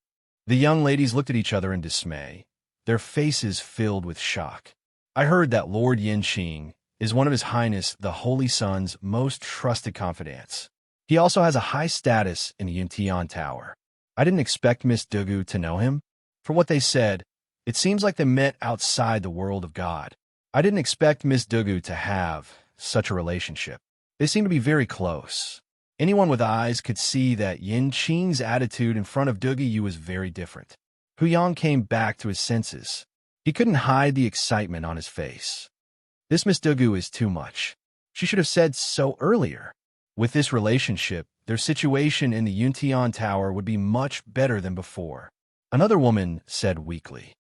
The young ladies looked at each other in dismay, their faces filled with shock. I heard that Lord Yanqing is one of His Highness the Holy Sun's most trusted confidants. He also has a high status in the Yuntian Tower. I didn't expect Miss Dugu to know him. For what they said, it seems like they met outside the world of God. I didn't expect Miss Dugu to have such a relationship. They seem to be very close. Anyone with eyes could see that Yanqing's attitude in front of Dugu Yu was very different. Huyang came back to his senses. He couldn't hide the excitement on his face. This Miss Dugu is too much. She should have said so earlier. With this relationship, their situation in the Yuntian Tower would be much better than before. Another woman said weakly.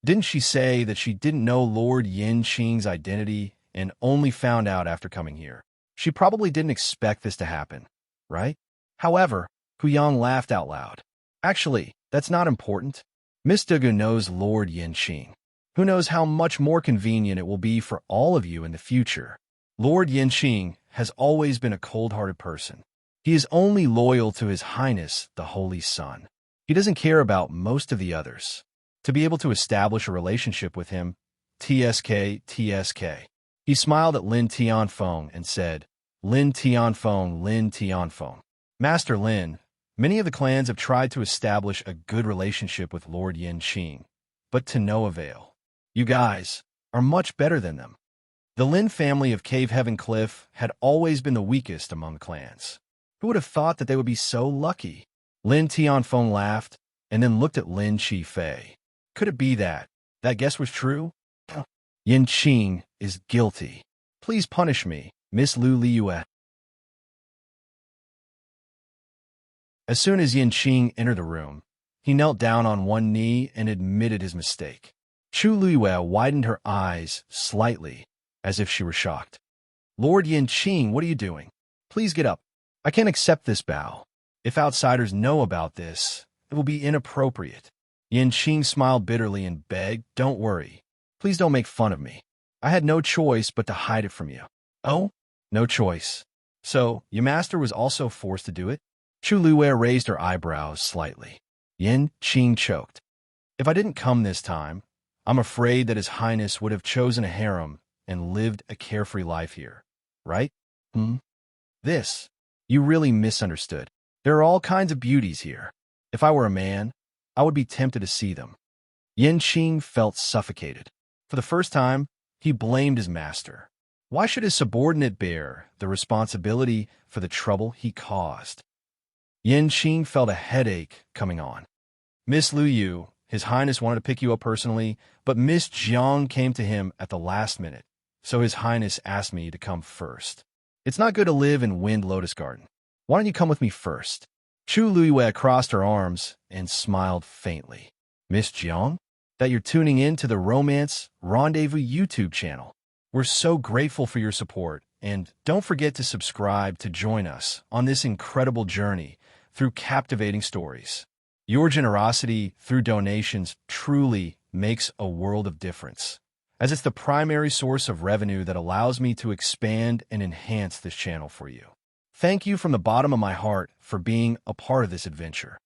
Didn't she say that she didn't know Lord Yanqing's identity and only found out after coming here? She probably didn't expect this to happen, right? However, Huyang laughed out loud. Actually, that's not important. Miss Dugu knows Lord Yanqing. Who knows how much more convenient it will be for all of you in the future. Lord Yanqing has always been a cold-hearted person. He is only loyal to His Highness, the Holy Sun. He doesn't care about most of the others. To be able to establish a relationship with him, TSK. He smiled at Lin Tianfeng and said, Lin Tianfeng. Master Lin, many of the clans have tried to establish a good relationship with Lord Yanqing, but to no avail. You guys are much better than them. The Lin family of Cave Heaven Cliff had always been the weakest among the clans. Who would have thought that they would be so lucky? Lin Tianfeng laughed and then looked at Lin Qifei. Could it be that guess was true? Yanqing is guilty. Please punish me, Miss Lu Liyue. As soon as Yanqing entered the room, he knelt down on one knee and admitted his mistake. Chu Luiwei widened her eyes slightly, as if she were shocked. Lord Yanqing, what are you doing? Please get up. I can't accept this bow. If outsiders know about this, it will be inappropriate. Yanqing smiled bitterly and begged, Don't worry. Please don't make fun of me. I had no choice but to hide it from you. Oh? No choice. So, your master was also forced to do it? Chu Luiwei raised her eyebrows slightly. Yanqing choked. If I didn't come this time, I'm afraid that His Highness would have chosen a harem and lived a carefree life here. Right? This. You really misunderstood. There are all kinds of beauties here. If I were a man, I would be tempted to see them. Yanqing felt suffocated. For the first time, he blamed his master. Why should his subordinate bear the responsibility for the trouble he caused? Yanqing felt a headache coming on. Miss Lu Yu, His Highness wanted to pick you up personally, but Miss Jiang came to him at the last minute, so His Highness asked me to come first. It's not good to live in Wind Lotus Garden. Why don't you come with me first? Chu Luiwei crossed her arms and smiled faintly. Miss Jiang? That you're tuning in to the Romance Rendezvous YouTube channel. We're so grateful for your support, and don't forget to subscribe to join us on this incredible journey through captivating stories. Your generosity through donations truly makes a world of difference, as it's the primary source of revenue that allows me to expand and enhance this channel for you. Thank you from the bottom of my heart for being a part of this adventure.